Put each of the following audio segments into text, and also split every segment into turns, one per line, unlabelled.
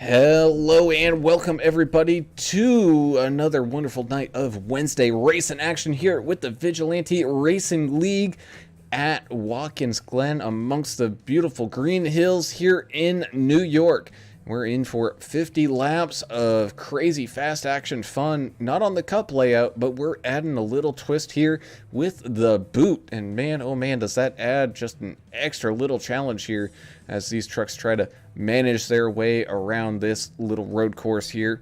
Hello and welcome everybody to another wonderful night of Wednesday racing action here with the Vigilante Racing League at Watkins Glen amongst the beautiful green hills here in New York. We're in for 50 laps of crazy fast action fun, not on the cup layout, but we're adding a little twist here with the boot. And man, oh man, does that add just an extra little challenge here as these trucks try to manage their way around this little road course here.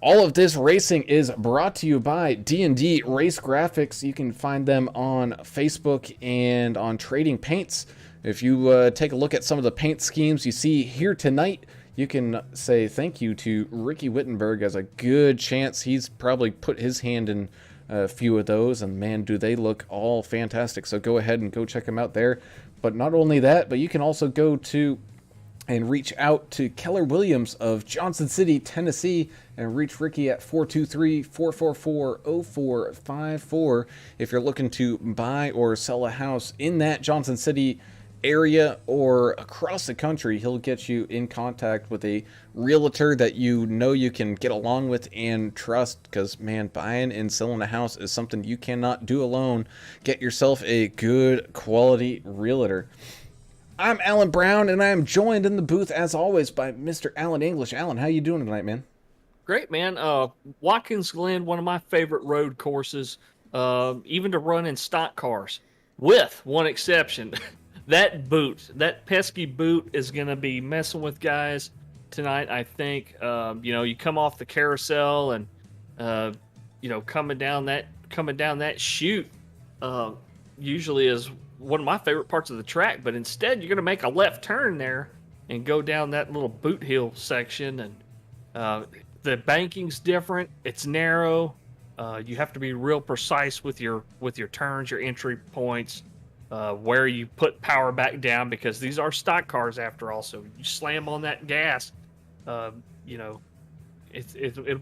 All of this racing is brought to you by D&D Race Graphics. You can find them on Facebook and on Trading Paints. If you take a look at some of the paint schemes you see here tonight, you can say thank you to Ricky Wittenberg, as a good chance he's probably put his hand in a few of those, and man, do they look all fantastic. So go ahead and go check them out there. But not only that, but you can also go to and reach out to Keller Williams of Johnson City, Tennessee, and reach Ricky at 423-444-0454 if you're looking to buy or sell a house in that Johnson City area or across the country. He'll get you in contact with a realtor that you know you can get along with and trust, because man, buying and selling a house is something you cannot do alone. Get yourself a good quality realtor. I'm Alan Brown, and I am joined in the booth as always by Mr. Alan English. Alan, how you doing tonight, man?
Great, man. Watkins Glen, one of my favorite road courses, even to run in stock cars, with one exception. That boot, that pesky boot, is going to be messing with guys tonight, I think. You come off the carousel and, coming down that chute usually is one of my favorite parts of the track. But instead, you're going to make a left turn there and go down that little boot hill section. And the banking's different. It's narrow. You have to be real precise with your turns, your entry points. Where you put power back down, because these are stock cars after all. So you slam on that gas, it'll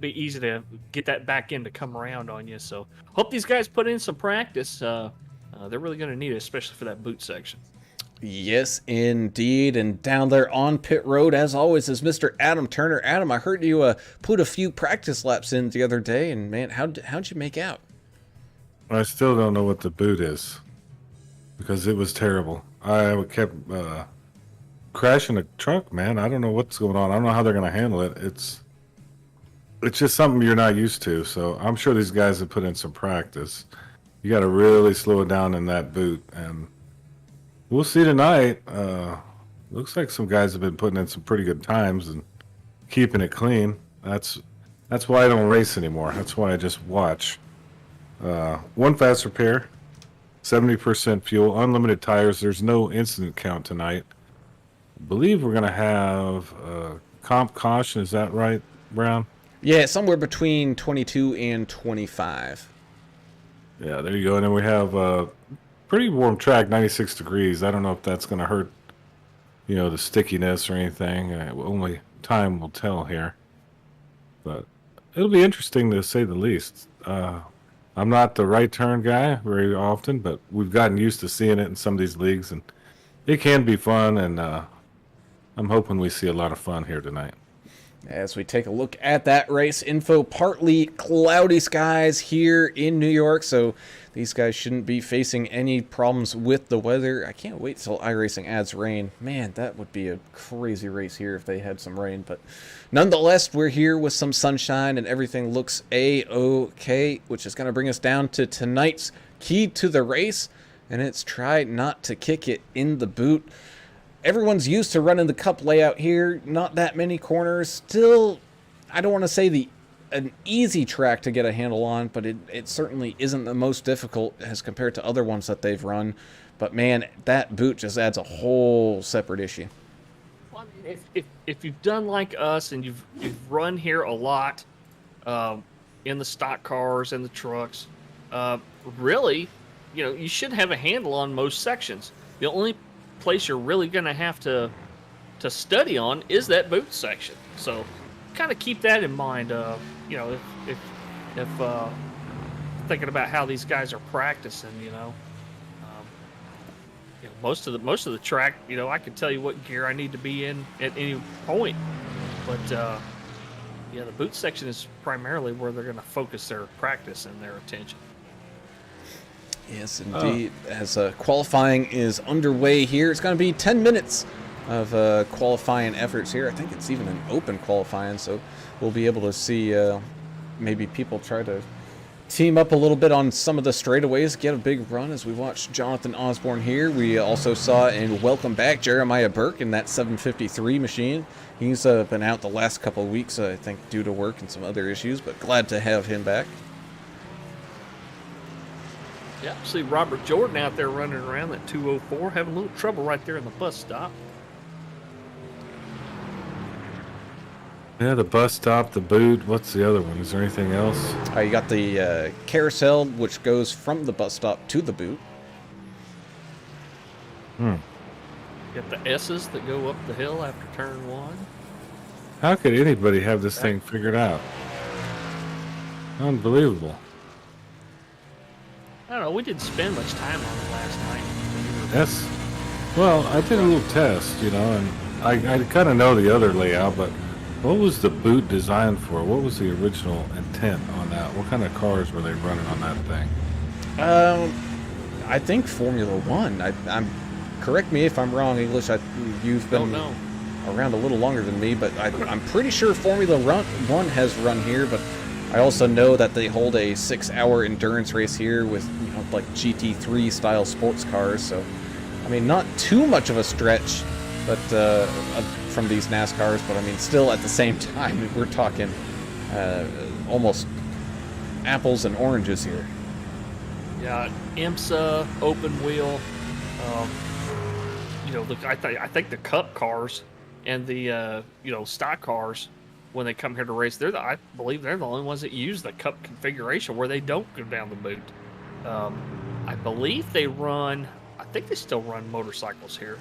be easy to get that back in to come around on you. So hope these guys put in some practice. They're really going to need it, especially for that boot section.
Yes, indeed. And down there on pit road, as always, is Mr. Adam Turner. Adam, I heard you put a few practice laps in the other day, and man, how'd you make out?
I still don't know what the boot is, because it was terrible. I kept crashing the truck, man. I don't know what's going on. I don't know how they're going to handle it. It's just something you're not used to. So I'm sure these guys have put in some practice. You got to really slow it down in that boot, and we'll see tonight. Looks like some guys have been putting in some pretty good times and keeping it clean. That's why I don't race anymore. That's why I just watch. One fast repair. 70% fuel, unlimited tires. There's no incident count tonight. I believe we're going to have comp caution. Is that right, Brown?
Yeah, somewhere between 22 and 25.
Yeah, there you go. And then we have a pretty warm track, 96 degrees. I don't know if that's going to hurt, the stickiness or anything. Only time will tell here. But it'll be interesting, to say the least. I'm not the right turn guy very often, but we've gotten used to seeing it in some of these leagues, and it can be fun, and I'm hoping we see a lot of fun here tonight.
As we take a look at that race info, partly cloudy skies here in New York, so these guys shouldn't be facing any problems with the weather. I can't wait till iRacing adds rain. Man, that would be a crazy race here if they had some rain, but nonetheless, we're here with some sunshine and everything looks a-okay, which is going to bring us down to tonight's key to the race, and it's try not to kick it in the boot. Everyone's used to running the cup layout here. Not that many corners. Still, I don't want to say an easy track to get a handle on, but it certainly isn't the most difficult as compared to other ones that they've run. But man, that boot just adds a whole separate issue.
Well, I mean, if you've done like us and you've run here a lot, in the stock cars and the trucks, really, you should have a handle on most sections. The only place you're really going to have to study on is that boot section. So kind of keep that in mind. If thinking about how these guys are practicing, most of the track, I can tell you what gear I need to be in at any point. But yeah, the boot section is primarily where they're going to focus their practice and their attention.
Yes, indeed. As qualifying is underway here, it's going to be 10 minutes of qualifying efforts here. I think it's even an open qualifying, so we'll be able to see maybe people try to team up a little bit on some of the straightaways, get a big run as we watch Jonathan Osborne here. We also saw and welcome back Jeremiah Burke in that 753 machine. He's been out the last couple of weeks, I think, due to work and some other issues, but glad to have him back.
Yeah, see Robert Jordan out there running around that 204, having a little trouble right there in the bus stop.
Yeah, the bus stop, the boot. What's the other one? Is there anything else?
You got the carousel, which goes from the bus stop to the boot.
You got the S's that go up the hill after turn 1.
How could anybody have this thing figured out? Unbelievable.
I don't know, we didn't spend much time on it last night.
That's, well, I did a little test, you know, and I kind of know the other layout, but what was the boot designed for? What was the original intent on that? What kind of cars were they running on that thing?
I think Formula One. I'm correct me if I'm wrong, English. You've been around a little longer than me, but I'm pretty sure Formula One has run here. But I also know that they hold a 6-hour endurance race here with, you know, like GT3 style sports cars. So, I mean, not too much of a stretch, but from these NASCARs. But I mean, still at the same time, we're talking almost apples and oranges here.
Yeah, IMSA, open wheel. You know, I think the Cup cars and the stock cars, when they come here to race, I believe they're the only ones that use the Cup configuration where they don't go down the boot. I believe they run. I think they still run motorcycles here.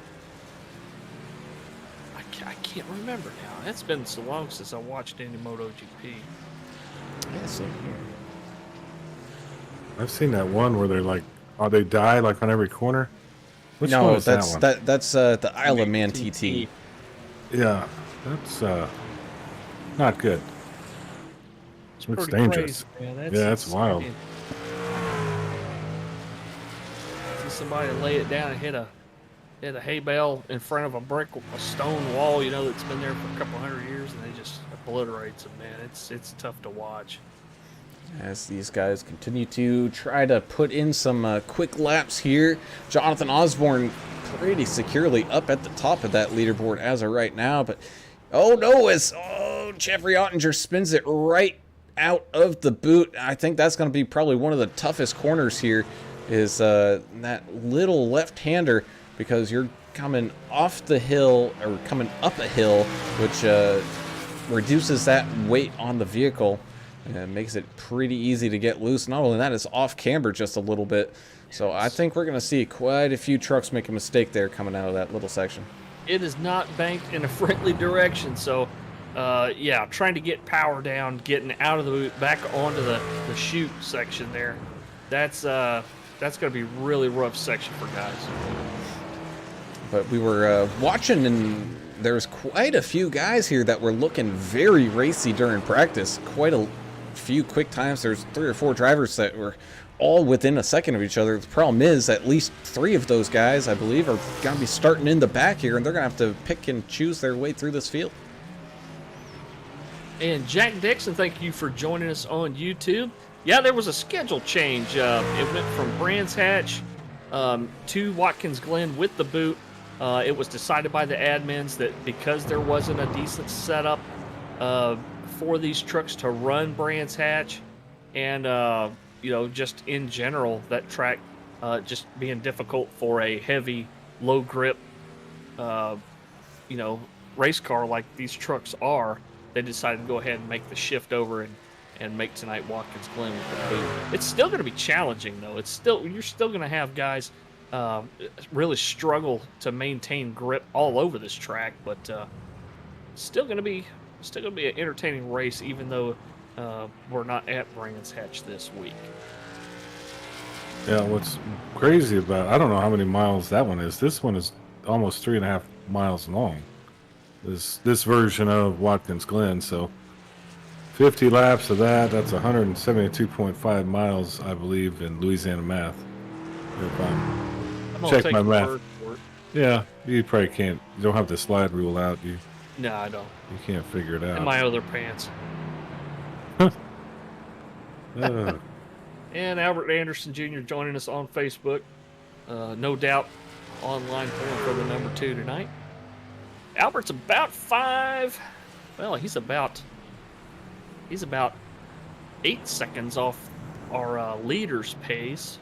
I can't remember now. It's been so long since I watched any MotoGP.
Yeah, same here.
I've seen that one where they're like, they die like on every corner. Which one
No,
is
that's
that one?
that's the Isle of Man TT.
Yeah, that's not good.
It's
Looks
pretty
dangerous.
crazy, man.
That's wild.
See somebody lay it down and hit a hay bale in front of a stone wall, you know, that's been there for a couple hundred years, and they just obliterates them, man. It's tough to watch.
As these guys continue to try to put in some quick laps here, Jonathan Osborne pretty securely up at the top of that leaderboard as of right now. But oh no, Jeffrey Ottinger spins it right out of the boot. I think that's going to be probably one of the toughest corners here, is that little left-hander, because you're coming off the hill or coming up a hill, which reduces that weight on the vehicle. And it makes it pretty easy to get loose. Not only that, it's off camber just a little bit. So I think we're going to see quite a few trucks make a mistake there coming out of that little section.
It is not banked in a friendly direction. So, yeah, trying to get power down, getting out of the boot, back onto the chute section there. That's going to be a really rough section for guys.
But we were watching, and there's quite a few guys here that were looking very racy during practice. Quite a few quick times. There's 3 or 4 drivers that were all within a second of each other. The problem is at least 3 of those guys, I believe, are going to be starting in the back here, and they're going to have to pick and choose their way through this field.
And Jack Dixon, thank you for joining us on YouTube. Yeah, there was a schedule change. It went from Brands Hatch to Watkins Glen with the boot. It was decided by the admins that because there wasn't a decent setup for these trucks to run Brands Hatch, and just in general, that track just being difficult for a heavy, low grip, race car like these trucks are, they decided to go ahead and make the shift over and make tonight Watkins Glen with the boot. It's still going to be challenging though. You're still going to have guys really struggle to maintain grip all over this track, but still going to be an entertaining race, even though we're not at Brands Hatch this week.
Yeah, what's crazy about, I don't know how many miles that one is. This one is almost 3.5 miles long. this version of Watkins Glen. So 50 laps of that. That's 172.5 miles, I believe, in Louisiana math. If
I'm gonna
check
take
my
your
math.
word for it.
Yeah, you probably can't. You don't have the slide rule out. You
No, I don't.
can't figure it
In
out.
my other pants. And Albert Anderson Jr. joining us on Facebook. No doubt online for the number 2 tonight. Albert's about 5. Well, he's about 8 seconds off our leader's pace.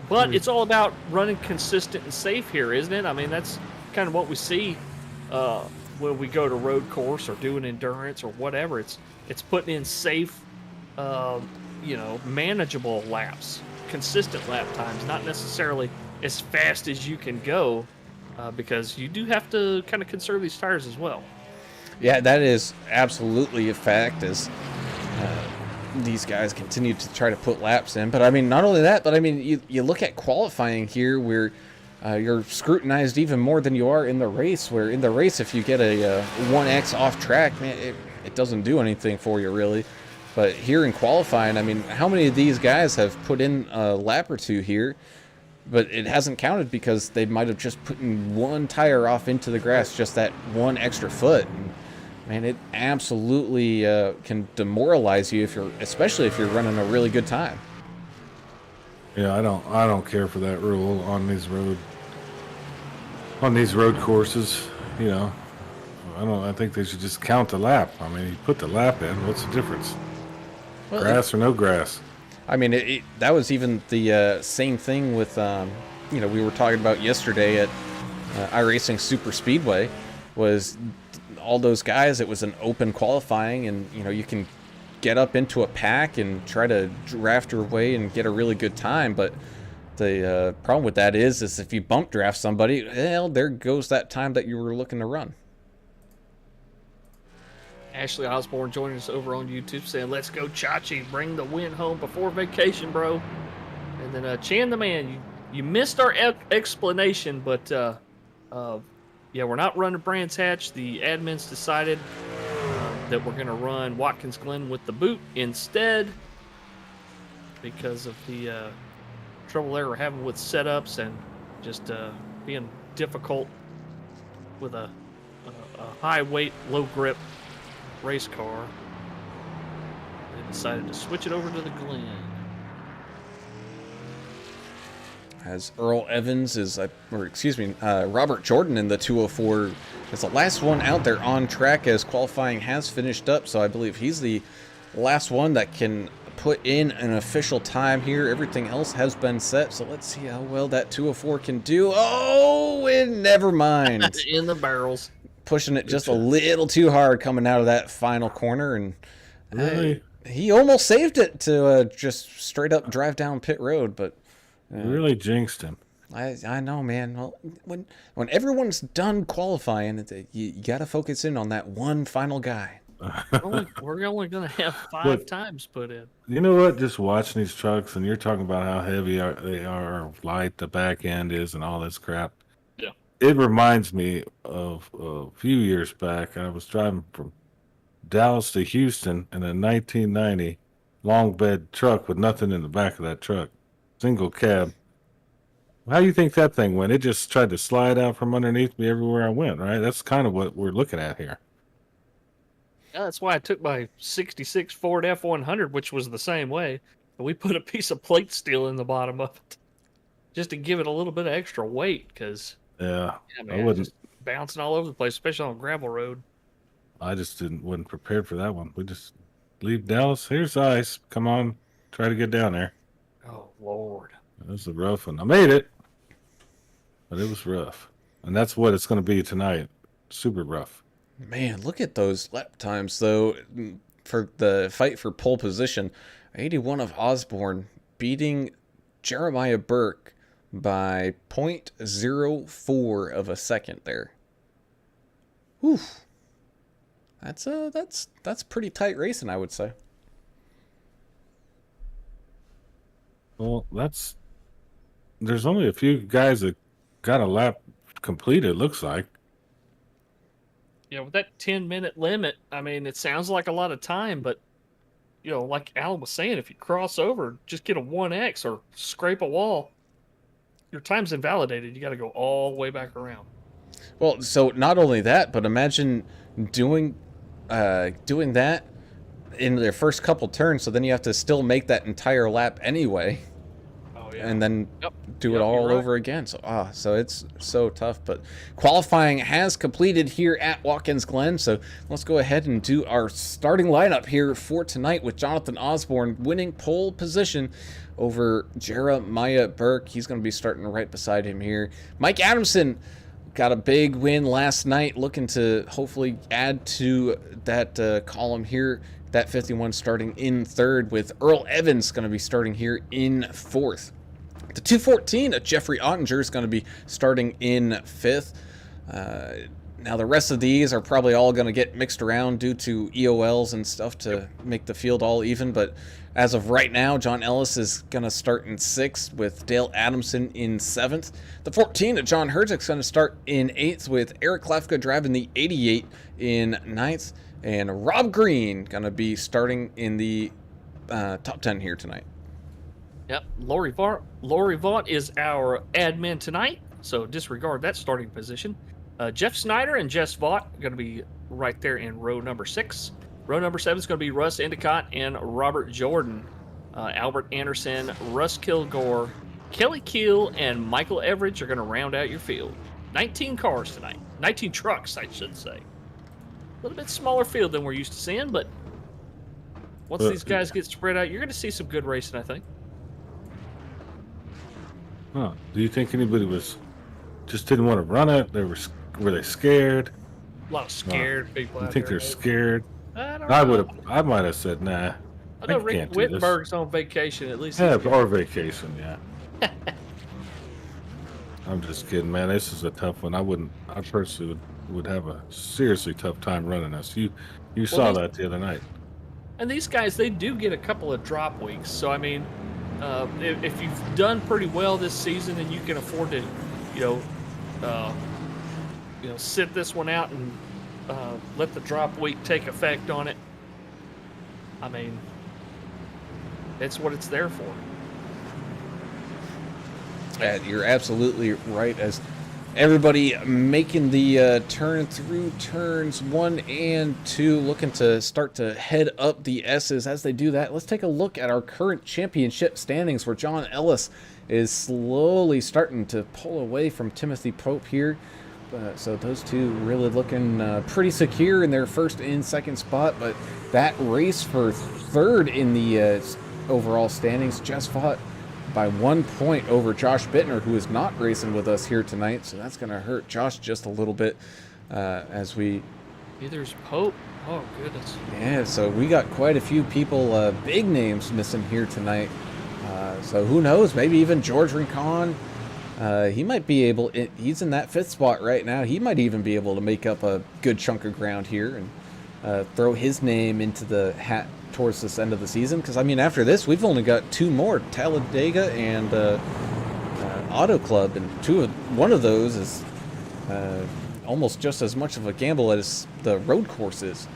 But it's all about running consistent and safe here, isn't it? I mean, that's kind of what we see when we go to road course or doing endurance or whatever. It's putting in safe, manageable laps, consistent lap times, not necessarily as fast as you can go, because you do have to kind of conserve these tires as well.
Yeah, that is absolutely a fact as these guys continue to try to put laps in. But I mean, not only that, but I mean, you look at qualifying here where you're scrutinized even more than you are in the race, where in the race, if you get a 1X off track, man, it doesn't do anything for you really. But here in qualifying, I mean, how many of these guys have put in a lap or two here, but it hasn't counted because they might have just put in one tire off into the grass, just that one extra foot. And, man, it absolutely can demoralize you especially if you're running a really good time.
Yeah, I don't care for that rule on these road courses. You know, I think they should just count the lap. I mean, you put the lap in. What's the difference? Well, grass or no grass?
I mean, that was even the same thing with we were talking about yesterday at iRacing Super Speedway was all those guys. It was an open qualifying, and you can get up into a pack and try to draft your way and get a really good time. But the problem with that is if you bump draft somebody, well, there goes that time that you were looking to run.
Ashley Osborne joining us over on YouTube saying, "Let's go, Chachi. Bring the win home before vacation, bro." And then Chan the man, you missed our explanation, but yeah, we're not running Brands Hatch. The admins decided that we're going to run Watkins Glen with the boot instead because of the trouble they were having with setups and just being difficult with a high weight, low grip race car. They decided to switch it over to the Glen.
As Earl Evans Robert Jordan in the 204 is the last one out there on track as qualifying has finished up. So I believe he's the last one that can put in an official time here. Everything else has been set. So let's see how well that 204 can do. Oh, and never mind.
In the barrels.
Pushing it just a little too hard coming out of that final corner. And
really?
He almost saved it to just straight up drive down pit road, but
you really jinxed him.
I know, man. Well, when everyone's done qualifying, you got to focus in on that one final guy.
We're only going to have 5 times put in.
You know what? Just watching these trucks, and you're talking about how heavy they are, or light the back end is, and all this crap.
Yeah.
It reminds me of a few years back. I was driving from Dallas to Houston in a 1990 long bed truck with nothing in the back of that truck. Single cab. How do you think that thing went? It just tried to slide out from underneath me everywhere I went, right? That's kind of what we're looking at here.
Yeah, that's why I took my 66 Ford F100, which was the same way. And we put a piece of plate steel in the bottom of it just to give it a little bit of extra weight because
man,
I wouldn't just bouncing all over the place, especially on a gravel road.
I just wasn't prepared for that one. We just leave Dallas. Here's ice. Come on, try to get down there.
Oh Lord,
that was a rough one. I made it, but it was rough, and that's what it's going to be tonight. Super rough.
Man, look at those lap times though for the fight for pole position. 81 of Osborne beating Jeremiah Burke by 0.04 of a second there. Whew. That's pretty tight racing, I would say.
Well, there's only a few guys that got a lap completed, it looks like.
with that 10-minute limit, I mean, it sounds like a lot of time, but like Alan was saying, if you cross over, just get a 1X or scrape a wall, your time's invalidated. You got to go all the way back around.
Well, so not only that, but imagine doing that in their first couple turns, so then you have to still make that entire lap anyway.
Oh yeah.
And then
Yep.
do it all over again. So it's so tough. But qualifying has completed here at Watkins Glen. So let's go ahead and do our starting lineup here for tonight with Jonathan Osborne winning pole position over Jeremiah Burke. He's going to be starting right beside him here. Mike Adamson got a big win last night, looking to hopefully add to that column here. That 51 starting in third, with Earl Evans going to be starting here in fourth. The 214, Jeffrey Ottinger is going to be starting in fifth. Now the rest of these are probably all going to get mixed around due to EOLs and stuff to make the field all even. But as of right now, John Ellis is going to start in sixth with Dale Adamson in seventh. The 14, John Herzick's going to start in eighth with Eric Klafka driving the 88 in ninth. And Rob Green going to be starting in the top 10 here tonight.
Yep, Lori Vaught is our admin tonight, so disregard that starting position. Jeff Snyder and Jess Vaught are going to be right there in row number 6. Row number 7 is going to be Russ Endicott and Robert Jordan. Albert Anderson, Russ Kilgore, Kelly Keel, and Michael Everidge are going to round out your field. 19 cars tonight. 19 trucks, I should say. A little bit smaller field than we're used to seeing, but once these guys get spread out, you're going to see some good racing, I think.
Huh. Do you think anybody just didn't want to run it? Were they scared?
A lot of scared people out
I think
there.
they're scared.
I don't know.
I might have said nah.
I know
I
Rick
can't do this.
Wittenberg's on vacation, at least.
Yeah, or vacation, yeah. I'm just kidding, man. This is a tough one. I personally would have a seriously tough time running this. You saw that the other night.
And these guys, they do get a couple of drop weeks. So, I mean, if you've done pretty well this season and you can afford to, sit this one out and let the drop week take effect on it, I mean, it's what it's there for.
You're absolutely right. As everybody making the turn through turns 1 and 2, looking to start to head up the S's. As they do that, let's take a look at our current championship standings, where John Ellis is slowly starting to pull away from Timothy Pope here. So those two really looking pretty secure in their first and second spot. But that race for third in the overall standings just fought by 1 point over Josh Bittner, who is not racing with us here tonight. So that's going to hurt Josh just a little bit as we...
There's Pope. Oh, goodness.
Yeah, so we got quite a few people, big names missing here tonight. So who knows? Maybe even George Rincon. He might be able... He's in that 5th spot right now. He might even be able to make up a good chunk of ground here and throw his name into the hat towards this end of the season, because I mean, after this we've only got 2 more, Talladega and Auto Club, and one of those is almost just as much of a gamble as the road course is.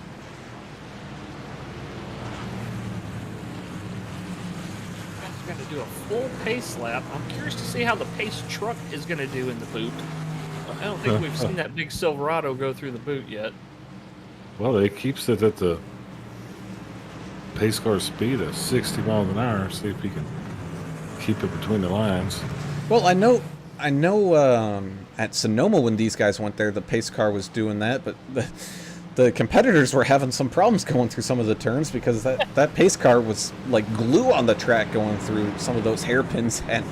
We're going to do a full pace lap. I'm curious to see how the pace truck is going to do in the boot. I don't think we've seen that big Silverado go through the boot yet.
Well, it keeps it at the pace car speed of 60 miles an hour. See if he can keep it between the lines.
Well, I know at Sonoma when these guys went there, the pace car was doing that, but the competitors were having some problems going through some of the turns because that pace car was like glue on the track going through some of those hairpins at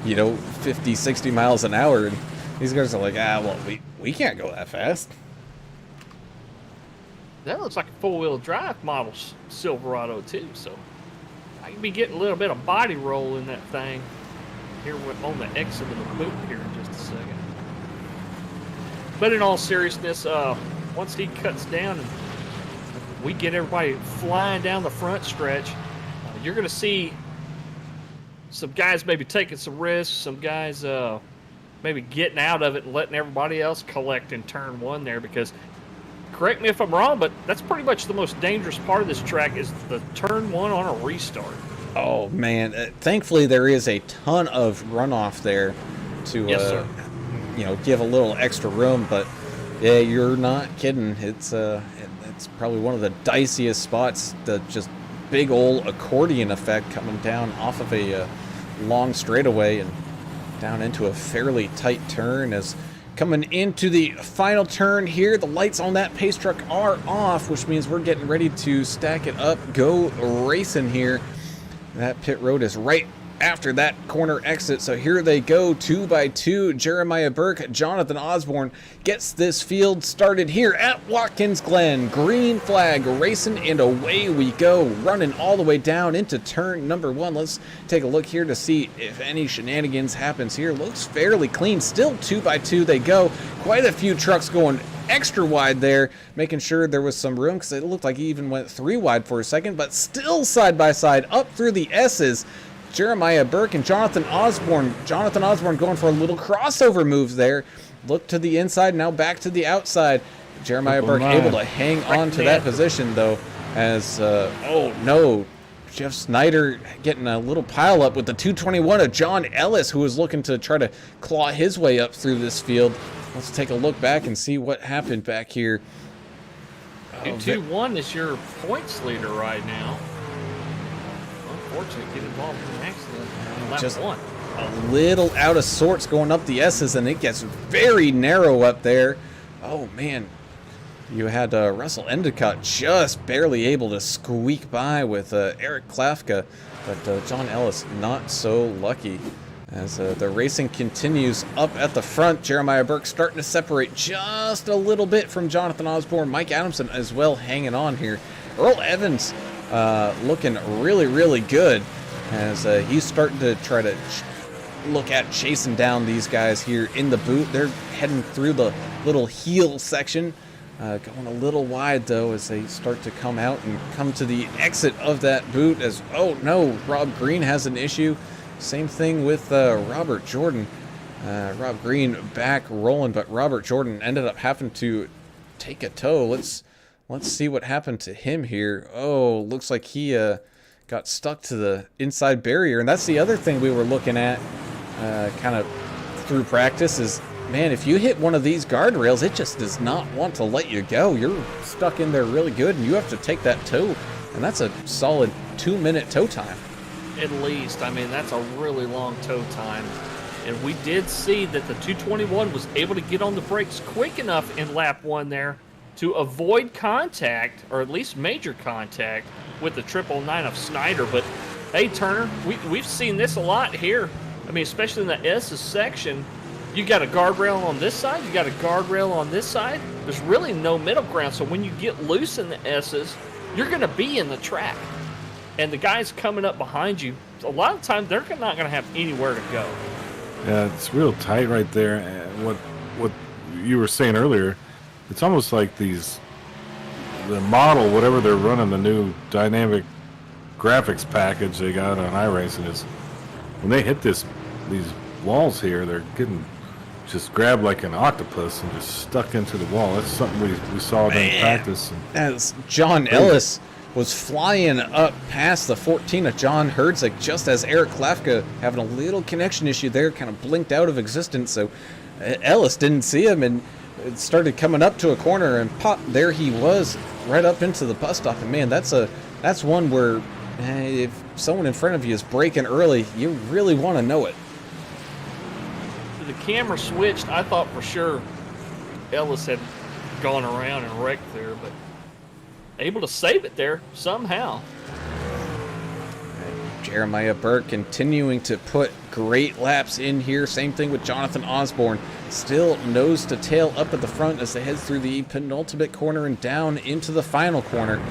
50, 60 miles an hour, and these guys are like, we can't go that fast.
That looks like a 4-wheel drive model Silverado too, so I can be getting a little bit of body roll in that thing here on the exit of the boot here in just a second. But in all seriousness, once he cuts down and we get everybody flying down the front stretch, you're going to see some guys maybe taking some risks, some guys maybe getting out of it and letting everybody else collect in turn 1 there, because correct me if I'm wrong, but that's pretty much the most dangerous part of this track is the turn one on a restart.
Oh man! Thankfully, there is a ton of runoff there to
Yes, sir.
Give a little extra room. But yeah, you're not kidding. It's probably one of the diciest spots. The just big old accordion effect coming down off of a long straightaway and down into a fairly tight turn. As coming into the final turn here, the lights on that pace truck are off, which means we're getting ready to stack it up, go racing here. That pit road is right after that corner exit, so here they go, 2 by 2. Jeremiah Burke, Jonathan Osborne gets this field started here at Watkins Glen. Green flag racing, and away we go, running all the way down into turn number 1. Let's take a look here to see if any shenanigans happens here. Looks fairly clean, still 2 by 2 they go. Quite a few trucks going extra wide there, making sure there was some room, because it looked like he even went 3 wide for a second, but still side by side up through the S's. Jeremiah Burke and Jonathan Osborne. Jonathan Osborne going for a little crossover move there. Look to the inside, now back to the outside. Jeremiah Burke able to hang on to that position though, as oh no, Jeff Snyder getting a little pile up with the 221 of John Ellis, who was looking to try to claw his way up through this field. Let's take a look back and see what happened back here.
221 is your points leader right now. Unfortunately, get involved in an accident in lap
Just
1.
A little out of sorts going up the S's, and it gets very narrow up there. Oh man, you had Russell Endicott just barely able to squeak by with Eric Klafka, but John Ellis not so lucky. As the racing continues up at the front, Jeremiah Burke starting to separate just a little bit from Jonathan Osborne. Mike Adamson as well hanging on here. Earl Evans looking really, really good as he's starting to try to look at chasing down these guys here in the boot. They're heading through the little heel section, going a little wide though as they start to come out and come to the exit of that boot. As oh no, Rob Green has an issue. Same thing with Robert Jordan. Rob Green back rolling, but Robert Jordan ended up having to take a tow. Let's see what happened to him here. Oh, looks like he got stuck to the inside barrier. And that's the other thing we were looking at kind of through practice is, man, if you hit one of these guardrails, it just does not want to let you go. You're stuck in there really good, and you have to take that tow. And that's a solid 2-minute tow time.
At least. I mean, that's a really long tow time. And we did see that the 221 was able to get on the brakes quick enough in lap 1 there to avoid contact, or at least major contact, with the 999 of Snyder. But hey, Turner, we've seen this a lot here. I mean, especially in the S's section. You got a guardrail on this side, you got a guardrail on this side. There's really no middle ground. So when you get loose in the S's, you're going to be in the track. And the guys coming up behind you, a lot of times they're not going to have anywhere to go.
Yeah, it's real tight right there. And what you were saying earlier, it's almost like the model, whatever they're running, the new dynamic graphics package they got on iRacing is when they hit these walls here, they're getting just grabbed like an octopus and just stuck into the wall. That's something we saw during practice.
As John Ellis was flying up past the 14 of John Herzig, just as Eric Klafka having a little connection issue there, kind of blinked out of existence. So Ellis didn't see him and it started coming up to a corner, and pop, there he was right up into the bus stop. And man, that's one where if someone in front of you is braking early, you really want to know it.
The camera switched. I thought for sure Ellis had gone around and wrecked there, but able to save it there somehow.
Jeremiah Burke continuing to put great laps in here. Same thing with Jonathan Osborne. Still nose to tail up at the front as they head through the penultimate corner and down into the final corner.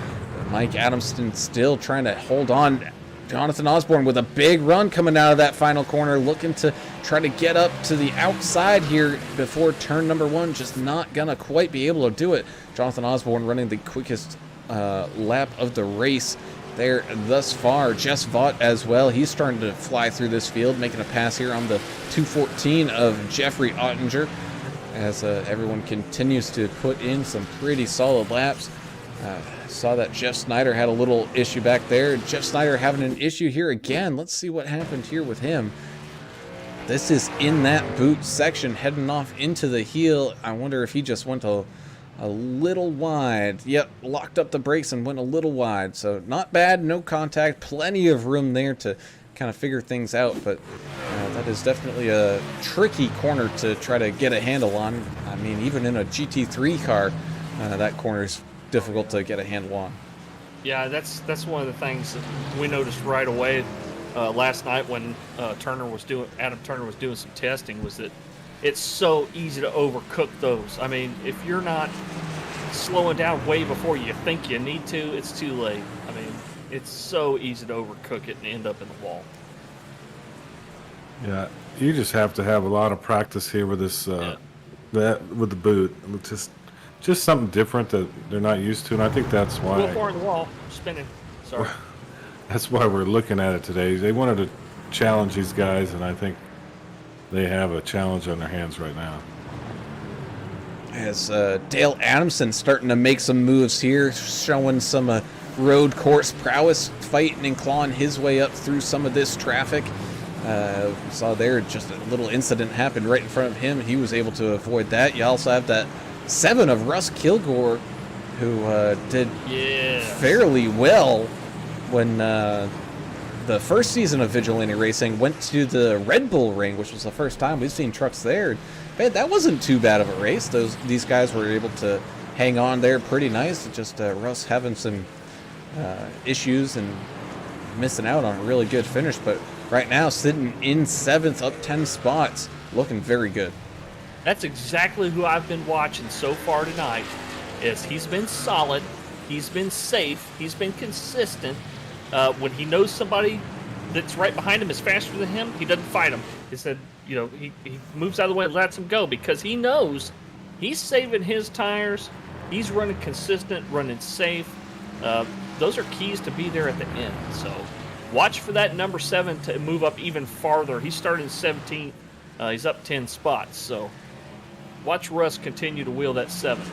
Mike Adamson still trying to hold on. Jonathan Osborne with a big run coming out of that final corner, looking to try to get up to the outside here before turn number 1. Just not gonna quite be able to do it. Jonathan Osborne running the quickest lap of the race there thus far. Jess Vaught as well. He's starting to fly through this field, making a pass here on the 214 of Jeffrey Ottinger. as everyone continues to put in some pretty solid laps. Saw that Jeff Snyder had a little issue back there. Jeff Snyder having an issue here again. Let's see what happened here with him. This is in that boot section heading off into the heel. I wonder if he just went a little wide. Yep, locked up the brakes and went a little wide. So not bad, no contact, plenty of room there to kind of figure things out. But that is definitely a tricky corner to try to get a handle on. I mean, even in a GT3 car, that corner is difficult to get a handle on.
Yeah, that's one of the things that we noticed right away last night when Adam Turner was doing some testing, was that it's so easy to overcook those. I mean, if you're not slowing down way before you think you need to, it's too late. I mean, it's so easy to overcook it and end up in the wall.
Yeah, you just have to have a lot of practice here with this with the boot. Just something different that they're not used to, and I think that's why.
A little far in the wall, spinning. Sorry.
That's why we're looking at it today. They wanted to challenge these guys, and I think they have a challenge on their hands right now.
As Dale Adamson starting to make some moves here, showing some road course prowess, fighting and clawing his way up through some of this traffic. We saw there just a little incident happened right in front of him. He was able to avoid that. You also have that 7 of Russ Kilgore, who did fairly well when the first season of Vigilante Racing went to the Red Bull ring, which was the first time we've seen trucks there. Man, that wasn't too bad of a race. These guys were able to hang on there pretty nice. Just Russ having some issues and missing out on a really good finish, but right now sitting in 7th, up 10 spots, looking very good.
That's exactly who I've been watching so far tonight. He's been solid, he's been safe, he's been consistent. When he knows somebody that's right behind him is faster than him, he doesn't fight him. He said, he moves out of the way and lets him go because he knows he's saving his tires. He's running consistent, running safe. Those are keys to be there at the end. So watch for that number 7 to move up even farther. He started in 17th. He's up 10 spots. So watch Russ continue to wheel that 7.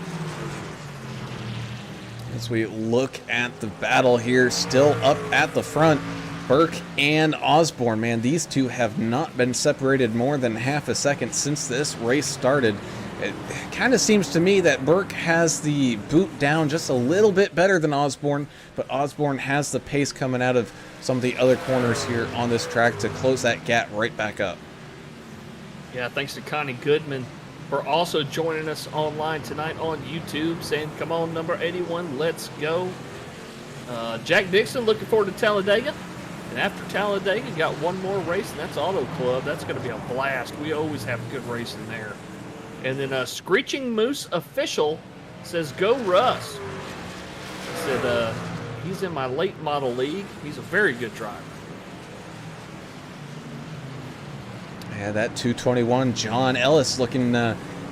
As we look at the battle here, still up at the front, Burke and Osborne. Man, these two have not been separated more than half a second since this race started. It kind of seems to me that Burke has the boot down just a little bit better than Osborne, but Osborne has the pace coming out of some of the other corners here on this track to close that gap right back up.
Yeah, thanks to Connie Goodman for also joining us online tonight on YouTube, saying, come on, number 81, let's go. Jack Dixon looking forward to Talladega. And after Talladega, you got one more race, and that's Auto Club. That's going to be a blast. We always have good racing there. And then Screeching Moose Official says, go Russ. He said he's in my late model league. He's a very good driver.
Yeah, that 221, John Ellis looking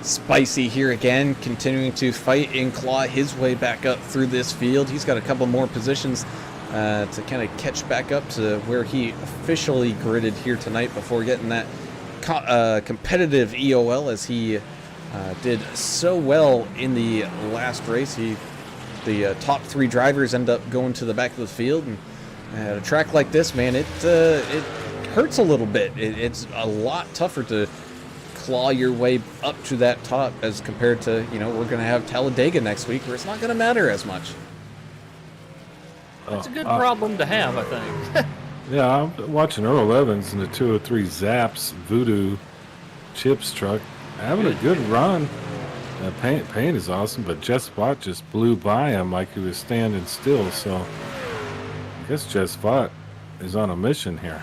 spicy here again, continuing to fight and claw his way back up through this field. He's got a couple more positions to kind of catch back up to where he officially gridded here tonight before getting that competitive EOL, as he did so well in the last race. The top 3 drivers end up going to the back of the field, and at a track like this, man, it hurts a little bit. It's a lot tougher to claw your way up to that top as compared to, we're going to have Talladega next week, where it's not going to matter as much.
That's a good problem to have, I think.
Yeah, I'm watching Earl Evans in the 203 Zaps Voodoo Chips truck having a good run. Paint is awesome, but Jess Vaught just blew by him like he was standing still. So I guess Jess Vaught is on a mission here.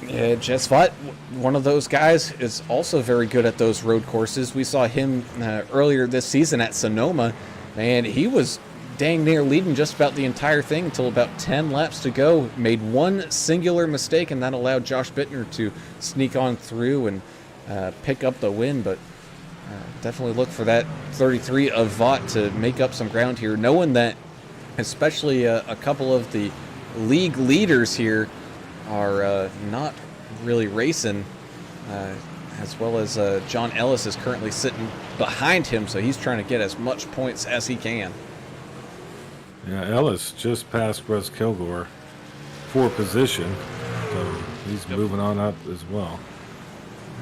Yeah, Jess Vaught, one of those guys, is also very good at those road courses. We saw him earlier this season at Sonoma, and he was dang near leading just about the entire thing until about 10 laps to go. Made one singular mistake, and that allowed Josh Bittner to sneak on through and pick up the win. But definitely look for that 33 of Vaught to make up some ground here, knowing that especially a couple of the league leaders here are not really racing. as well as John Ellis is currently sitting behind him, so he's trying to get as much points as he can.
Yeah, Ellis just passed Russ Kilgore for position, so he's moving on up as well.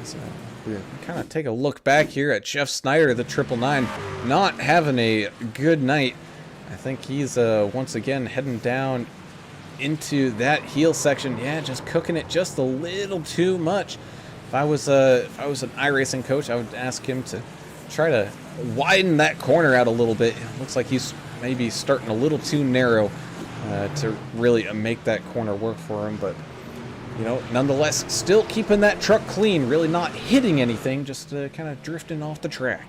So we kind of take a look back here at Jeff Snyder, the 999, not having a good night. I think he's once again heading down into that heel section. Yeah, just cooking it just a little too much. If I was an iRacing coach, I would ask him to try to widen that corner out a little bit. It looks like he's maybe starting a little too narrow to really make that corner work for him. But you know, nonetheless, still keeping that truck clean, really not hitting anything, just kind of drifting off the track.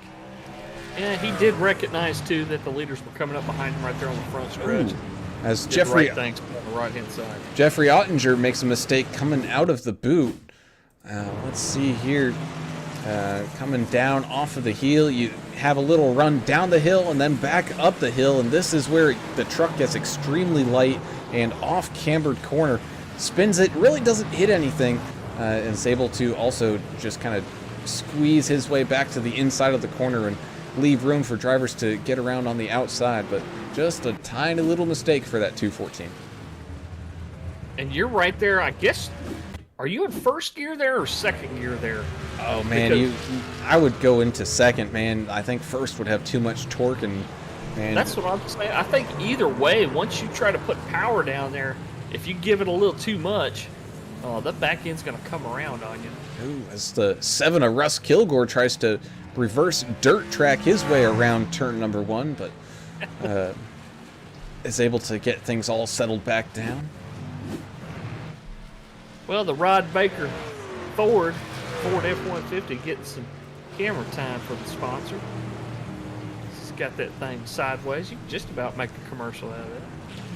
Yeah, he did recognize too that the leaders were coming up behind him right there on the front stretch.
Ooh. As Jeffrey
on the right-hand side.
Jeffrey Ottinger makes a mistake coming out of the boot. Let's see here. Coming down off of the heel, you have a little run down the hill and then back up the hill, and this is where the truck gets extremely light and off cambered corner. Spins it, really doesn't hit anything, and is able to also just kind of squeeze his way back to the inside of the corner and leave room for drivers to get around on the outside. But just a tiny little mistake for that 214.
And you're right there, I guess. Are you in first gear there or second gear there?
Oh man, I would go into second, man. I think first would have too much torque, and man,
that's what I'm saying. I think either way, once you try to put power down there, if you give it a little too much, that back end's going to come around on you.
Ooh, as the 7 of Russ Kilgore tries to reverse dirt track his way around turn number 1, but is able to get things all settled back down.
Well, the Rod Baker Ford F-150 getting some camera time for the sponsor. He's got that thing sideways. You can just about make a commercial out of it.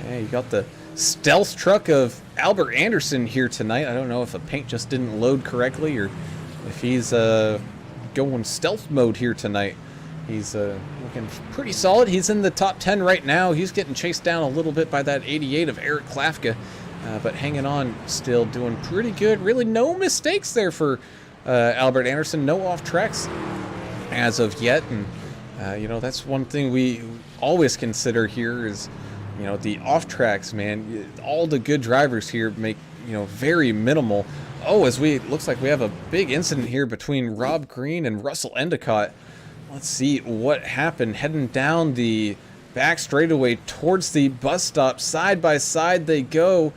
Yeah, you got the stealth truck of Albert Anderson here tonight. I don't know if the paint just didn't load correctly or if he's going stealth mode here tonight. He's looking pretty solid. He's in the top 10 right now. He's getting chased down a little bit by that 88 of Eric Klafka, but hanging on still, doing pretty good. Really no mistakes there for Albert Anderson. No off tracks as of yet. And, you know, that's one thing we always consider here is, you know, the off tracks, man. All the good drivers here make, you know, very minimal. Oh, looks like we have a big incident here between Rob Green and Russell Endicott. Let's see what happened. Heading down the back straightaway towards the bus stop. Side by side they go.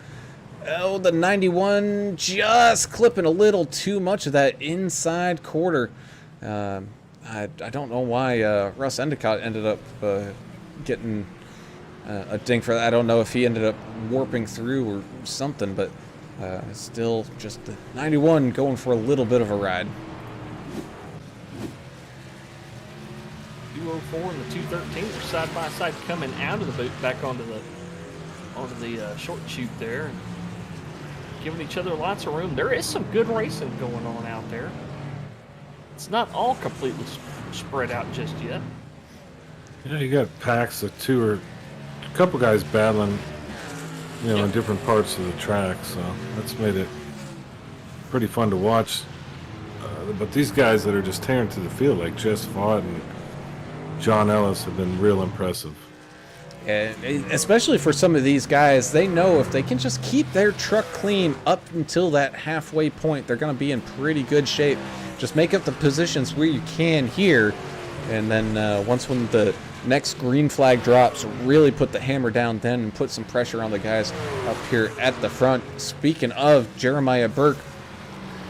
Oh, the 91 just clipping a little too much of that inside quarter. I don't know why Russ Endicott ended up getting a ding for that. I don't know if he ended up warping through or something, but still just the 91 going for a little bit of a ride.
204 and the 213 were side by side coming out of the boot back onto the short chute there, and giving each other lots of room. There is some good racing going on out there. It's not all completely spread out just yet.
Yeah, you got packs of a couple guys battling, you know, in different parts of the track, so that's made it pretty fun to watch. But these guys that are just tearing to the field, like Jess Vaught and John Ellis, have been real impressive.
And especially for some of these guys, they know if they can just keep their truck clean up until that halfway point, they're going to be in pretty good shape. Just make up the positions where you can here, and then when the next green flag drops, really put the hammer down then and put some pressure on the guys up here at the front. Speaking of Jeremiah Burke,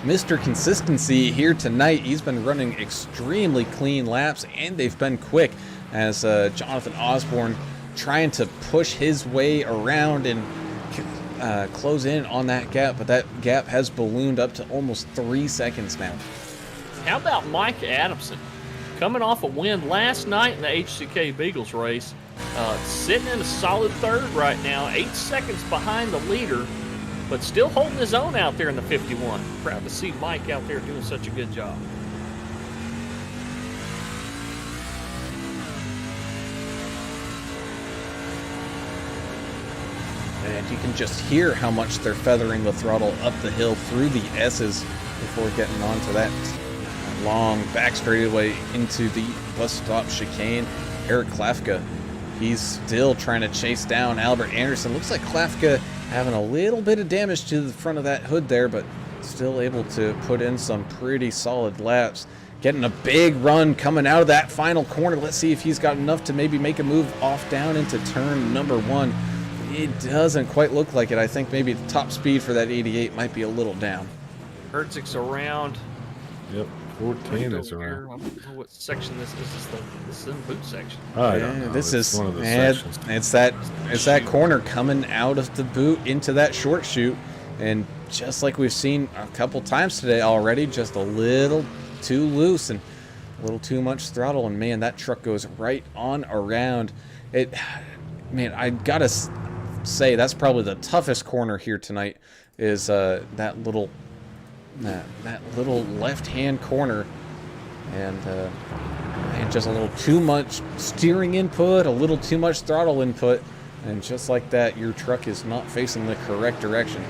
Mr. Consistency here tonight. He's been running extremely clean laps, and they've been quick as Jonathan Osborne trying to push his way around and close in on that gap, but that gap has ballooned up to almost 3 seconds now.
How about Mike Adamson? Coming off a win last night in the HCK Beagles race, sitting in a solid third right now, 8 seconds behind the leader, but still holding his own out there in the 51. Proud to see Mike out there doing such a good job.
And you can just hear how much they're feathering the throttle up the hill through the S's before getting onto that long back straightaway into the bus stop chicane. Eric Klafka, he's still trying to chase down Albert Anderson. Looks like Klafka having a little bit of damage to the front of that hood there, but still able to put in some pretty solid laps. Getting a big run coming out of that final corner. Let's see if he's got enough to maybe make a move off down into turn number 1. It doesn't quite look like it. I think maybe the top speed for that 88 might be a little down.
Hendricks around.
Yep, 14 is around.
I don't know what section this is. This is in the boot section.
I don't know.
This
It's
is
one of the
and
sections.
it's that corner coming out of the boot into that short chute, and just like we've seen a couple times today already, just a little too loose and a little too much throttle, and man, that truck goes right on around it. Man, I gotta say that's probably the toughest corner here tonight is that little left-hand corner, and just a little too much steering input, a little too much throttle input, and just like that, your truck is not facing the correct direction.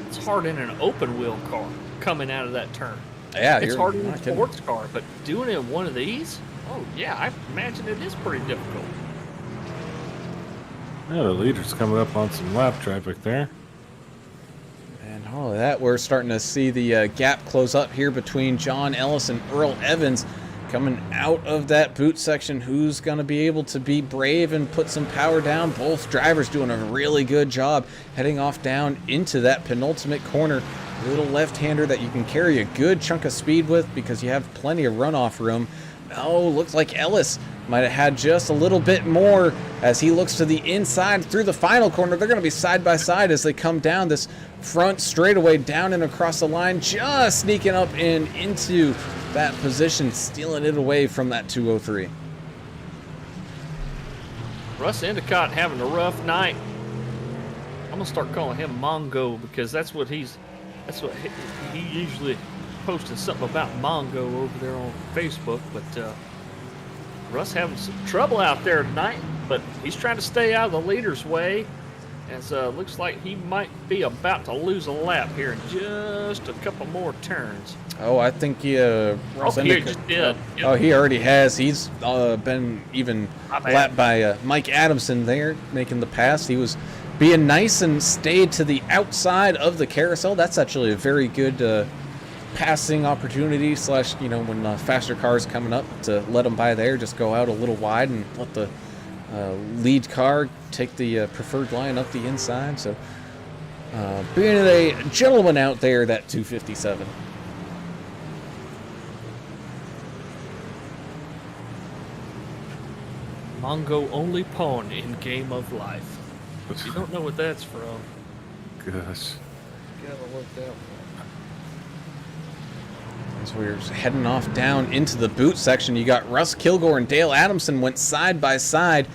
It's hard in an open wheel car coming out of that turn.
Yeah,
It's
you're
hard in
not
a
kidding.
sports car, but doing it in one of these, oh yeah, I imagine it is pretty difficult.
Yeah, the leader's coming up on some lap traffic there.
And all of that, we're starting to see the gap close up here between John Ellis and Earl Evans coming out of that boot section. Who's going to be able to be brave and put some power down? Both drivers doing a really good job heading off down into that penultimate corner. Little left-hander that you can carry a good chunk of speed with because you have plenty of runoff room. Oh, looks like Ellis might have had just a little bit more as he looks to the inside through the final corner. They're going to be side by side as they come down this front straightaway, down and across the line, just sneaking up and into that position, stealing it away from that 203.
Russ Endicott having a rough night. I'm gonna start calling him Mongo because that's what he usually posting something about Mongo over there on Facebook, but Russ having some trouble out there tonight, but he's trying to stay out of the leader's way, as looks like he might be about to lose a lap here in just a couple more turns.
Oh, I think he, Ross
he
Endicott-
just did. Yep.
Oh, he already has. He's been even
My bad.
lapped by Mike Adamson there, making the pass. He was being nice and stayed to the outside of the carousel. That's actually a very good passing opportunity slash, when faster cars coming up, to let them by there, just go out a little wide and let the lead car take the preferred line up the inside. So being a gentleman out there, that 257.
Mongo only pawn in game of life. If you don't know what that's from,
Gosh.
gotta look that up.
As we're heading off down into the boot section, you got Russ Kilgore and Dale Adamson went side by side.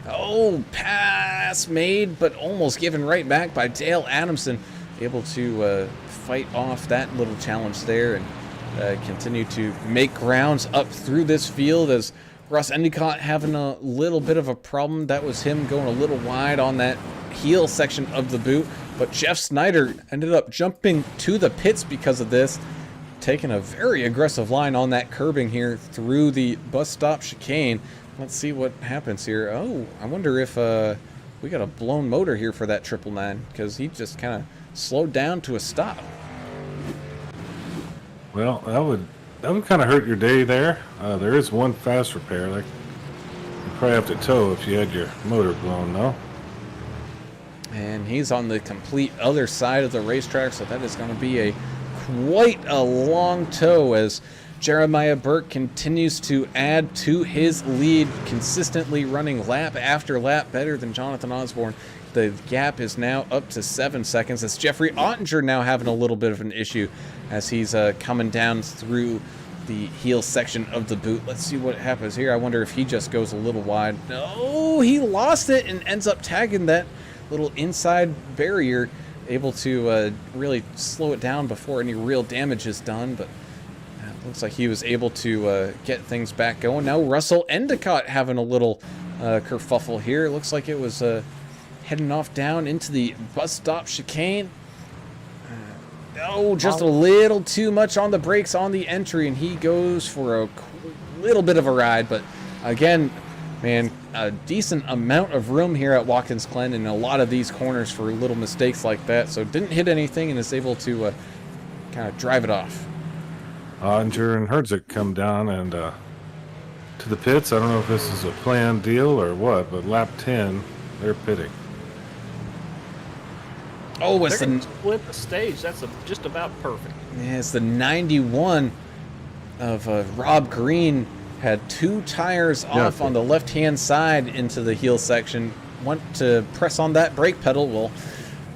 Oh, pass made, but almost given right back by Dale Adamson. Able to fight off that little challenge there and continue to make grounds up through this field as Russ Endicott having a little bit of a problem. That was him going a little wide on that heel section of the boot. But Jeff Snyder ended up jumping to the pits because of this, taking a very aggressive line on that curbing here through the bus stop chicane. Let's see what happens here. Oh, I wonder if we got a blown motor here for that 999, because he just kind of slowed down to a stop.
Well, that would kind of hurt your day there. There is one fast repair. Like, you probably have to tow if you had your motor blown, though.
And he's on the complete other side of the racetrack, so that is going to be quite a long tow as Jeremiah Burke continues to add to his lead, consistently running lap after lap better than Jonathan Osborne. The gap is now up to 7 seconds as Jeffrey Ottinger now having a little bit of an issue as he's coming down through the heel section of the boot. Let's see what happens here. I wonder if he just goes a little wide. No, he lost it and ends up tagging that little inside barrier, able to really slow it down before any real damage is done. But looks like he was able to get things back going. Now Russell Endicott having a little kerfuffle here. It looks like it was heading off down into the bus stop chicane. Oh, just a little too much on the brakes on the entry, and he goes for a little bit of a ride. But again, man, a decent amount of room here at Watkins Glen, and a lot of these corners for little mistakes like that. So didn't hit anything and is able to kind of drive it off.
Ottinger and Herzig come down and to the pits. I don't know if this is a planned deal or what, but lap 10, they're pitting.
Oh, it's
They're gonna split the stage. That's just about perfect.
Yeah, it's the 91 of Rob Green. Had 2 tires off on the left-hand side into the heel section. Went to press on that brake pedal. Well,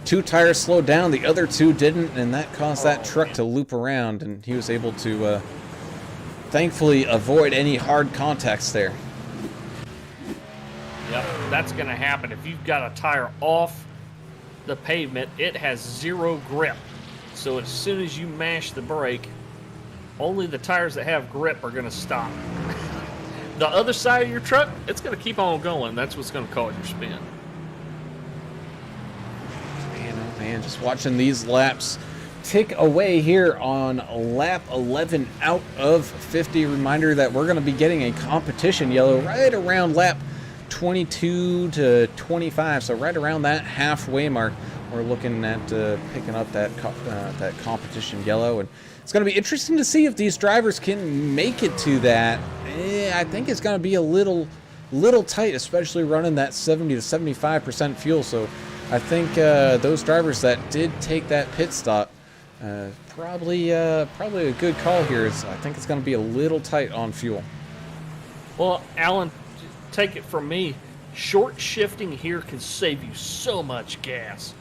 2 tires slowed down. The other 2 didn't, and that caused that truck to loop around, and he was able to thankfully avoid any hard contacts there.
Yep, that's going to happen. If you've got a tire off the pavement, it has 0 grip. So as soon as you mash the brake, only the tires that have grip are going to stop. The other side of your truck, it's going to keep on going. That's what's going to cause your spin.
Man, oh man, just watching these laps tick away here on lap 11 out of 50. Reminder that we're going to be getting a competition yellow right around lap 22 to 25, so right around that halfway mark. We're looking at picking up that competition yellow, and it's going to be interesting to see if these drivers can make it to that. I think it's going to be a little tight, especially running that 70 to 75% fuel. So I think those drivers that did take that pit stop, probably a good call here. I think it's going to be a little tight on fuel.
Well, Alan, take it from me. Short shifting here can save you so much gas.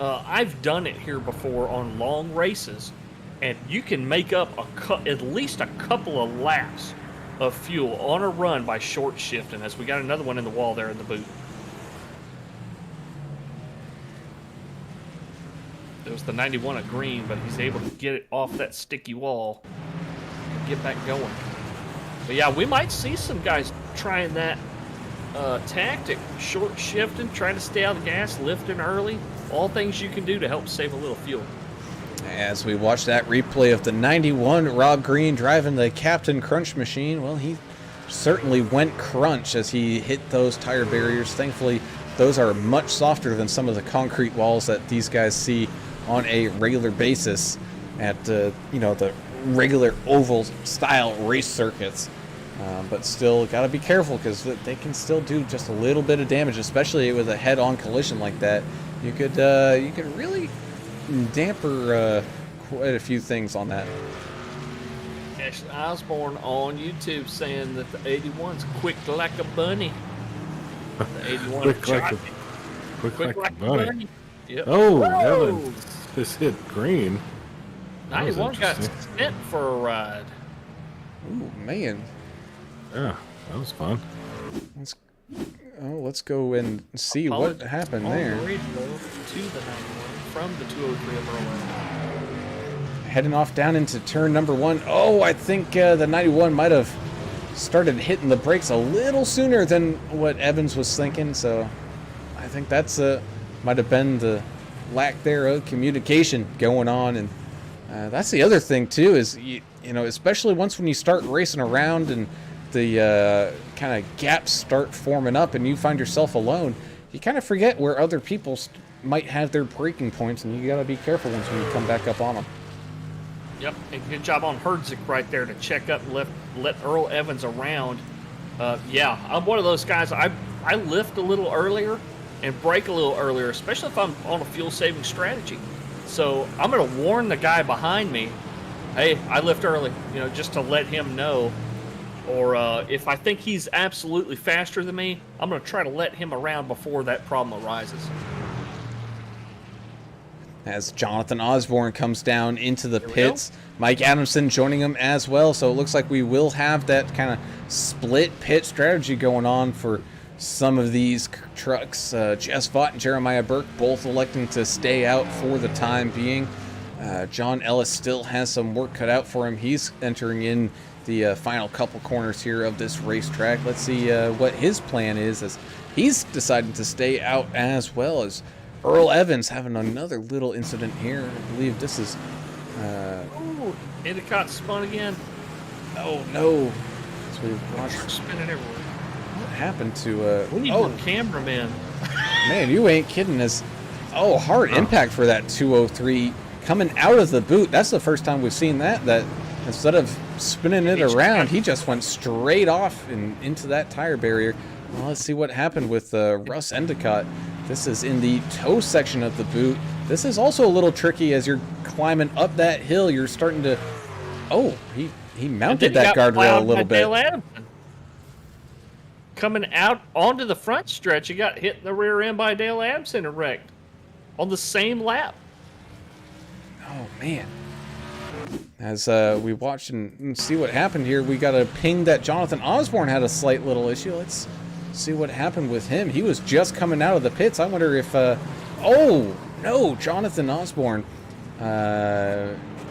I've done it here before on long races, and you can make up at least a couple of laps of fuel on a run by short shifting, as we got another one in the wall there in the boot. It was the 91 of Green, but he's able to get it off that sticky wall and get back going. But yeah, we might see some guys trying that tactic, short shifting, trying to stay out of the gas, lifting early, all things you can do to help save a little fuel.
As we watch that replay of the 91, Rob Green driving the Captain Crunch machine, well, he certainly went crunch as he hit those tire barriers. Thankfully, those are much softer than some of the concrete walls that these guys see on a regular basis at the regular oval style race circuits. But still got to be careful because they can still do just a little bit of damage, especially with a head-on collision like that. You could really damper quite a few things on that.
Ashley Osborne on YouTube saying that the 81's quick like a bunny. The 81
quick like a bunny.
Yep.
Oh, Evan just hit Green.
91 got sent for a ride.
Ooh, man.
Yeah, that was fun.
Let's go and see what happened there.
To the 91 from the 203 of Berlin.
Heading off down into turn number 1. Oh, I think the 91 might have started hitting the brakes a little sooner than what Evans was thinking. So I think that's might have been the lack there of communication going on. And that's the other thing too, is especially when you start racing around and the kind of gaps start forming up and you find yourself alone, you kind of forget where other people might have their braking points, and you got to be careful when you come back up on them.
Yep, and good job on Herzig right there to check up and let Earl Evans around. Yeah, I'm one of those guys. I lift a little earlier and brake a little earlier, especially if I'm on a fuel-saving strategy. So I'm going to warn the guy behind me, hey, I lift early, just to let him know. Or if I think he's absolutely faster than me, I'm going to try to let him around before that problem arises.
As Jonathan Osborne comes down into the pits, Mike Adamson joining him as well. So it looks like we will have that kind of split pit strategy going on for some of these trucks. Jess Vaught and Jeremiah Burke both electing to stay out for the time being. John Ellis still has some work cut out for him. He's entering in the final couple corners here of this racetrack. Let's see what his plan is, as he's decided to stay out as well. As Earl Evans having another little incident here. I believe this is
Ooh, Endicott spun again.
Oh no! So we watched.
Spinning everywhere.
What happened to?
We need more cameramen.
Man, you ain't kidding us. Oh, hard impact for that 203 coming out of the boot. That's the first time we've seen that. That instead of spinning it around, he just went straight off and into that tire barrier. Well, let's see what happened with Russ Endicott. This is in the toe section of the boot. This is also a little tricky as you're climbing up that hill. You're starting to. Oh, he mounted that guardrail a little bit.
Dale Adamson. Coming out onto the front stretch, he got hit in the rear end by Dale Adamson and wrecked on the same lap.
Oh man! As we watch and see what happened here, we got a ping that Jonathan Osborne had a slight little issue. Let's see what happened with him. He was just coming out of the pits. I wonder if oh no, Jonathan Osborne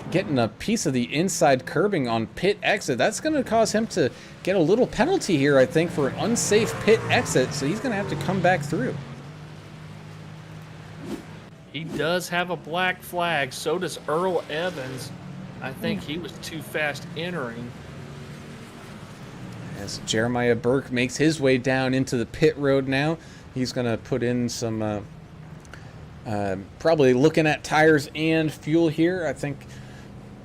getting a piece of the inside curbing on pit exit. That's going to cause him to get a little penalty here, I think, for an unsafe pit exit. So he's going to have to come back through.
He does have a black flag. So does Earl Evans. I think he was too fast entering.
As Jeremiah Burke makes his way down into the pit road now, he's going to put in some, probably looking at tires and fuel here. I think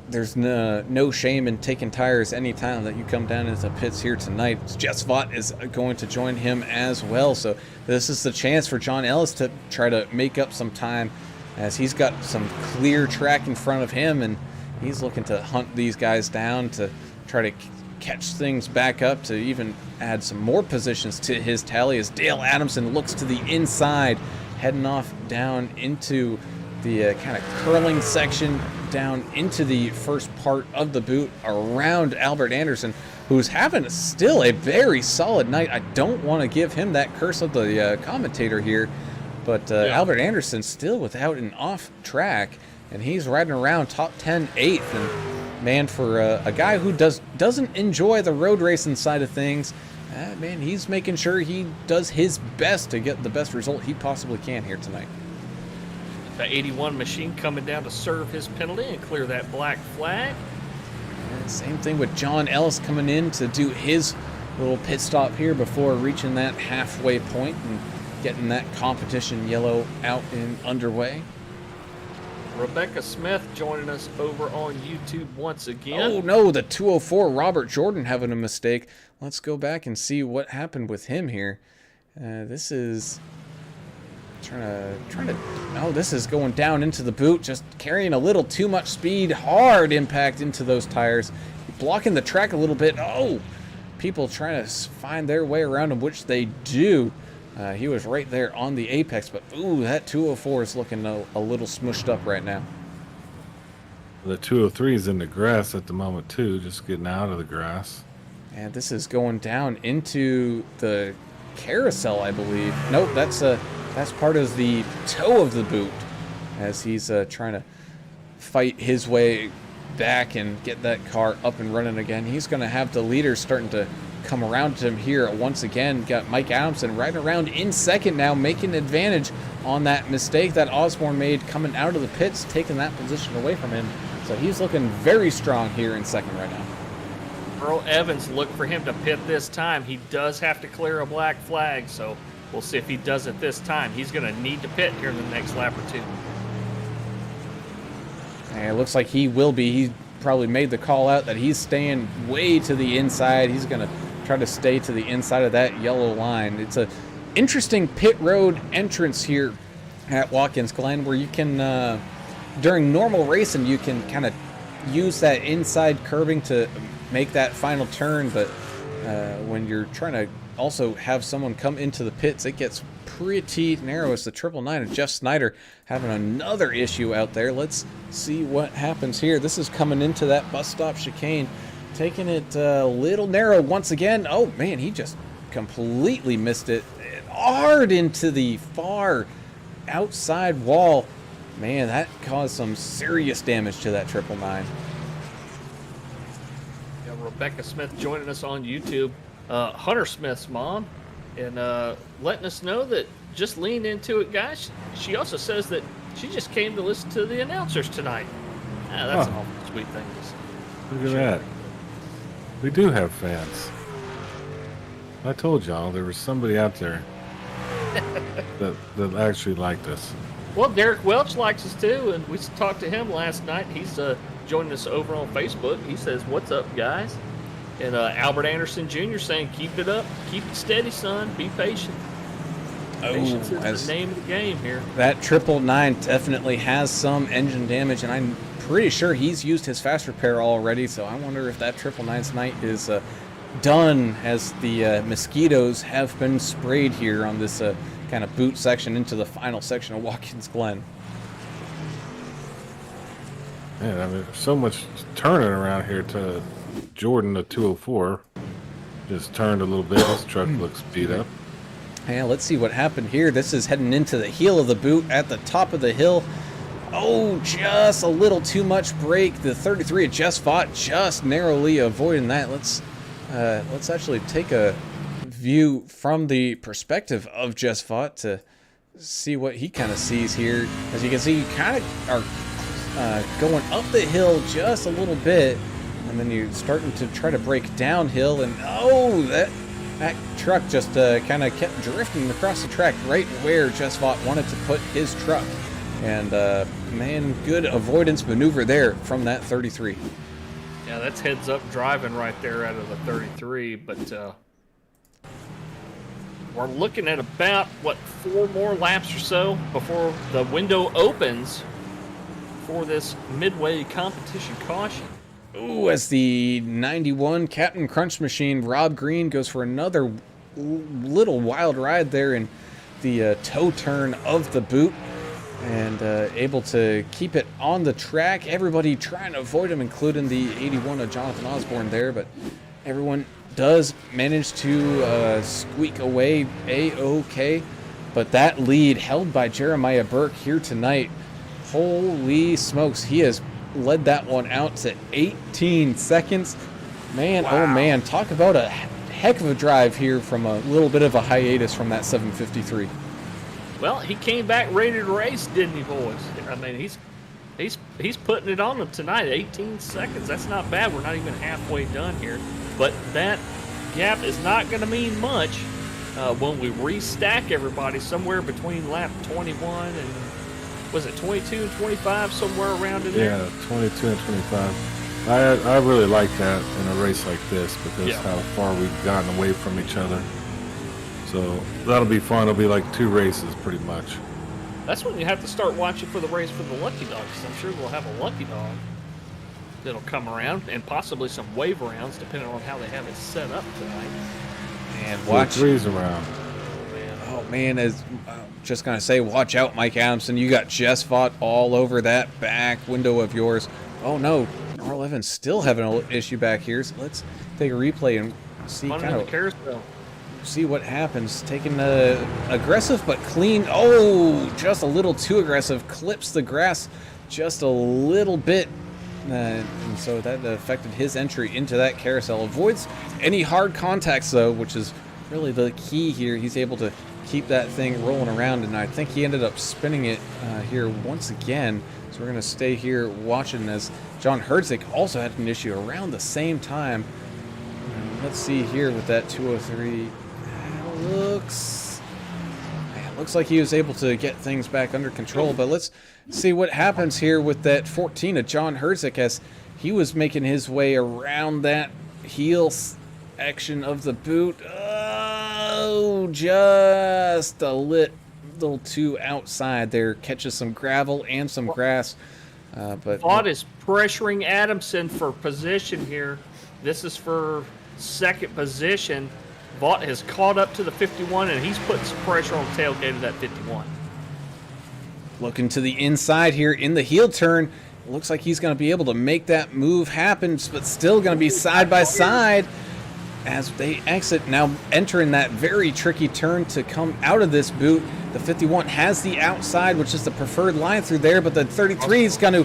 there's no shame in taking tires anytime that you come down into pits here tonight. Jess Vaught is going to join him as well. So this is the chance for John Ellis to try to make up some time as he's got some clear track in front of him, and he's looking to hunt these guys down to try to catch things back up to even add some more positions to his tally as Dale Adamson looks to the inside, heading off down into the kind of curling section down into the first part of the boot around Albert Anderson, who's having still a very solid night. I don't want to give him that curse of the commentator here, but Albert Anderson still without an off track, and he's riding around top 10, 8th. And man, for a guy who doesn't enjoy the road racing side of things, man, he's making sure he does his best to get the best result he possibly can here tonight.
The 81 machine coming down to serve his penalty and clear that black flag.
And same thing with John Ellis coming in to do his little pit stop here before reaching that halfway point and getting that competition yellow out and underway.
Rebecca Smith joining us over on YouTube once again.
Oh no, the 204 Robert Jordan having a mistake. Let's go back and see what happened with him here. This is trying to oh, this is going down into the boot, just carrying a little too much speed, hard impact into those tires, blocking the track a little bit. Oh, people trying to find their way around him, which they do. He was right there on the apex, but ooh, that 204 is looking a little smushed up right now.
The 203 is in the grass at the moment too, just getting out of the grass.
And this is going down into the carousel, I believe. Nope, that's part of the toe of the boot as he's trying to fight his way back and get that car up and running again. He's going to have the leaders starting to come around to him here once again. Got Mike Adamson right around in second now, making advantage on that mistake that Osborne made coming out of the pits, taking that position away from him. So he's looking very strong here in second right now.
Earl Evans, look for him to pit this time. He does have to clear a black flag, so we'll see if he does it this time. He's going to need to pit here in the next lap or two.
And it looks like he will be. He probably made the call out that he's staying way to the inside. He's going to try to stay to the inside of that yellow line. It's a interesting pit road entrance here at Watkins Glen where you can, during normal racing, you can kind of use that inside curbing to make that final turn, but when you're trying to also have someone come into the pits, it gets pretty narrow. It's the 999 and Jeff Snyder having another issue out there. Let's see what happens here. This is coming into that bus stop chicane, taking it a little narrow once again. Oh man, he just completely missed it hard into the far outside wall. Man, that caused some serious damage to that 999.
Rebecca Smith joining us on YouTube, Hunter Smith's mom, and letting us know that just lean into it, guys. She also says that she just came to listen to the announcers tonight. That's an awful sweet thing.
Look at that. We do have fans. I told y'all there was somebody out there that actually liked us.
Well, Derek Welch likes us too, and we talked to him last night. He's joined us over on Facebook. He says, "What's up, guys?" And Albert Anderson Jr. saying, "Keep it up, keep it steady, son. Be patient." Patience is the name of the game here.
That 999 definitely has some engine damage, and I'm pretty sure he's used his fast repair already. So I wonder if that 999 tonight is done, as the mosquitoes have been sprayed here on this kind of boot section into the final section of Watkins Glen.
Man, I mean, there's so much turning around here to Jordan, the 204. Just turned a little bit. This truck looks beat up.
Yeah, let's see what happened here. This is heading into the heel of the boot at the top of the hill. Oh, just a little too much brake. The 33 of Jess Vaught just narrowly avoiding that. Let's actually take a view from the perspective of Jess Vaught to see what he kind of sees here. As you can see, you kind of are going up the hill just a little bit, and then you're starting to try to brake downhill, and oh, that truck just kind of kept drifting across the track right where Jess Vaught wanted to put his truck. And man, good avoidance maneuver there from that 33.
Yeah, that's heads up driving right there out of the 33, but we're looking at about, what, 4 more laps or so before the window opens for this midway competition caution.
Ooh, as the 91 Captain Crunch Machine, Rob Green, goes for another little wild ride there in the toe turn of the boot, and able to keep it on the track. Everybody trying to avoid him, including the 81 of Jonathan Osborne there, but everyone does manage to squeak away A-OK. But that lead held by Jeremiah Burke here tonight, holy smokes, he has led that one out to 18 seconds. Man, wow. Oh man, talk about a heck of a drive here from a little bit of a hiatus from that 753.
Well, he came back ready to race, didn't he, boys? I mean, he's putting it on them tonight. 18 seconds. That's not bad. We're not even halfway done here. But that gap is not going to mean much when we restack everybody somewhere between lap 21 and, was it 22 and 25, somewhere around in there?
Yeah, 22 and 25. I really like that in a race like this, because how far we've gotten away from each other. So that'll be fun. It'll be like 2 races pretty much.
That's when you have to start watching for the race for the Lucky Dog, because I'm sure we'll have a Lucky Dog that'll come around, and possibly some wave rounds, depending on how they have it set up tonight.
And watch
3s around.
Oh man, as just gonna say, watch out, Mike Adamson. You got Jess Vaught all over that back window of yours. Oh no, Carl Evans still having an issue back here. So let's take a replay and see see what happens. Taking aggressive but clean. Oh, just a little too aggressive. Clips the grass just a little bit. And so that affected his entry into that carousel. Avoids any hard contacts though, which is really the key here. He's able to keep that thing rolling around, and I think he ended up spinning it here once again. So we're going to stay here watching as John Herzig also had an issue around the same time. Let's see here with that 203. Looks like he was able to get things back under control, but let's see what happens here with that 14 of John Herzig, as he was making his way around that heel section of the boot. Oh, just a little too outside there. Catches some gravel and some grass. But
Vaught is pressuring Adamson for position here. This is for second position. Vaught has caught up to the 51, and he's putting some pressure on the tailgate of that 51.
Looking to the inside here in the heel turn. It looks like he's going to be able to make that move happen, but still going to be side by side as they exit. Now entering that very tricky turn to come out of this boot. The 51 has the outside, which is the preferred line through there, but the 33 is going to,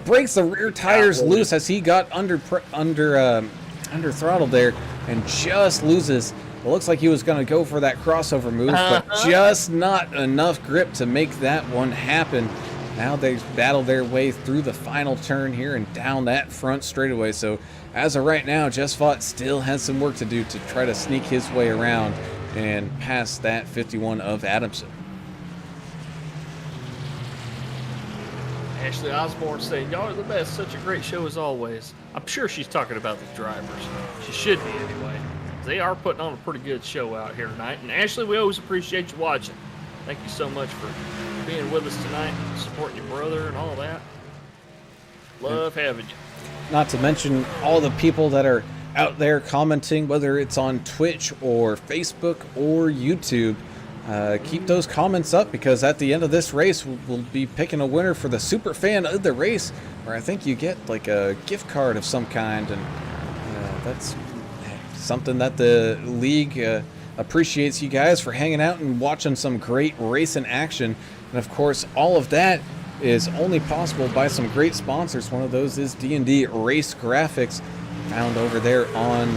breaks the rear tires loose as he got under throttle there, and just loses. It looks like he was going to go for that crossover move, but just not enough grip to make that one happen. now they battle their way through the final turn here and down that front straightaway. So as of right now, Just Fought still has some work to do to try to sneak his way around and pass that 51 of Adamson.
Ashley Osborne saying, y'all are the best. Such a great show as always. I'm sure she's talking about the drivers. She should be anyway. They are putting on a pretty good show out here tonight. And Ashley, we always appreciate you watching. Thank you so much for being with us tonight, supporting your brother and all that. Love having you.
Not to mention all the people that are out there commenting, whether it's on Twitch or Facebook or YouTube. Keep those comments up, because at the end of this race, we'll be picking a winner for the super fan of the race, where I think you get like a gift card of some kind, and that's something that the league appreciates you guys for hanging out and watching some great race in action. And of course, all of that is only possible by some great sponsors. One of those is D&D Race Graphix, found over there on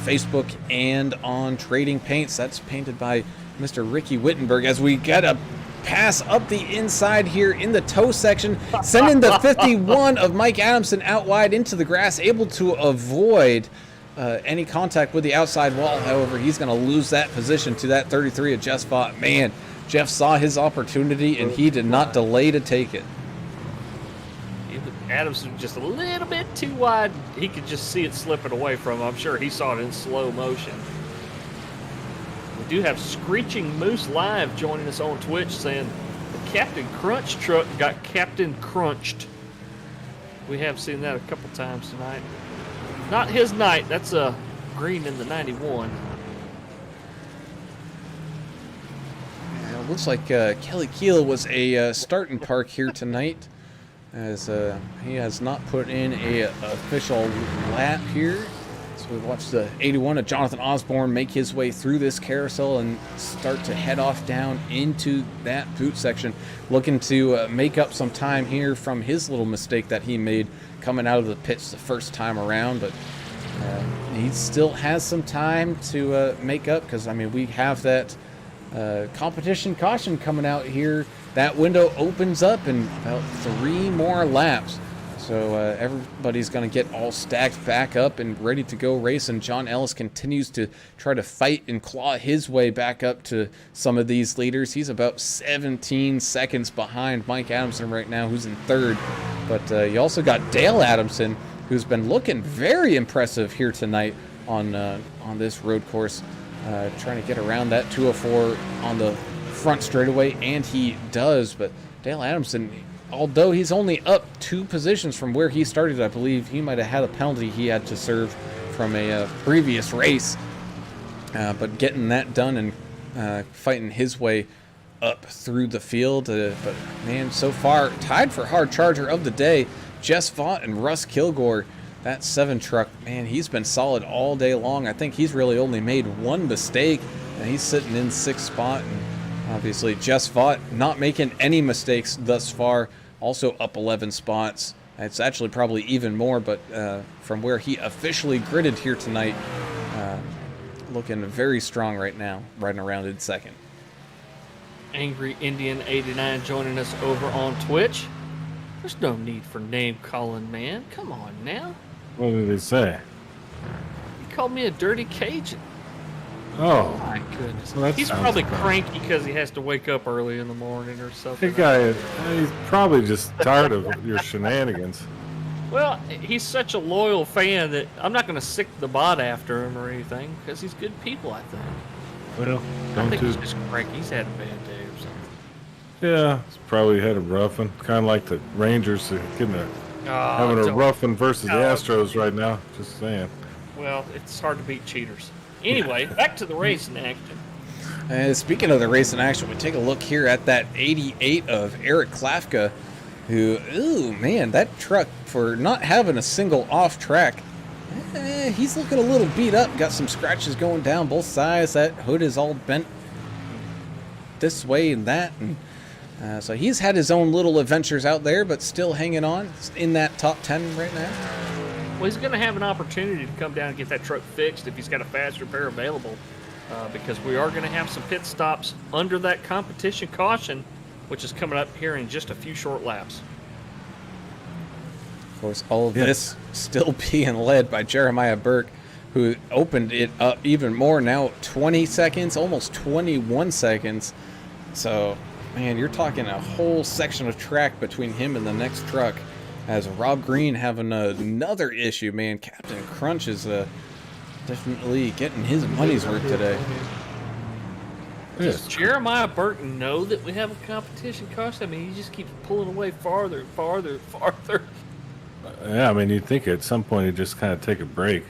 Facebook and on Trading Paints. That's painted by Mr. Ricky Wittenberg, as we get a pass up the inside here in the toe section, sending the 51 of Mike Adamson out wide into the grass, able to avoid any contact with the outside wall. However, he's going to lose that position to that 33 of Just Fought. Man, Jeff saw his opportunity, and he did not delay to take it.
Adamson was just a little bit too wide. He could just see it slipping away from him. I'm sure he saw it in slow motion. We do have Screeching Moose Live joining us on Twitch, saying the Captain Crunch truck got Captain Crunched. We have seen that a couple times tonight. Not his night. That's a green in the 91.
Yeah, it looks like Kelly Keel was a starting park here tonight, as he has not put in a official lap here. So we've watched the 81 of Jonathan Osborne make his way through this carousel and start to head off down into that boot section, looking to make up some time here from his little mistake that he made coming out of the pits the first time around. But he still has some time to make up, because I mean, we have that competition caution coming out here. That window opens up in about 3 more laps. So everybody's going to get all stacked back up and ready to go race, and John Ellis continues to try to fight and claw his way back up to some of these leaders. He's about 17 seconds behind Mike Adamson right now, who's in third. But you also got Dale Adamson, who's been looking very impressive here tonight on this road course, trying to get around that 204 on the front straightaway, and he does. But Dale Adamson, although he's only up 2 positions from where he started, I believe he might have had a penalty he had to serve from a previous race, but getting that done and fighting his way up through the field. But man, so far tied for hard charger of the day, Just Fought and Russ Kilgore. That 7 truck, man, he's been solid all day long. I think he's really only made 1 mistake, and he's sitting in 6th spot. And obviously, Just Fought not making any mistakes thus far, also up 11 spots. It's actually probably even more, but from where he officially gridded here tonight, looking very strong right now, riding around in 2nd.
Angry Indian 89 joining us over on Twitch. There's no need for name calling, man. Come on now.
What did he say?
He called me a dirty Cajun.
Oh,
My goodness.
Well, that
He's
sounds
probably
bad.
cranky because he has to wake up early in the morning or something.
the guy, he's probably just tired of your shenanigans.
Well, he's such a loyal fan that I'm not going to sick the bot after him or anything, because he's good people, I think.
Well,
I
don't
think
do.
he's just cranky. He's had a bad day or something.
Yeah, he's probably had a roughing. Kind of like the Rangers having a roughing versus the Astros right now. Just saying.
Well, it's hard to beat cheaters. Anyway, back to the race in action.
Speaking of the race in action, we take a look here at that 88 of Eric Klafka, who, ooh, man, that truck, for not having a single off track, he's looking a little beat up. Got some scratches going down both sides. That hood is all bent this way and that. And so he's had his own little adventures out there, but still hanging on in that top 10 right now.
Well, he's going to have an opportunity to come down and get that truck fixed if he's got a fast repair available, because we are going to have some pit stops under that competition caution which is coming up here in just a few short laps.
Of course, all of this still being led by Jeremiah Burke, who opened it up even more now, 20 seconds, almost 21 seconds. So, man, you're talking a whole section of track between him and the next truck. As Rob Green having another issue, man. Captain Crunch is definitely getting his money's worth today.
Does Jeremiah Burke know that we have a competition caution? I mean, he just keeps pulling away farther and farther and farther.
Yeah, I mean, you'd think at some point he'd just kind of take a break.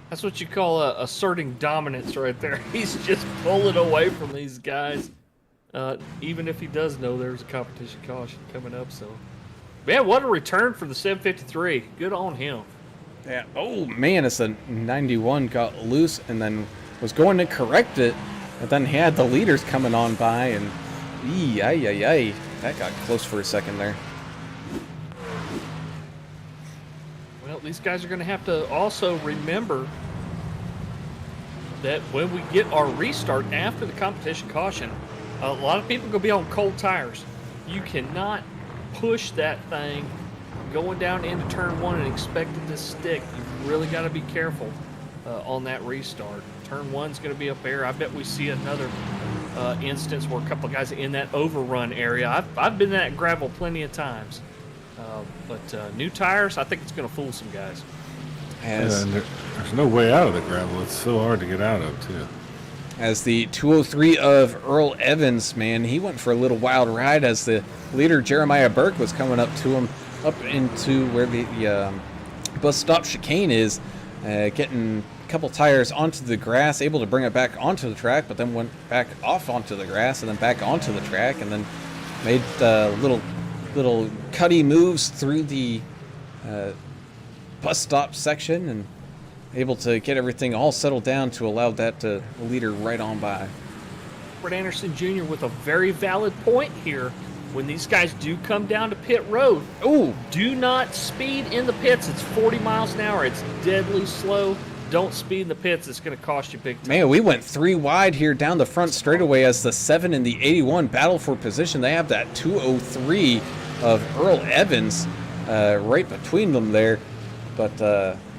That's what you call asserting dominance right there. He's just pulling away from these guys, even if he does know there's a competition caution coming up. So, man, what a return for the 753. Good on him.
Yeah. Oh, man, it's a 91 got loose and then was going to correct it. But then he had the leaders coming on by, and that got close for a second there.
Well, these guys are going to have to also remember that when we get our restart after the competition caution, a lot of people are going to be on cold tires. You cannot push that thing going down into turn one and expect it to stick. You really got to be careful on that restart. Turn one's going to be up there. I bet we see another instance where a couple of guys in that overrun area. I've been in that gravel plenty of times. But new tires, I think it's going to fool some guys.
And there's no way out of the gravel. It's so hard to get out of, too.
As the 203 of Earl Evans, man, he went for a little wild ride as the leader, Jeremiah Burke, was coming up to him, up into where the bus stop chicane is, getting a couple tires onto the grass, able to bring it back onto the track, but then went back off onto the grass and then back onto the track, and then made little cutty moves through the bus stop section and able to get everything all settled down to allow that leader right on by.
Robert Anderson Jr. with a very valid point here. When these guys do come down to pit road, do not speed in the pits. It's 40 miles an hour. It's deadly slow. Don't speed in the pits. It's going to cost you big time.
Man, we went 3 wide here down the front straightaway as the 7 and the 81 battle for position. They have that 203 of Earl Evans right between them there. But,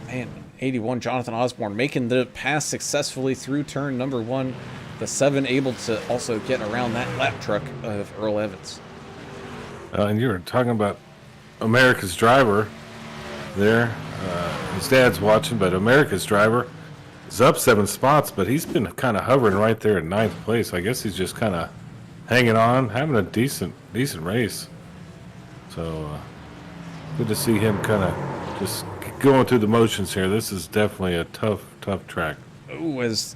man, 81 Jonathan Osborne making the pass successfully through turn number 1. The 7 able to also get around that lap truck of Earl Evans.
And you were talking about America's driver there. His dad's watching, but America's driver is up 7 spots, but he's been kind of hovering right there in 9th place. I guess he's just kind of hanging on, having a decent race. So good to see him kind of just going through the motions here. This is definitely a tough track.
Oh, as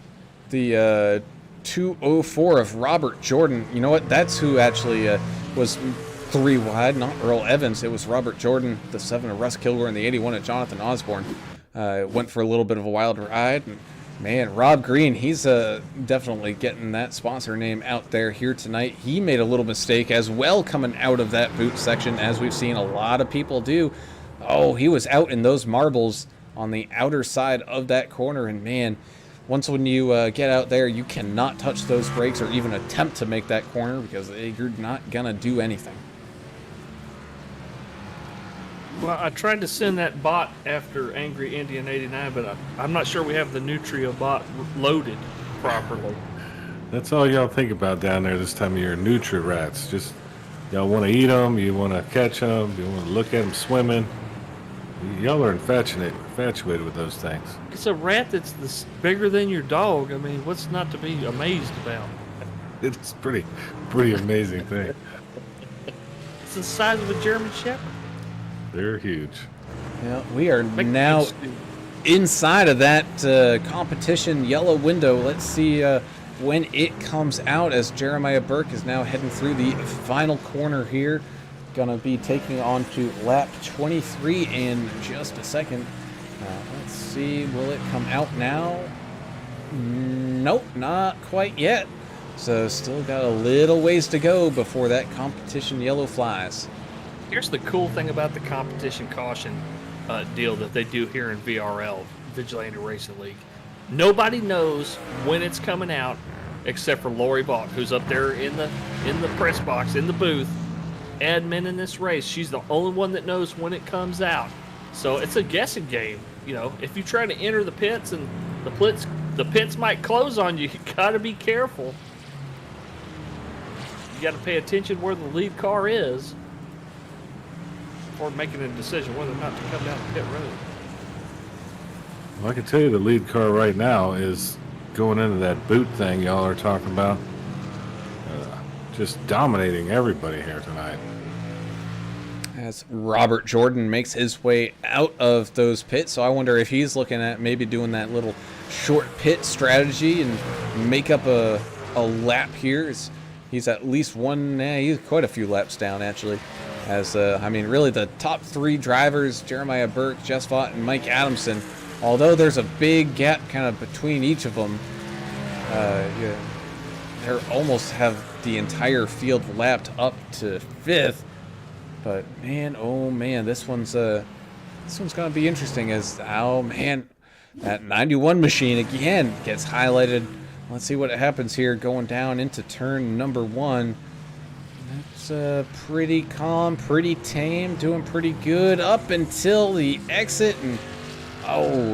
the 204 of Robert Jordan, you know what? That's who actually was 3 wide, not Earl Evans. It was Robert Jordan, the 7 of Russ Kilgore, and the 81 of Jonathan Osborne. Went for a little bit of a wild ride. And, man, Rob Green, he's definitely getting that sponsor name out there here tonight. He made a little mistake as well coming out of that boot section, as we've seen a lot of people do. Oh, he was out in those marbles on the outer side of that corner, and, man, once when you get out there, you cannot touch those brakes or even attempt to make that corner because you're not going to do anything.
Well, I tried to send that bot after Angry Indian 89, but I'm not sure we have the Nutria bot loaded properly.
That's all y'all think about down there this time of year, Nutria rats. Just y'all want to eat them, you want to catch them, you want to look at them swimming. Y'all are infatuated with those things.
It's a rat that's bigger than your dog. I mean, what's not to be amazed about?
It's pretty amazing thing.
It's the size of a German Shepherd.
They're huge.
Yeah, we are now inside of that competition yellow window. Let's see when it comes out as Jeremiah Burke is now heading through the final corner here. Gonna be taking on to lap 23 in just a second. Let's see, will it come out now? Nope, not quite yet. So still got a little ways to go before that competition yellow flies.
Here's the cool thing about the competition caution deal that they do here in VRL, Vigilante Racing League. Nobody knows when it's coming out except for Lori Vaught, who's up there in the press box, in the booth, admin in this race. She's the only one that knows when it comes out. So it's a guessing game. You know, if you try to enter the pits and the pits might close on you, you got to be careful. You got to pay attention where the lead car is before making a decision whether or not to come down the pit road.
Well, I can tell you the lead car right now is going into that boot thing y'all are talking about. Just dominating everybody here tonight.
As Robert Jordan makes his way out of those pits, so I wonder if he's looking at maybe doing that little short pit strategy and make up a lap here. He's at least he's quite a few laps down, actually. As, I mean, really the top three drivers, Jeremiah Burke, Jess Vaught, and Mike Adamson, although there's a big gap kind of between each of them, they almost have the entire field lapped up to fifth. But man, oh man, this one's gonna be interesting. As that 91 machine again gets highlighted. Let's see what happens here going down into turn number 1. That's pretty calm, pretty tame, doing pretty good up until the exit, and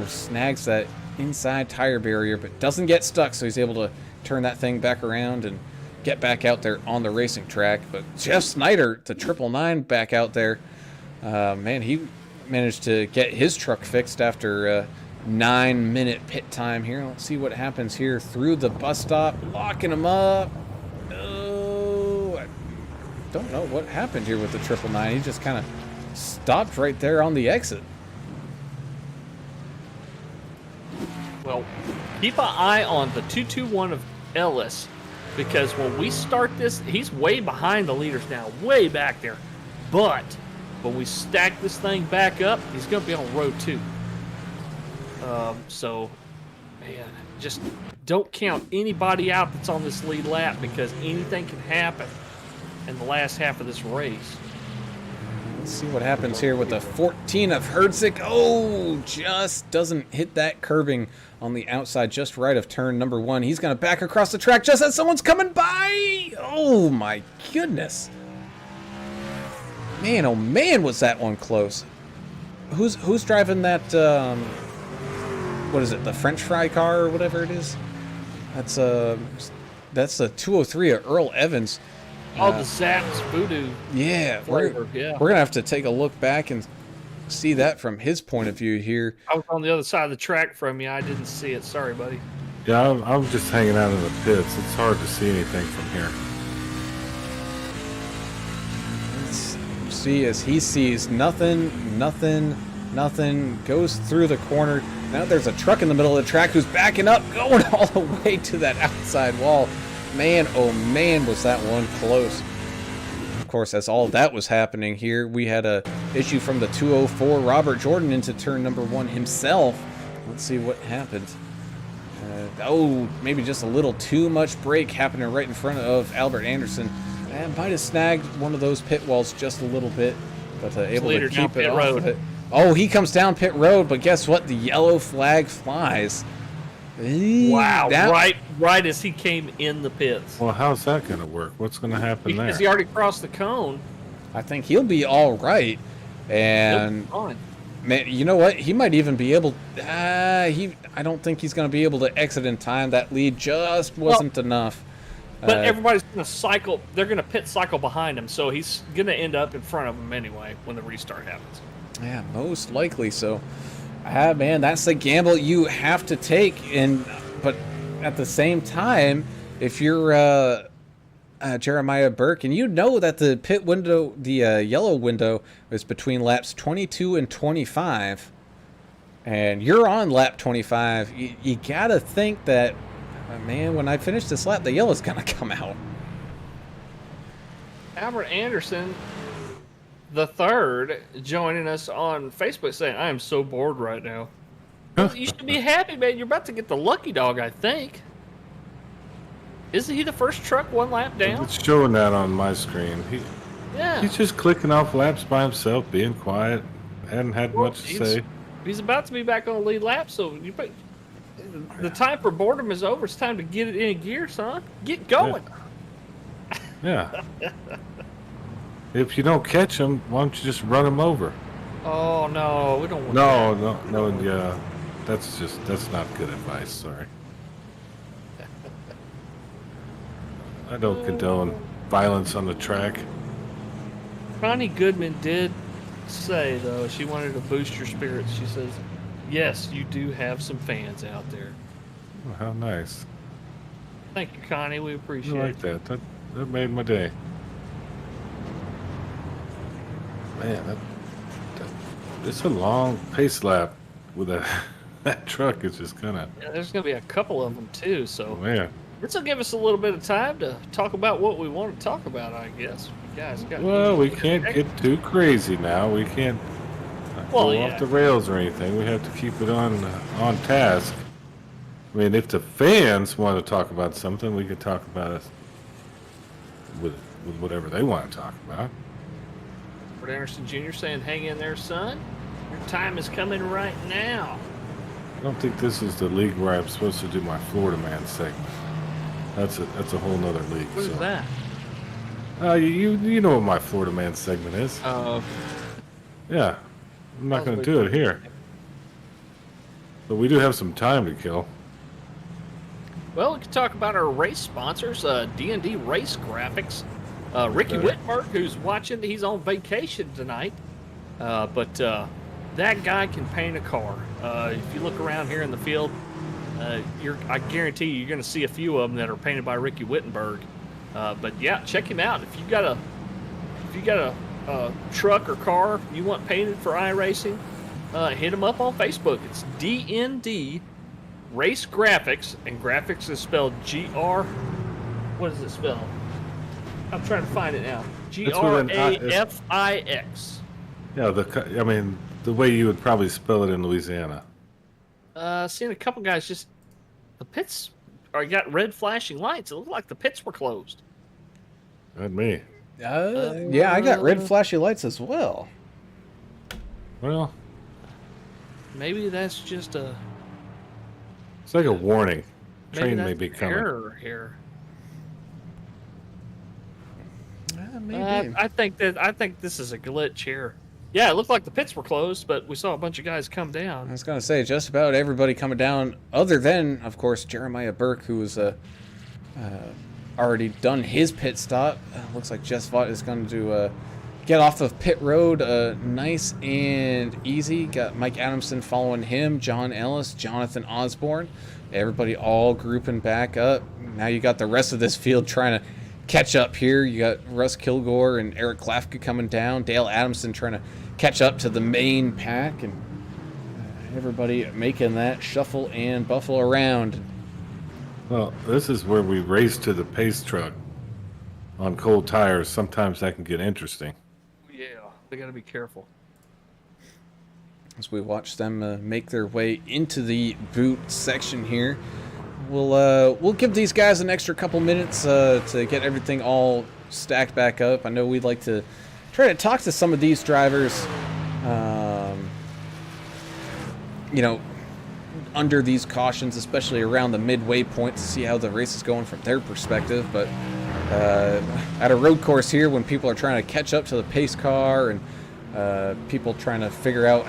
snags that inside tire barrier, but doesn't get stuck, so he's able to turn that thing back around and get back out there on the racing track. But Jeff Snyder, the 999, back out there. Man, he managed to get his truck fixed after 9-minute pit time here. Let's see what happens here through the bus stop, locking him up. Oh, I don't know what happened here with the 999. He just kind of stopped right there on the exit.
Well, keep an eye on the 221 of Ellis, because when we start this, he's way behind the leaders now, way back there. But when we stack this thing back up, he's going to be on row 2. So, man, just don't count anybody out that's on this lead lap, because anything can happen in the last half of this race.
Let's see what happens here with the 14 of Herzig. Oh, just doesn't hit that curving on the outside just right of turn number 1. He's going to back across the track just as someone's coming by. Oh, my goodness. Man, oh, man, was that one close. Who's driving that, what is it, the French fry car or whatever it is? That's the 203 of Earl Evans.
Oh, the Zaps Voodoo.
Yeah, we're going to have to take a look back and see that from his point of view here.
I was on the other side of the track from you. I didn't see it. Sorry, buddy.
Yeah, I'm just hanging out in the pits. It's hard to see anything from here.
Let's see, as he sees nothing, goes through the corner. Now there's a truck in the middle of the track who's backing up, going all the way to that outside wall. Man, oh man, was that one close. Of course, as all that was happening here, we had a issue from the 204 Robert Jordan into turn number 1 himself. Let's see what happened. Maybe just a little too much brake happening right in front of Albert Anderson. Might have snagged one of those pit walls just a little bit, but able to keep it off of it. Oh, he comes down pit road, but guess what? The yellow flag flies.
Wow, right as he came in the pits.
Well, how's that going to work? What's going to happen there?
Because he already crossed the cone.
I think he'll be all right. And man, you know what? He might even be able. I don't think he's going to be able to exit in time. That lead just wasn't enough.
But everybody's going to cycle. They're going to pit cycle behind him, so he's going to end up in front of him anyway when the restart happens.
Yeah, most likely. So, man, that's the gamble you have to take. But at the same time, if you're Jeremiah Burke, and you know that the pit window, the yellow window, is between laps 22 and 25, and you're on lap 25, you got to think that, man, when I finish this lap, the yellow's going to come out.
Albert Anderson, the third, joining us on Facebook saying, I am so bored right now. Well, you should be happy, man. You're about to get the lucky dog, I think. Isn't he the first truck one lap down?
It's showing that on my screen. He's just clicking off laps by himself, being quiet. Hadn't had much to say.
He's about to be back on the lead lap, so The time for boredom is over. It's time to get it in gear, son. Get going.
Yeah. If you don't catch them, why don't you just run them over?
Oh no, we don't want that.
No. Yeah, that's not good advice. Sorry. I don't condone violence on the track.
Connie Goodman did say, though, she wanted to boost your spirits. She says, yes, you do have some fans out there.
Oh, how nice.
Thank you, Connie. We
I
appreciate
like
it.
that. That made my day. Man, it's a long pace lap with that truck. Is just kind of.
Yeah, there's going to be a couple of them, too, so
Man.
this will give us a little bit of time to talk about what we want to talk about, I guess. You guys got
Well, we can't get too crazy now. We can't go off the rails or anything. We have to keep it on task. I mean, if the fans want to talk about something, we could talk about it with whatever they want to talk about.
Robert Anderson Jr. saying, hang in there, son. Your time is coming right now.
I don't think this is the league where I'm supposed to do my Florida Man segment. That's a whole nother league.
What is that?
You know what my Florida Man segment is.
Oh,
Yeah. I'm not going to do it here. But we do have some time to kill.
well, we can talk about our race sponsors, D&D Race Graphics. Ricky Whitmerk, who's watching, he's on vacation tonight. But that guy can paint a car. If you look around here in the field, I guarantee you're going to see a few of them that are painted by Ricky Wittenberg. But yeah, check him out. If you got a truck or car you want painted for iRacing, hit him up on Facebook. It's DND Race Graphics, and graphics is spelled GR. What is it spelled? I'm trying to find it now. GRAFIX.
Yeah, the way you would probably spell it in Louisiana.
Seeing a couple guys just the pits got red flashing lights. It looked like the pits were closed.
Not me.
Yeah, I got red flashy lights as well.
Well,
maybe that's just a.
it's like a warning.
Maybe
Train
that's
may be
an
coming.
error here.
Maybe.
I think this is a glitch here. Yeah, it looked like the pits were closed, but we saw a bunch of guys come
I
down.
was going to say, just about everybody coming down, other than, of course, Jeremiah Burke, who was already done his pit stop. Looks like Jess Vaught is going to get off of pit road nice and easy. Got Mike Adamson following him, John Ellis, Jonathan Osborne. Everybody all grouping back up. Now you got the rest of this field trying to catch up here. You got Russ Kilgore and Eric Klafka coming down. Dale Adamson trying to catch up to the main pack, and everybody making that shuffle and buffle around.
Well, this is where we race to the pace truck on cold tires. Sometimes that can get interesting.
Yeah, they got to be careful.
As we watch them make their way into the boot section here, we'll give these guys an extra couple minutes to get everything all stacked back up. I know we'd like to try to talk to some of these drivers, under these cautions, especially around the midway point, to see how the race is going from their perspective. But at a road course here, when people are trying to catch up to the pace car and people trying to figure out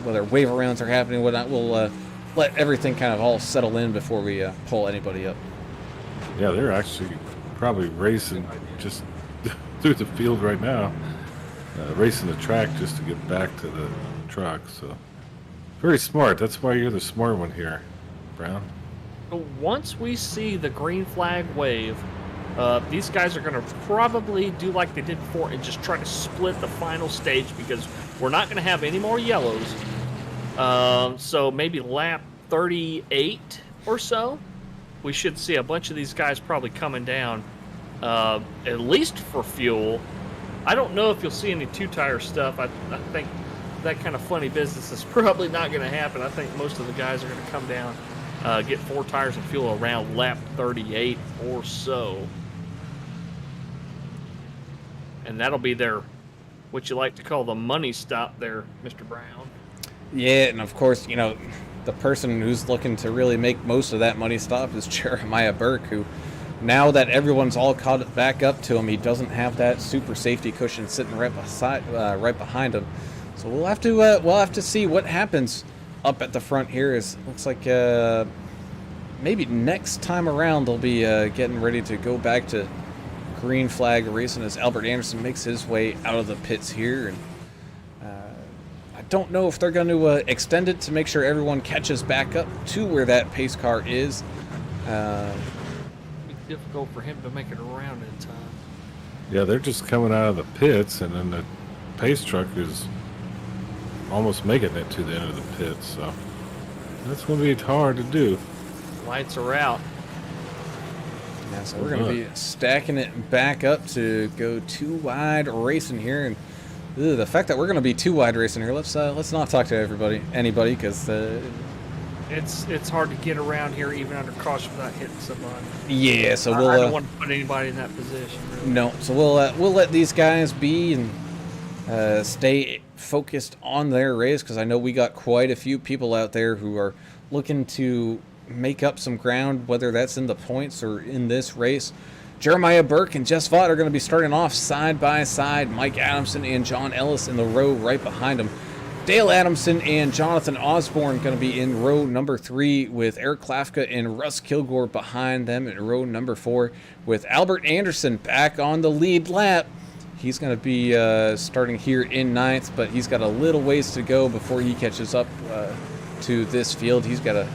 whether wave arounds are happening or whatnot, we'll let everything kind of all settle in before we pull anybody up.
Yeah, they're actually probably racing just through the field right now, racing the track just to get back to the truck. So very smart. That's why you're the smart one here, Brown.
So once we see the green flag wave, these guys are going to probably do like they did before and just try to split the final stage, because we're not going to have any more yellows. So maybe lap 38 or so, we should see a bunch of these guys probably coming down, at least for fuel. I don't know if you'll see any two-tire stuff. I think that kind of funny business is probably not going to happen. I think most of the guys are going to come down, get 4 tires of fuel around lap 38 or so. And that'll be what you like to call the money stop there, Mr. Brown.
Yeah, and of course, the person who's looking to really make most of that money stop is Jeremiah Burke, who now that everyone's all caught back up to him, he doesn't have that super safety cushion sitting right behind him. So we'll have to see what happens up at the front here. Looks like maybe next time around they'll be getting ready to go back to green flag racing as Albert Anderson makes his way out of the pits here. And I don't know if they're going to extend it to make sure everyone catches back up to where that pace car is.
It'd be difficult for him to make it around in time.
Yeah, they're just coming out of the pits, and then the pace truck is almost making it to the end of the pits. So that's going to be hard to do.
Lights are out.
Yeah, so we're going to be stacking it back up to go 2 wide racing here. And the fact that we're going to be 2 wide racing here, let's not talk to anybody, because
it's hard to get around here even under caution without hitting somebody.
Yeah, so
I don't want to put anybody in that position. Really.
No, so we'll let these guys be and stay focused on their race, because I know we got quite a few people out there who are looking to make up some ground, whether that's in the points or in this race. Jeremiah Burke and Jess Vaught are going to be starting off side by side. Mike Adamson and John Ellis in the row right behind them. Dale Adamson and Jonathan Osborne going to be in row number 3 with Eric Klafka and Russ Kilgore behind them in row number 4 with Albert Anderson back on the lead lap. He's going to be starting here in 9th, but he's got a little ways to go before he catches up to this field. He's got a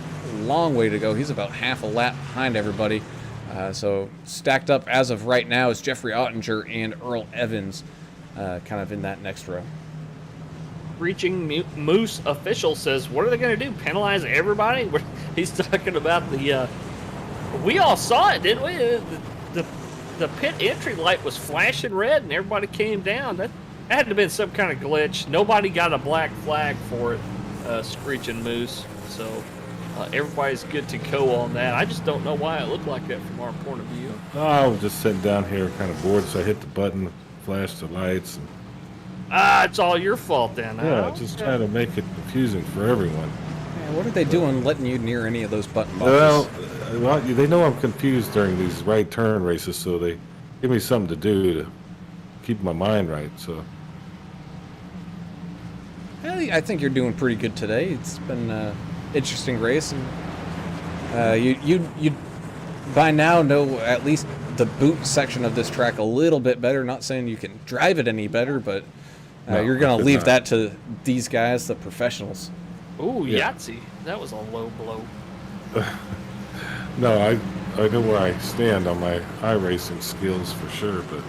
long way to go. He's about half a lap behind everybody. So stacked up as of right now is Jeffrey Ottinger and Earl Evans kind of in that next row.
Reaching Moose official says, what are they going to do? Penalize everybody? He's talking about the... we all saw it, didn't we? The pit entry light was flashing red and everybody came down. That had to have been some kind of glitch. Nobody got a black flag for it, Screeching Moose. So everybody's good to go on that. I just don't know why it looked like that from our point of view.
I was just sitting down here kind of bored, so I hit the button, flashed the lights. And
it's all your fault then.
Yeah, just trying to make it confusing for everyone.
Man, what are they doing letting you near any of those button boxes?
Well, they know I'm confused during these right turn races, so they give me something to do to keep my mind right. So
I think you're doing pretty good today. It's been an interesting race, and you by now know at least the boot section of this track a little bit better. Not saying you can drive it any better, but you're going to leave that to these guys, the professionals.
Ooh, Yahtzee. That was a low blow.
No, I know where I stand on my iRacing skills for sure, but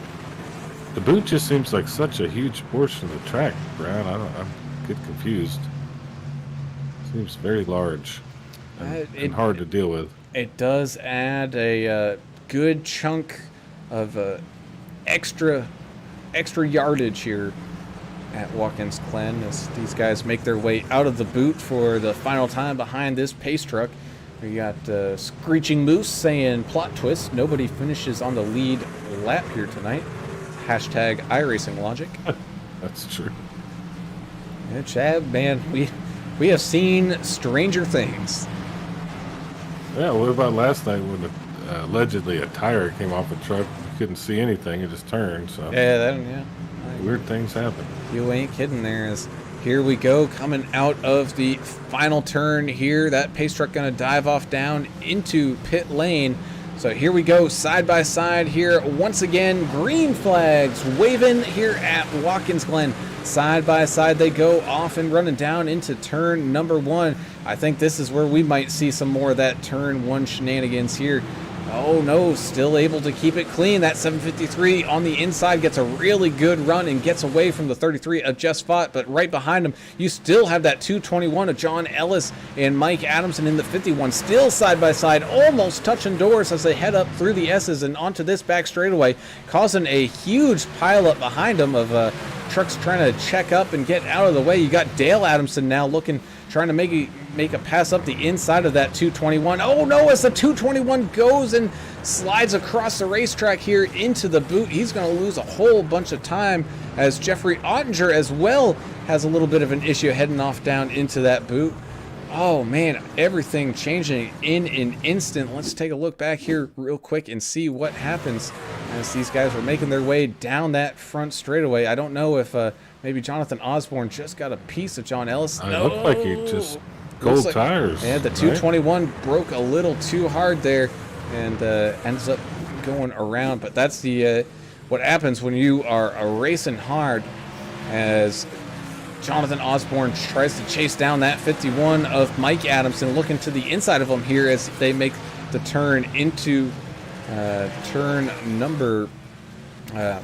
the boot just seems like such a huge portion of the track, Brad. I get confused. Seems very large and hard to deal with.
It does add a good chunk of extra yardage here at Watkins Glen as these guys make their way out of the boot for the final time behind this pace truck. We got Screeching Moose saying plot twist. Nobody finishes on the lead lap here tonight. Hashtag iRacing logic.
That's true.
Yeah, Chad, man, we have seen stranger things.
Yeah, what about last night when allegedly a tire came off a truck? You couldn't see anything, it just turned. So
Yeah.
weird things happen.
You ain't kidding there. Here we go, coming out of the final turn here. That pace truck going to dive off down into pit lane. So here we go, side by side here. Once again, green flags waving here at Watkins Glen. Side by side they go off and running down into turn number 1. I think this is where we might see some more of that turn 1 shenanigans here. Oh no, still able to keep it clean. That 753 on the inside gets a really good run and gets away from the 33 of Jess Vaught, but right behind him, you still have that 221 of John Ellis and Mike Adamson in the 51, still side by side, almost touching doors as they head up through the S's and onto this back straightaway, causing a huge pileup behind them of trucks trying to check up and get out of the way. You got Dale Adamson now trying to make a pass up the inside of that 221. Oh no, as the 221 goes and slides across the racetrack here into the boot, he's going to lose a whole bunch of time as Jeffrey Ottinger as well has a little bit of an issue heading off down into that boot. Oh man, everything changing in an instant. Let's take a look back here real quick and see what happens as these guys were making their way down that front straightaway. I don't know if maybe Jonathan Osborne just got a piece of John Ellis.
It looked like he just gold tires.
Yeah, the 221 broke a little too hard there and ends up going around. But that's the what happens when you are racing hard, as Jonathan Osborne tries to chase down that 51 of Mike Adamson, looking to the inside of him here as they make the turn into turn number, I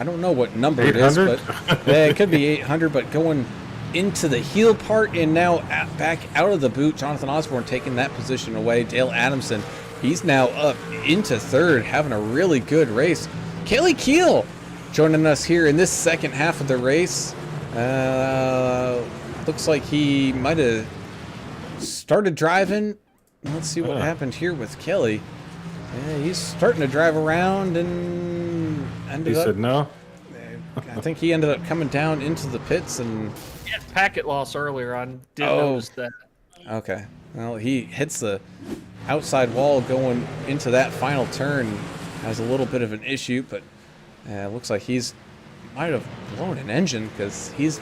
don't know what number 800? It is, but yeah, it could be 800, but going into the heel part and now back out of the boot. Jonathan Osborne taking that position away. Dale Adamson, he's now up into third, having a really good race. Kelly Keel joining us here in this second half of the race. Looks like he might have started driving. Let's see what happened here with Kelly. Yeah, he's starting to drive around and ended up.
He said no.
I think he ended up coming down into the pits and.
Yeah, packet loss earlier. I didn't notice that.
Okay. Well, he hits the outside wall going into that final turn. Has a little bit of an issue, but looks like he's might have blown an engine because he's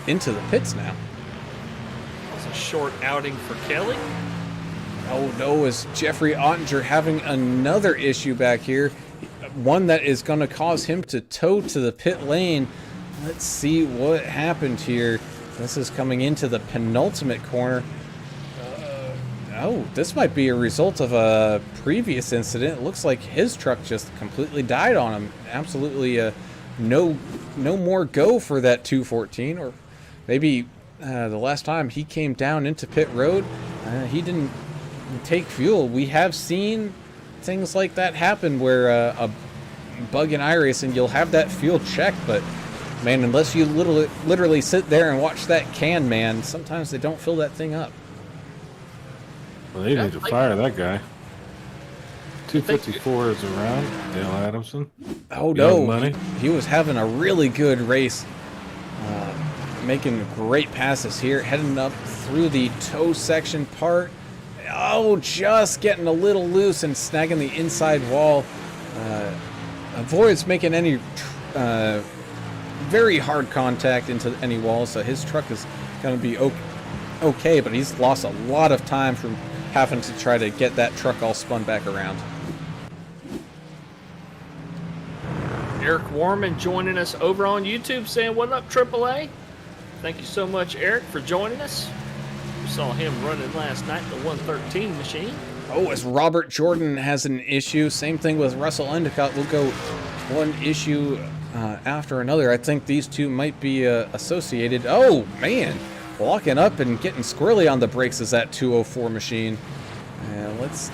into the pits now.
That's a short outing for Kelly.
Oh no, is Jeffrey Ottinger having another issue back here? One that is going to cause him to tow to the pit lane. Let's see what happened here. This is coming into the penultimate corner. Oh, this might be a result of a previous incident. It looks like his truck just completely died on him. Absolutely no more go for that 214. Or maybe the last time he came down into pit road, he didn't take fuel. We have seen things like that happen where a bug in iRacing, you'll have that fuel checked, but man, unless you literally sit there and watch that can, man, sometimes they don't fill that thing up.
Well, they need to fire that guy. 254 is around. Dale Adamson.
Oh no, he was having a really good race, making great passes here, heading up through the toe section part. Oh, just getting a little loose and snagging the inside wall. Avoids making any very hard contact into any wall, so his truck is going to be okay, but he's lost a lot of time from having to try to get that truck all spun back around.
Eric Warman joining us over on YouTube saying, "What up, AAA?" Thank you so much, Eric, for joining us. We saw him running last night, the 113 machine.
Oh, as Robert Jordan has an issue. Same thing with Russell Endicott. We'll go one issue after another. I think these two might be associated. Oh, man. Walking up and getting squirrely on the brakes is that 204 machine. Let's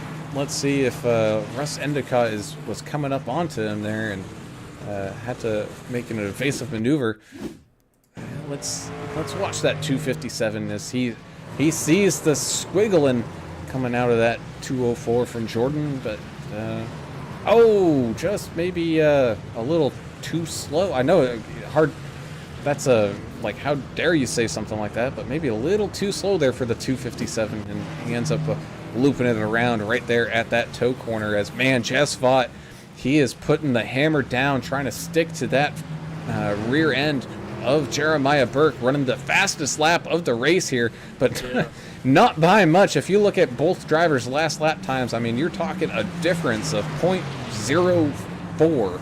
see if Russ Endicott was coming up onto him there and had to make an evasive maneuver. Let's watch that 257 as he sees the squiggling coming out of that 204 from Jordan, but just maybe a little too slow. I know hard. That's like, how dare you say something like that? But maybe a little too slow there for the 257, and he ends up looping it around right there at that toe corner. As man, Jess Vaught, he is putting the hammer down, trying to stick to that rear end of Jeremiah Burke, running the fastest lap of the race here, but not by much. If you look at both drivers' last lap times, I mean, you're talking a difference of 0.04.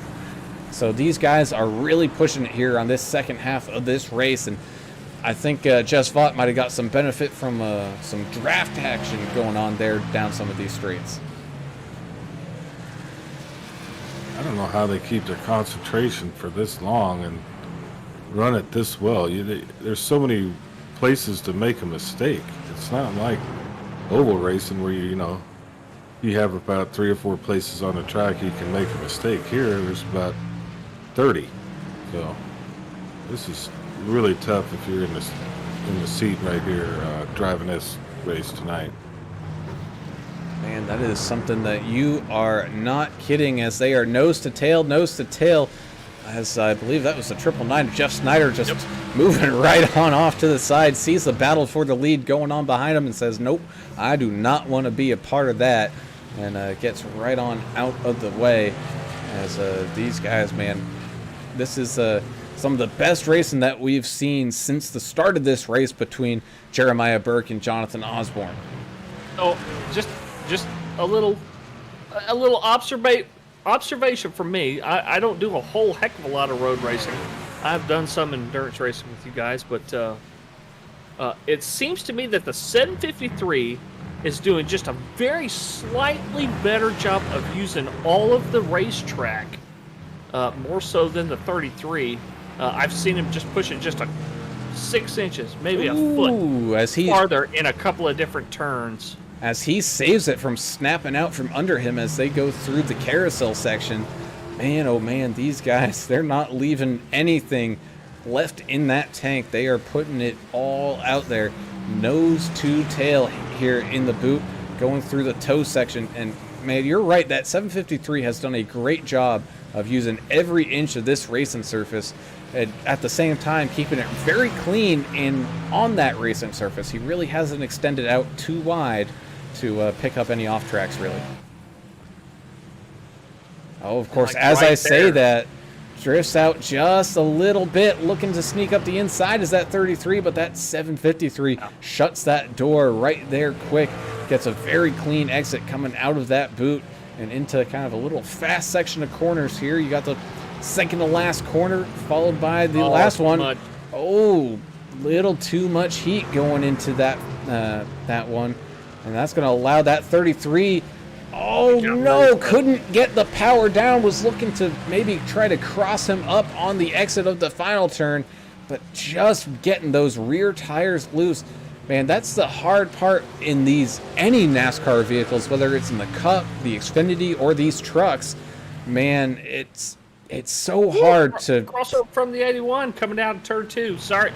So these guys are really pushing it here on this second half of this race, and I think Jess Vaught might have got some benefit from some draft action going on there down some of these straights.
I don't know how they keep their concentration for this long and run it this well. There's so many places to make a mistake. It's not like oval racing where you have about 3 or 4 places on the track you can make a mistake. Here, there's about 30. So this is really tough if you're in the seat right here driving this race tonight.
Man, that is something that you are not kidding, as they are nose to tail. as I believe that was the 999. Jeff Snyder just moving right on off to the side, sees the battle for the lead going on behind him and says, nope, I do not want to be a part of that, and gets right on out of the way. As these guys, man, this is some of the best racing that we've seen since the start of this race between Jeremiah Burke and Jonathan Osborne.
Oh, just a little observation from me. I don't do a whole heck of a lot of road racing. I've done some endurance racing with you guys, but it seems to me that the 753 is doing just a very slightly better job of using all of the racetrack, more so than the 33. I've seen him just pushing just 6 inches, maybe a foot
as he
farther in a couple of different turns.
As he saves it from snapping out from under him as they go through the carousel section. Man, oh man, these guys, they're not leaving anything left in that tank. They are putting it all out there. Nose to tail here in the boot, going through the toe section. And man, you're right, that 753 has done a great job of using every inch of this racing surface, and at the same time keeping it very clean and on that racing surface. He really hasn't extended out too wide to pick up any off tracks, really. Oh, of course,
Like
as
right
I say
there.
that, drifts out just a little bit, looking to sneak up the inside is that 33, but that 753 shuts that door right there quick. Gets a very clean exit coming out of that boot and into kind of a little fast section of corners here. You got the second to last corner, followed by the last one.
Much.
Oh, little too much heat going into that one. And that's going to allow that 33. Oh, no, couldn't get the power down. Was looking to maybe try to cross him up on the exit of the final turn, but just getting those rear tires loose. Man, that's the hard part in any NASCAR vehicles, whether it's in the Cup, the Xfinity, or these trucks. Man, it's so hard to...
Crossover from the 81 coming down to turn 2. Sorry,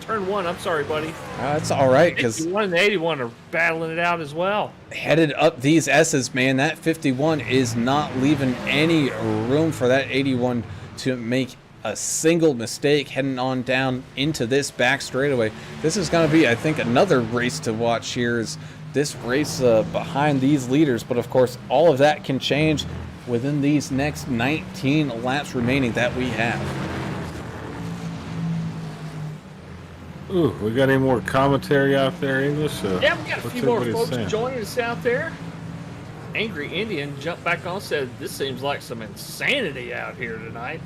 turn 1. I'm sorry, buddy.
It's all right, because
51 and the 81 are battling it out as well.
headed up these S's, man, that 51 is not leaving any room for that 81 to make a single mistake heading on down into this back straightaway. This is going to be, I think, another race to watch here, is this race behind these leaders. But of course, all of that can change within these next 19 laps remaining that we have.
Ooh, we got any more commentary out there, English?
Yeah, we got a
what's
few more
everybody
folks
saying?
joining us out there. Angry Indian jumped back on, said, this seems like some insanity out here tonight.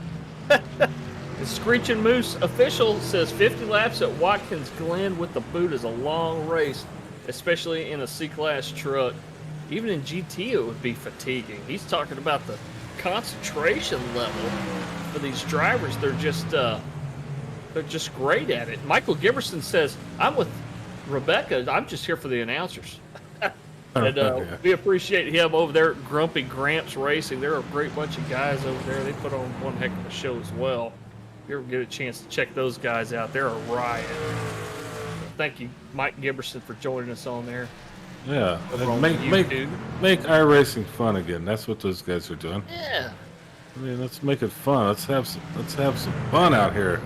The Screeching Moose official says 50 laps at Watkins Glen with the boot is a long race, especially in a C-Class truck. Even in GT it would be fatiguing. He's talking about the concentration level for these drivers. They're just great at it. Michael Giberson says, I'm with Rebecca. I'm just here for the announcers. And
Yeah.
we appreciate him over there at Grumpy Gramps Racing. They're a great bunch of guys over there. They put on one heck of a show as well. If you ever get a chance to check those guys out, they're a riot. Thank you, Mike Giberson, for joining us on there.
Yeah,
Over
and
on
make
YouTube.
iRacing fun again. That's what those guys are doing.
Yeah.
I mean, let's make it fun. Let's have some fun out here.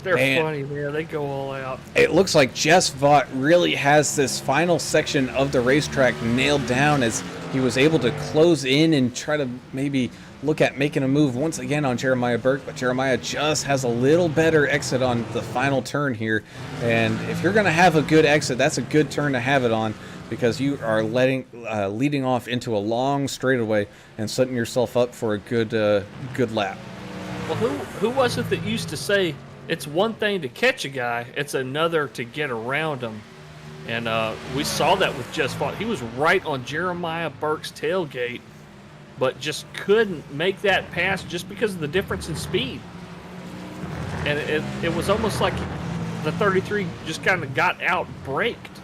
They're
Man.
funny, man. They go all out.
It looks like Jess Vaught really has this final section of the racetrack nailed down, as he was able to close in and try to maybe look at making a move once again on Jeremiah Burke, but Jeremiah just has a little better exit on the final turn here. And if you're going to have a good exit, that's a good turn to have it on, because you are leading off into a long straightaway and setting yourself up for a good lap.
Well, who was it that used to say it's one thing to catch a guy, it's another to get around him? And we saw that with Just Fought. He was right on Jeremiah Burke's tailgate, but just couldn't make that pass just because of the difference in speed. And it was almost like the 33 just kind of got out braked.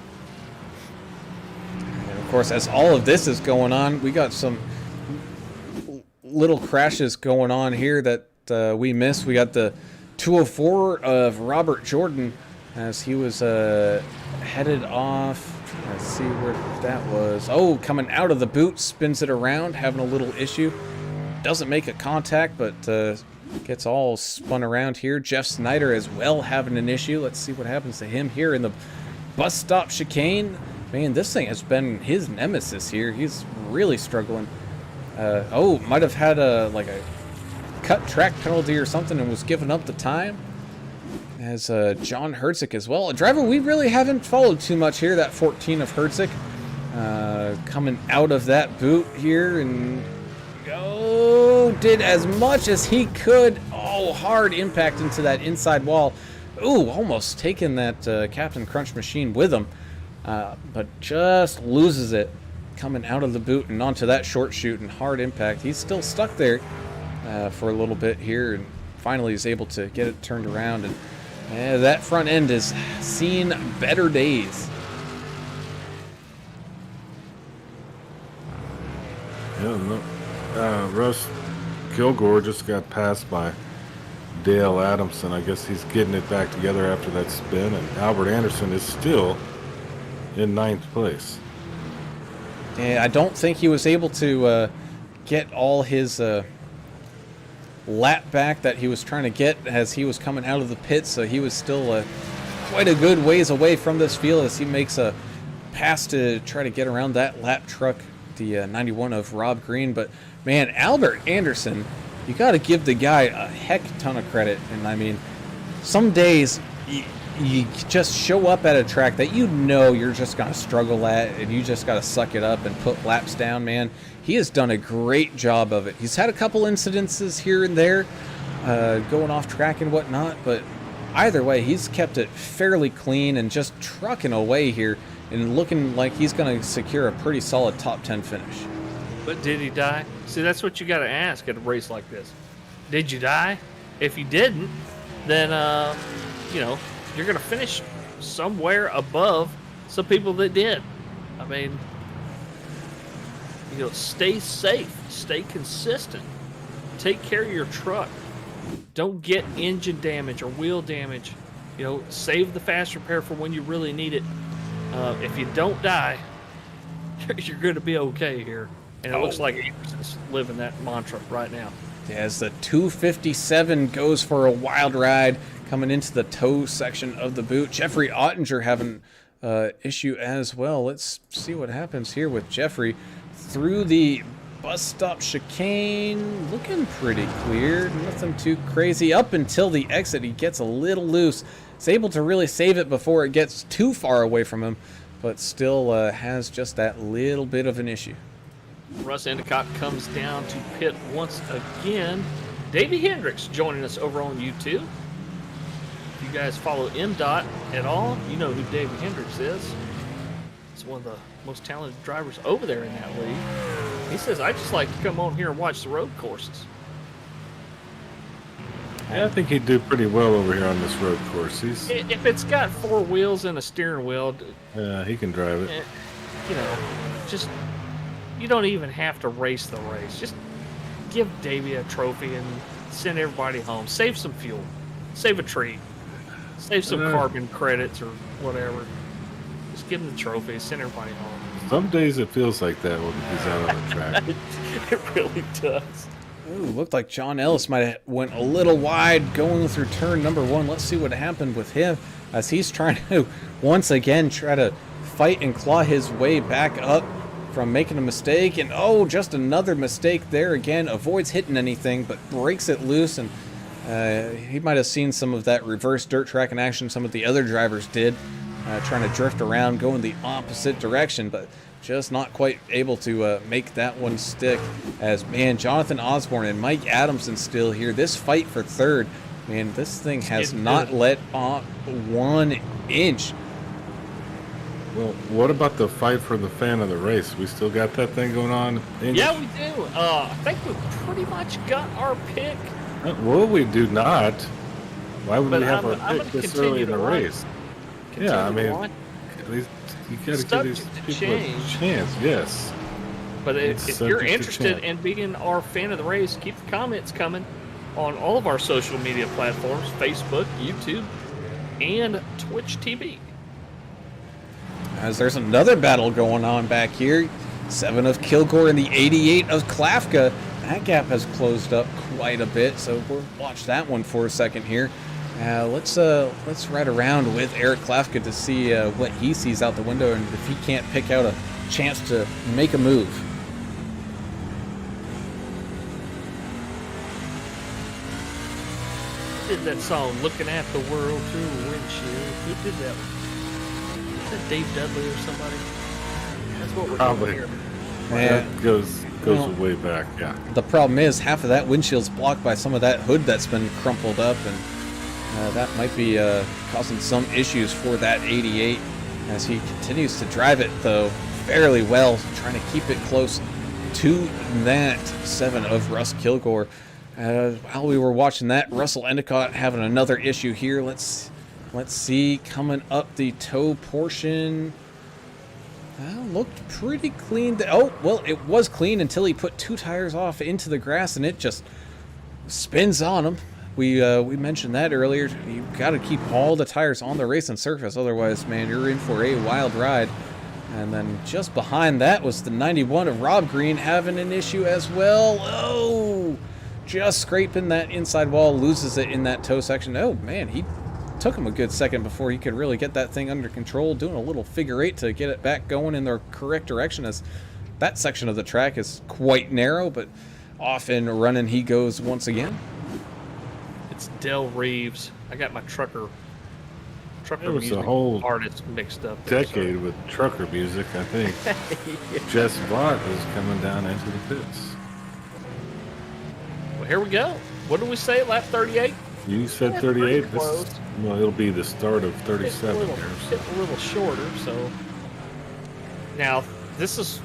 And of course, as all of this is going on, we got some little crashes going on here that we missed. We got the 204 of Robert Jordan as he was headed off. Let's see where that was. Oh, coming out of the boot, spins it around, having a little issue. doesn't make a contact, but gets all spun around here. Jeff Snyder as well having an issue. Let's see what happens to him here in the bus stop chicane. Man, this thing has been his nemesis here. He's really struggling. Might have had a cut track penalty or something and was giving up the time. As John Hertzik as well. A driver we really haven't followed too much here, that 14 of Hertzik. Coming out of that boot here and did as much as he could. Oh, hard impact into that inside wall. Ooh, almost taking that Captain Crunch machine with him. But just loses it coming out of the boot and onto that short chute and hard impact. He's still stuck there for a little bit here and finally is able to get it turned around. And that front end has seen better days.
Yeah, Russ Kilgore just got passed by Dale Adamson. I guess he's getting it back together after that spin, and Albert Anderson is still in 9th place.
Yeah, I don't think he was able to get all his lap back that he was trying to get as he was coming out of the pits, so he was still quite a good ways away from this field as he makes a pass to try to get around that lap truck, the 91 of Rob Green. But man, Albert Anderson, you got to give the guy a heck ton of credit. And I mean, some days you just show up at a track that you know you're just going to struggle at, and you just got to suck it up and put laps down, man. He has done a great job of it. He's had a couple incidences here and there, going off track and whatnot, but either way, he's kept it fairly clean and just trucking away here and looking like he's going to secure a pretty solid top 10 finish.
But did he die? See, that's what you got to ask at a race like this. Did you die? If you didn't, then, you're going to finish somewhere above some people that did. I mean, stay safe, stay consistent, take care of your truck. Don't get engine damage or wheel damage. Save the fast repair for when you really need it. If you don't die, you're going to be okay here. And it looks like Anderson's living that mantra right now.
As the 257 goes for a wild ride coming into the toe section of the boot. Jeffrey Ottinger having issue as well. Let's see what happens here with Jeffrey through the bus stop chicane. Looking pretty clear. Nothing too crazy. Up until the exit, he gets a little loose. He's able to really save it before it gets too far away from him, but still has just that little bit of an issue.
Russ Endicott comes down to pit once again. Davey Hendricks joining us over on YouTube. If you guys follow MDOT at all, you know who Davey Hendricks is. He's one of the most talented drivers over there in that league. He says, I just like to come on here and watch the road courses.
Yeah, I think he'd do pretty well over here on this road course.
If it's got 4 wheels and a steering wheel,
yeah, he can drive it.
Just you don't even have to race the race. Just give Davey a trophy and send everybody home. Save some fuel. Save a tree. Save some carbon credits or whatever. Just give him the trophy. Send everybody home.
Some days it feels like that when he's out on the track.
It really does.
Ooh, looked like John Ellis might have went a little wide going through turn number 1. Let's see what happened with him as he's trying to once again try to fight and claw his way back up from making a mistake. And just another mistake there again. Avoids hitting anything but breaks it loose, and he might have seen some of that reverse dirt track in action some of the other drivers did, trying to drift around going the opposite direction, but just not quite able to make that one stick. As, man, Jonathan Osborne and Mike Adamson still here. This fight for third, man, this thing has not let off 1 inch.
Well, what about the fight for the fan of the race? We still got that thing going on?
Yeah, we do. I think we pretty much got our pick.
Well, we do not. Why would
But
we have
I'm
our pick
gonna
this early in the
continue to
race? Yeah, I mean, at least you got to give these
Subject to
people a
change.
chance. Yes.
But
It's
if you're
subject to
interested
chance.
in being our fan of the race, keep the comments coming on all of our social media platforms, Facebook, YouTube, and Twitch TV.
As there's another battle going on back here. 7 of Kilgore and the 88 of Klafka That gap has closed up quite a bit, so we'll watch that one for a second here. Let's ride around with Eric Klafka to see what he sees out the window and if he can't pick out a chance to make a move.
Who did that song, Looking at the World Through a Windshield? Who did that one? Is that Dave Dudley or somebody? That's what we're
Probably.
doing here.
That goes way back, yeah.
The problem is half of that windshield's blocked by some of that hood that's been crumpled up, and that might be causing some issues for that 88 as he continues to drive it, though, fairly well, trying to keep it close to that 7 of Russ Kilgore. While we were watching that, Russell Endicott having another issue here. Let's see, coming up the toe portion. Looked pretty clean. Oh, well, it was clean until he put 2 tires off into the grass, and it just spins on him. We mentioned that earlier. You've got to keep all the tires on the racing surface, otherwise, man, you're in for a wild ride. And then just behind that was the 91 of Rob Green having an issue as well. Oh, just scraping that inside wall, loses it in that toe section. Oh, man, he took him a good second before he could really get that thing under control, doing a little figure 8 to get it back going in the correct direction, as that section of the track is quite narrow, but off and running he goes once again.
It's Del Reeves. I got my trucker
It was
music
a whole
artist mixed up there,
decade with trucker music, I think.
Yeah.
Jess Vaught is coming down into the pits.
Well, here we go. What did we say, lap 38?
You said
Yeah,
38.
pretty close.
Well, it'll be the start of
It's
37 here.
a little shorter, so. Now, this is.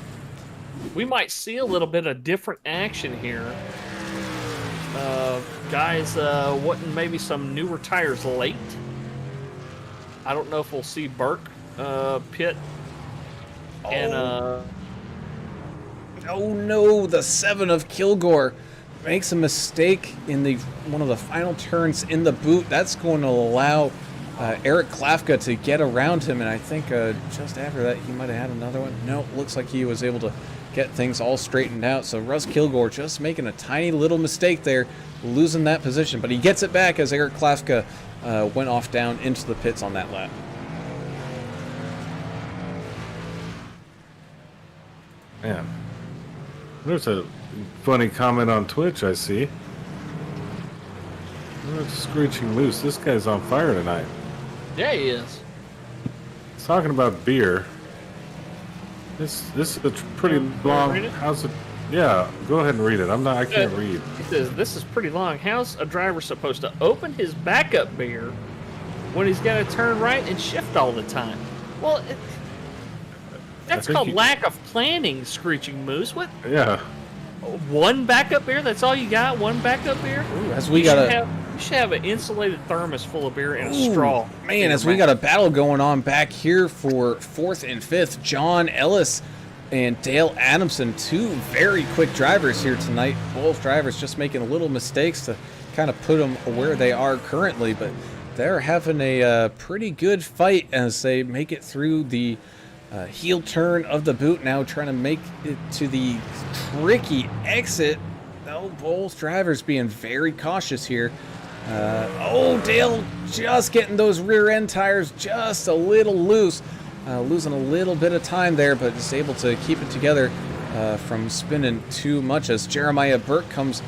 We might see a little bit of different action here. Guys wanting maybe some newer tires late. I don't know if we'll see Burke pit. And
Oh no, the 7 of Kilgore makes a mistake in the one of the final turns in the boot. That's going to allow Eric Klafka to get around him, and I think just after that he might have had another one. No, looks like he was able to get things all straightened out. So Russ Kilgore just making a tiny little mistake there, losing that position, but he gets it back as Eric Klafka went off down into the pits on that lap.
Man, there's a funny comment on Twitch I see. Oh, it's screeching loose. This guy's on fire tonight.
yeah, he is.
He's talking about beer. This is a pretty long.
read it?
How's it? Yeah, go ahead and read it. I can't read.
He says, this is pretty long. How's a driver supposed to open his backup beer when he's got to turn right and shift all the time? Well, that's
think
called
he-
lack of planning, Screeching Moose. What?
Yeah.
One backup beer? That's all you got? One backup beer?
Ooh, as we
You
got
should
a
you should have an insulated thermos full of beer and a straw.
man, as we got a battle going on back here for 4th and 5th, John Ellis and Dale Adamson, 2 very quick drivers here tonight. Both drivers just making little mistakes to kind of put them where they are currently, but they're having a pretty good fight as they make it through the heel turn of the boot, now trying to make it to the tricky exit. Oh, both drivers being very cautious here. Dale just getting those rear end tires just a little loose. Losing a little bit of time there, but is able to keep it together from spinning too much as Jeremiah Burke comes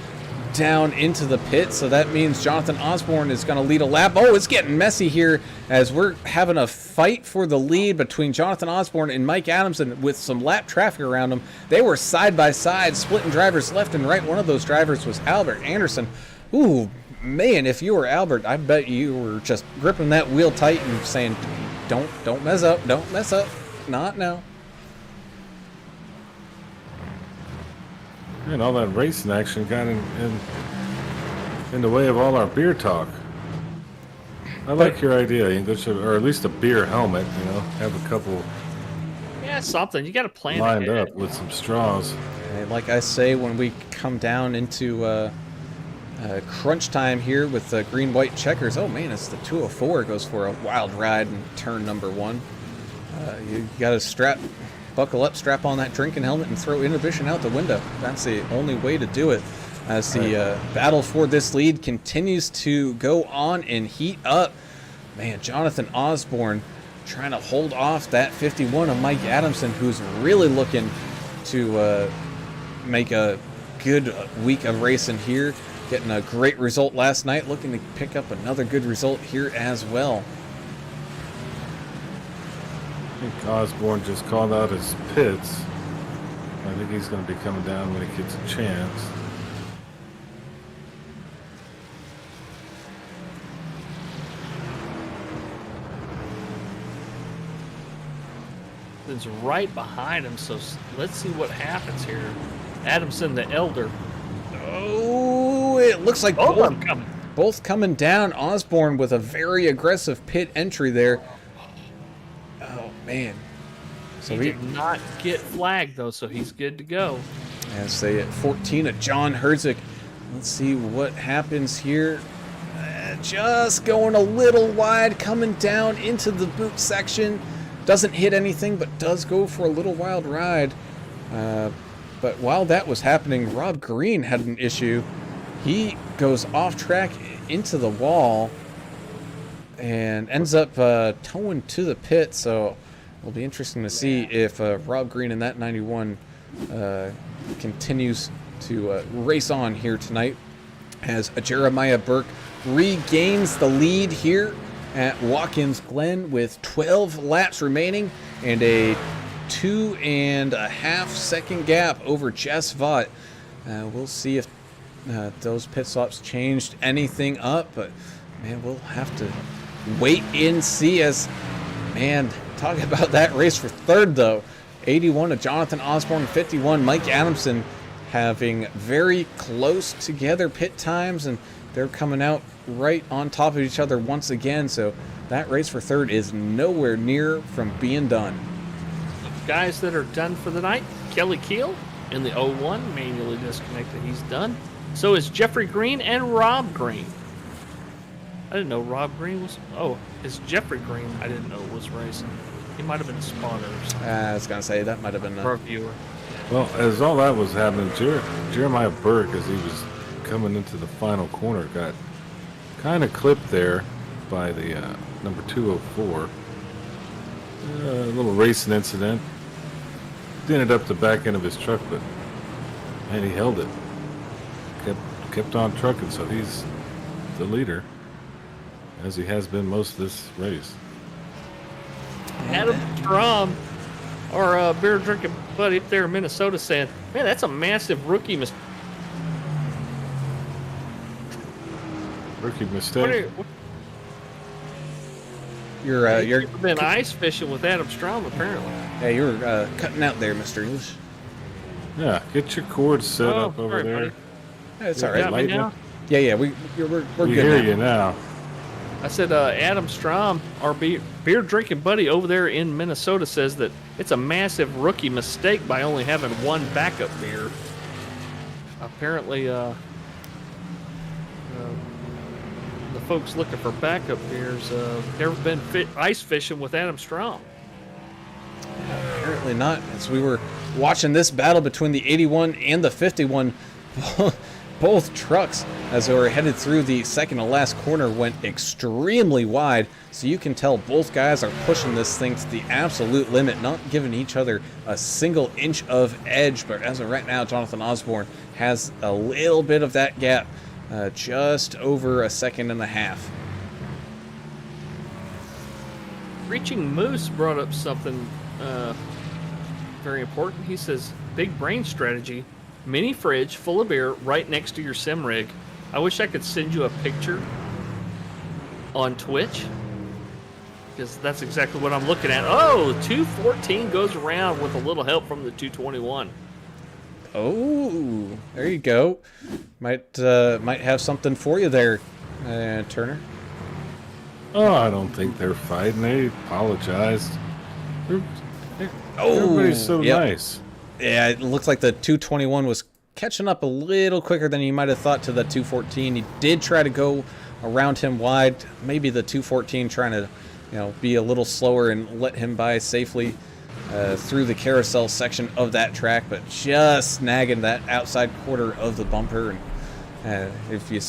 down into the pit. So that means Jonathan Osborne is going to lead a lap. Oh, it's getting messy here as we're having a fight for the lead between Jonathan Osborne and Mike Adamson with some lap traffic around them. They were side by side, splitting drivers left and right. One of those drivers was Albert Anderson. Ooh, man, if you were Albert, I bet you were just gripping that wheel tight and saying, don't mess up, don't mess up, not now.
And all that racing action got in the way of all our beer talk. I like your idea, English, or at least a beer helmet, have a couple
Yeah, something. You got to plan
lined
ahead.
up with some straws.
And like I say, when we come down into crunch time here with the green-white checkers, oh man, it's the 204 goes for a wild ride in turn number 1. You got to strap buckle up, strap on that drinking helmet, and throw inhibition out the window. That's the only way to do it. As the battle for this lead continues to go on and heat up. Man, Jonathan Osborne trying to hold off that 51 of Mike Adamson, who's really looking to make a good week of racing here. Getting a great result last night, looking to pick up another good result here as well.
I think Osborne just called out his pits. I think he's going to be coming down when he gets a chance.
Is right behind him, so let's see what happens here. Adamson the elder.
Oh, it looks like both coming down. Osborne with a very aggressive pit entry there. Oh, man.
So he did not get flagged, though, so he's good to go.
And say at 14 of John Herzig. Let's see what happens here. Just going a little wide, coming down into the boot section. Doesn't hit anything, but does go for a little wild ride. But while that was happening, Rob Green had an issue. He goes off track into the wall and ends up towing to the pit. So it'll be interesting to see if Rob Green in that 91 continues to race on here tonight, as Jeremiah Burke regains the lead here at Watkins Glen with 12 laps remaining and a 2.5 second gap over Jess Vaught. We'll see if those pit stops changed anything up, but man, we'll have to wait and see. As man, talk about that race for third though. 81 of Jonathan Osborne, 51 Mike Adamson, having very close together pit times, and they're coming out right on top of each other once again, so that race for third is nowhere near from being done.
Guys that are done for the night, Kelly Keel in the 01, manually disconnected, he's done. So is Jeffrey Green and Rob Green. I didn't know Rob Green was, it's Jeffrey Green I didn't know was racing. He might have been a spotter or something.
I was going to say, that might have been
a viewer.
Well, as all that was happening, Jeremiah Burke, as he was coming into the final corner, got kind of clipped there by the number 204. A little racing incident. Ended up the back end of his truck, but man, he held it. Kept on trucking, so he's the leader, as he has been most of this race.
Adam Strom, our beer drinking buddy up there in Minnesota, saying, "Man, that's a massive rookie mistake."
Rookie mistake.
You're
been ice fishing with Adam Strom apparently.
Hey, you're cutting out there, Mr. English.
Yeah, get your cords set up over there.
Buddy.
Yeah, it's all right.
Now?
Yeah, we're good
hear
now.
you now.
I said Adam Strom, our beer drinking buddy over there in Minnesota, says that it's a massive rookie mistake by only having one backup beer. Apparently, the folks looking for backup beers never been ice fishing with Adam Strom.
Apparently not. As we were watching this battle between the 81 and the 51, both trucks, as they were headed through the second to last corner, went extremely wide. So you can tell both guys are pushing this thing to the absolute limit, not giving each other a single inch of edge. But as of right now, Jonathan Osborne has a little bit of that gap, just over a second and a half.
Reaching Moose brought up something very important. He says, big brain strategy, mini fridge full of beer right next to your sim rig. I wish I could send you a picture on Twitch, because that's exactly what I'm looking at. Oh, 214 goes around with a little help from the 221.
Oh, there you go. Might have something for you there, Turner.
Oh, I don't think they're fighting. They apologized. Everybody's so nice.
Yeah, it looks like the 221 was catching up a little quicker than you might have thought to the 214. He did try to go around him wide. Maybe the 214 trying to, be a little slower and let him by safely. through the carousel section of that track, but just snagging that outside quarter of the bumper. And if you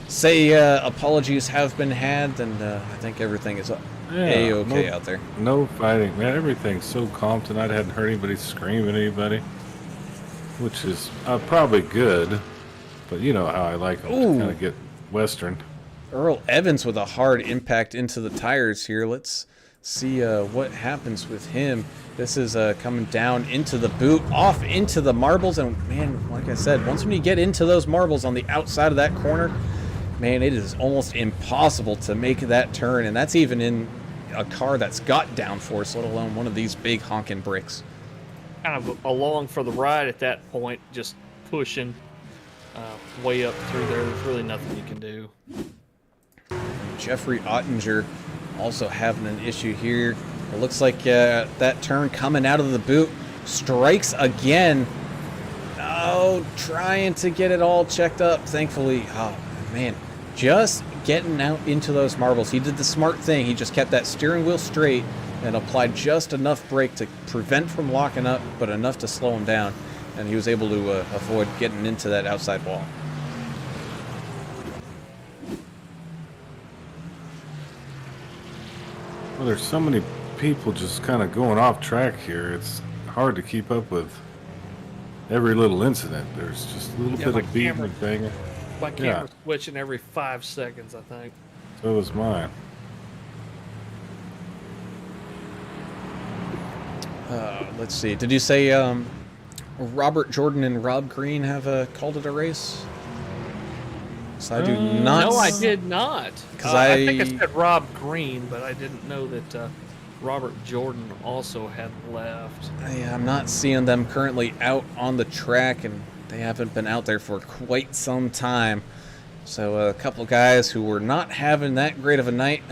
say apologies have been had, then I think everything is A-okay out there.
No fighting, man. Everything's so calm tonight. I hadn't heard anybody scream at anybody, which is probably good, but you know how I like them to kind of get Western.
Earl Evans with a hard impact into the tires here. Let's see what happens with him. This is coming down into the boot, off into the marbles, and man, like I said, once when you get into those marbles on the outside of that corner, man, it is almost impossible to make that turn, and that's even in a car that's got downforce, let alone one of these big honking brakes.
Kind of along for the ride at that point, just pushing way up through there. There's really nothing you can do.
Jeffrey Ottinger also having an issue here. It looks like that turn coming out of the boot strikes again. Oh, trying to get it all checked up. Thankfully, oh man, just getting out into those marbles. He did the smart thing. He just kept that steering wheel straight and applied just enough brake to prevent from locking up, but enough to slow him down. And he was able to avoid getting into that outside wall.
Well, there's so many people just kind of going off track here. It's hard to keep up with every little incident. There's just a little bit of beating and banging.
My camera's switching every 5 seconds, I think.
So was mine.
Let's see. Did you say Robert Jordan and Rob Green have called it a race? So I do not.
No, I did not. I think I said Rob Green, but I didn't know that Robert Jordan also had left.
I'm not seeing them currently out on the track, and they haven't been out there for quite some time. So a couple guys who were not having that great of a night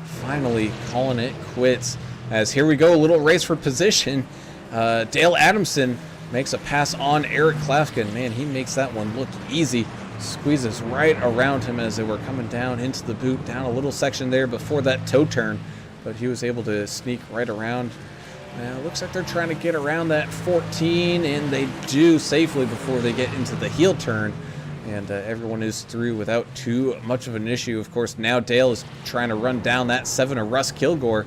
finally calling it quits. As here we go, a little race for position. Dale Adamson makes a pass on Eric Klafka, and man, he makes that one look easy. Squeezes right around him as they were coming down into the boot, down a little section there before that toe turn, but he was able to sneak right around. Now, it looks like they're trying to get around that 14, and they do safely before they get into the heel turn, and everyone is through without too much of an issue. Of course, now Dale is trying to run down that 7 of Russ Kilgore.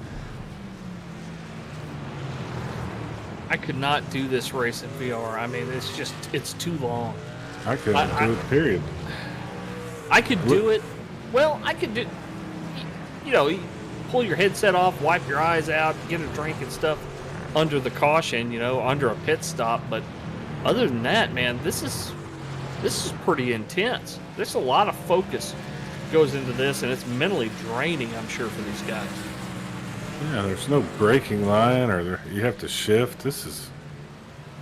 I could not do this race in VR. I mean, it's too long.
I couldn't do it, period.
I could do it. Well, I could do, you pull your headset off, wipe your eyes out, get a drink and stuff under the caution, under a pit stop. But other than that, man, this is pretty intense. There's a lot of focus goes into this, and it's mentally draining, I'm sure, for these guys.
Yeah, there's no braking line, or you have to shift. This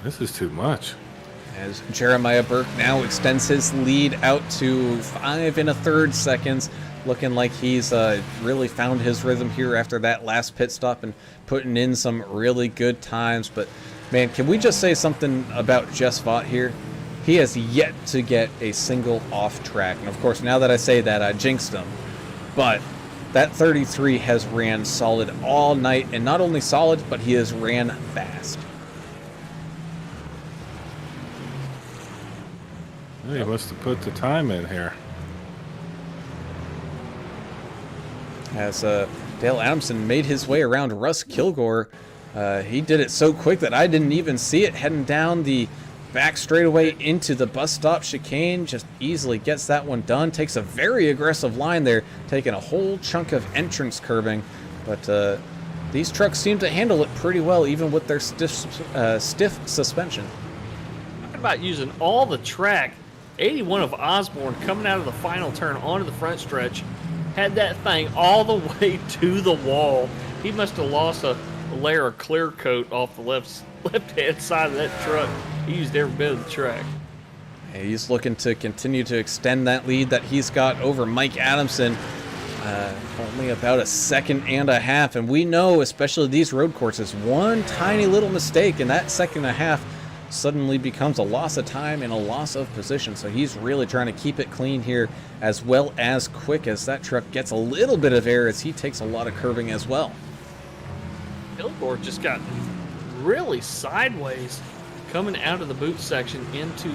is too much.
As Jeremiah Burke now extends his lead out to 5 1/3 seconds, looking like he's really found his rhythm here after that last pit stop and putting in some really good times. But man, can we just say something about Jess Vaught here? He has yet to get a single off track. And of course, now that I say that, I jinxed him. But that 33 has ran solid all night, and not only solid, but he has ran fast.
He must have put the time in here.
As Dale Adamson made his way around Russ Kilgore, he did it so quick that I didn't even see it, heading down the back straightaway into the bus stop chicane. Just easily gets that one done. Takes a very aggressive line there, taking a whole chunk of entrance curbing. But these trucks seem to handle it pretty well, even with their stiff suspension.
Talking about using all the track. 81 of Osborne coming out of the final turn onto the front stretch, had that thing all the way to the wall. He must have lost a layer of clear coat off the left-hand side of that truck. He used every bit of the track.
He's looking to continue to extend that lead that he's got over Mike Adamson. Only about 1.5 seconds, and we know, especially these road courses, one tiny little mistake in that 1.5 seconds suddenly becomes a loss of time and a loss of position. So he's really trying to keep it clean here, as well as quick, as that truck gets a little bit of air as he takes a lot of curving as well.
Kilgore just got really sideways coming out of the boot section into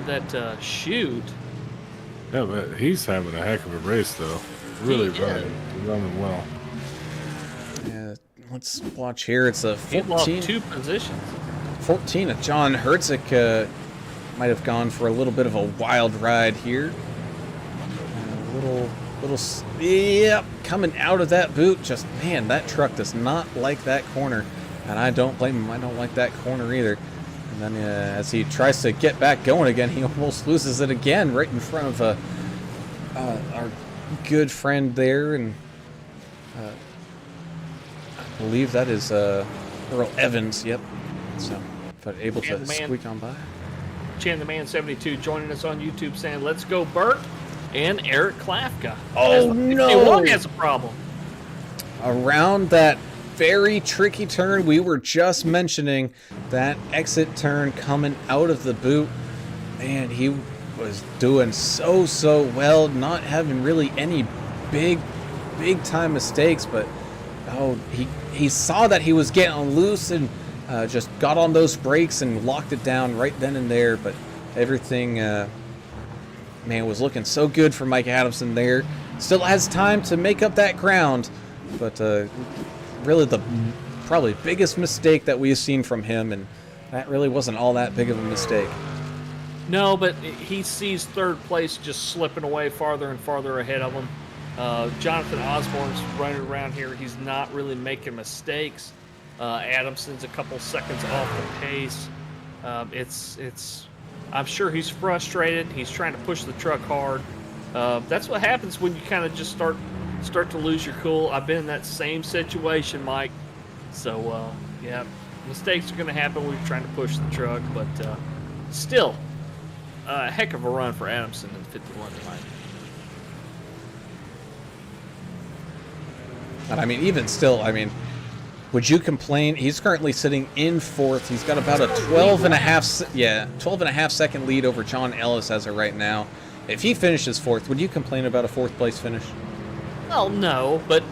that chute.
Yeah, but he's having a heck of a race, though. Really running well.
Yeah, let's watch here. It's a
He lost
14.
2 positions.
14 of John Hertzik might have gone for a little bit of a wild ride here. Yep, coming out of that boot. Just, man, that truck does not like that corner. And I don't blame him. I don't like that corner either. And then as he tries to get back going again, he almost loses it again right in front of our good friend there. And I believe that is Earl Evans. Yep. So, but able to squeak on by.
Chan the Man 72 joining us on YouTube saying, "Let's go, Burt." And Eric Klafka.
Oh, no.
Has a problem.
Around that very tricky turn we were just mentioning, that exit turn coming out of the boot, and he was doing so well, not having really any big time mistakes, but he saw that he was getting loose and just got on those brakes and locked it down right then and there. But everything man, was looking so good for Mike Adamson there. Still has time to make up that ground, but really the probably biggest mistake that we've seen from him, and that really wasn't all that big of a mistake.
No, but he sees third place just slipping away farther and farther ahead of him. Jonathan Osborne's running around here. He's not really making mistakes. Adamson's a couple seconds off the pace. I'm sure he's frustrated. He's trying to push the truck hard. That's what happens when you kind of just start to lose your cool. I've been in that same situation, Mike. So, yeah, mistakes are going to happen when you're trying to push the truck. But still, a heck of a run for Adamson in 51 tonight.
And I mean, even still, I mean, would you complain? He's currently sitting in fourth. He's got about a 12 and a half second lead over John Ellis as of right now. If he finishes fourth, would you complain about a fourth place finish?
Well, no, but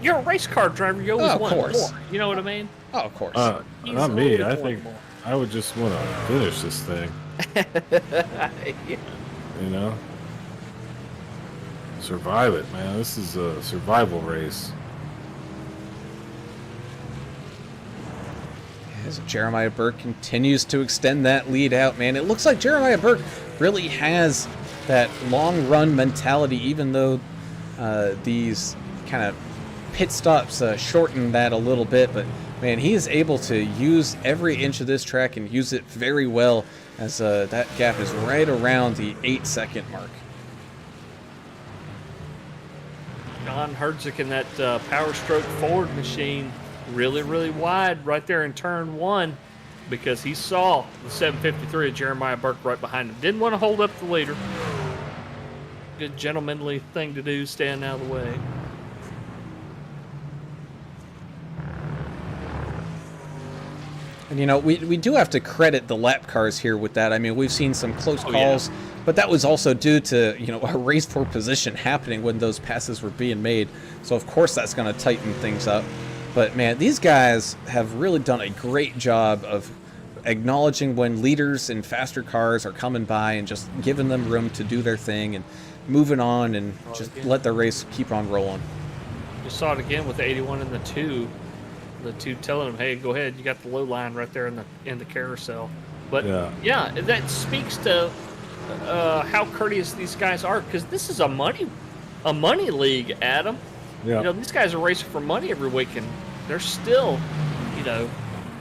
you're a race car driver. You always want more. You know what I mean?
Oh, of course.
Not me. I think I would just want to finish this thing. You know? Survive it, man. This is a survival race.
As Jeremiah Burke continues to extend that lead out, man. It looks like Jeremiah Burke really has that long run mentality, even though these kind of pit stops shorten that a little bit. But, man, he is able to use every inch of this track and use it very well, as that gap is right around the 8-second mark.
John Hertzik in that Power Stroke Ford machine really wide right there in turn 1, because he saw the 753 of Jeremiah Burke right behind him. Didn't want to hold up the leader. Good gentlemanly thing to do, stand out of the way.
And, you know, we do have to credit the lap cars here with that. I mean, we've seen some close calls, but that was also due to, you know, a race for position happening when those passes were being made. So, of course, that's going to tighten things up. But, man, these guys have really done a great job of acknowledging when leaders in faster cars are coming by and just giving them room to do their thing and moving on and just let the race keep on rolling.
You saw it again with the 81 and the 2. The 2 telling him, hey, go ahead, you got the low line right there in the carousel. But, yeah that speaks to how courteous these guys are, because this is a money league, Adam.
Yeah.
You know, these guys are racing for money every week, and they're still, you know,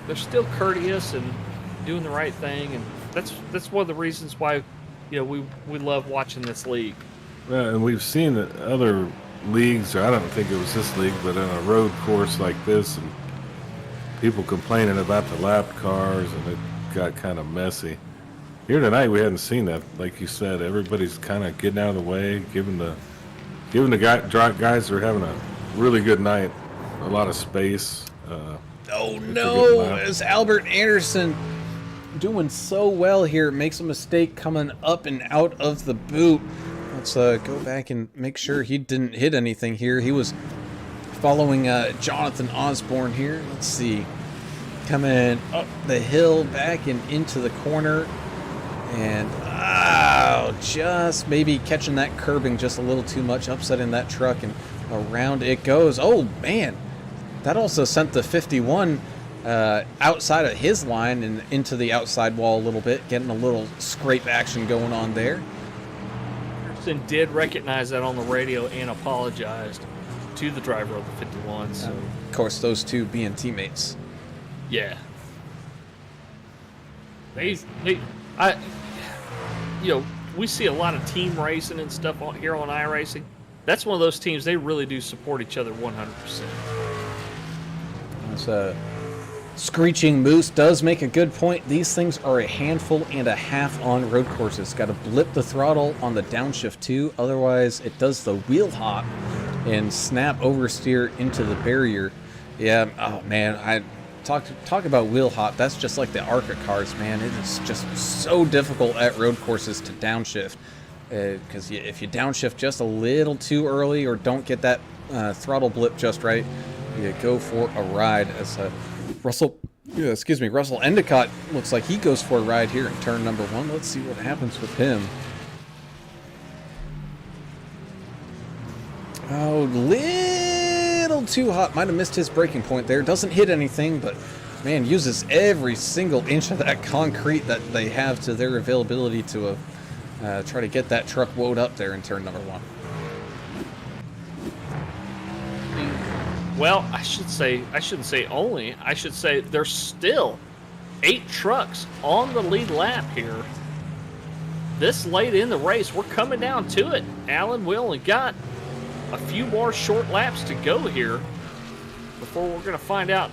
they're still courteous and doing the right thing, and that's one of the reasons why, you know, we love watching this league.
Yeah, and we've seen other leagues, or I don't think it was this league, but in a road course like this, and people complaining about the lap cars, and it got kind of messy. Here tonight, we hadn't seen that. Like you said, everybody's kind of getting out of the way, giving the guys who are having a really good night a lot of space.
Oh no, is Albert Anderson doing so well here, makes a mistake coming up and out of the boot. Let's go back and make sure he didn't hit anything here. He was following Jonathan Osborne here. Let's see. Coming up the hill, back and into the corner. And, just maybe catching that curbing just a little too much, upsetting that truck, and around it goes. Oh, man. That also sent the 51 outside of his line and into the outside wall a little bit, getting a little scrape action going on there.
Anderson did recognize that on the radio and apologized to the driver of the 51. So,
of course, those two being teammates.
yeah. We see a lot of team racing and stuff here on iRacing. That's one of those teams, they really do support each other 100%.
Screeching Moose does make a good point. These things are a handful and a half on road courses. Got to blip the throttle on the downshift too, otherwise it does the wheel hop and snap oversteer into the barrier. Yeah, oh man, I talk about wheel hop. That's just like the ARCA cars, man. It is just so difficult at road courses to downshift, because if you downshift just a little too early or don't get that throttle blip just right, you go for a ride. As Russell Endicott looks like he goes for a ride here in turn number 1. Let's see what happens with him. Oh, little too hot. Might have missed his braking point there. Doesn't hit anything, but man, uses every single inch of that concrete that they have to their availability to try to get that truck woed up there in turn number 1.
Well, I shouldn't say only. I should say there's still 8 trucks on the lead lap here. This late in the race, we're coming down to it. Alan, we only got a few more short laps to go here before we're going to find out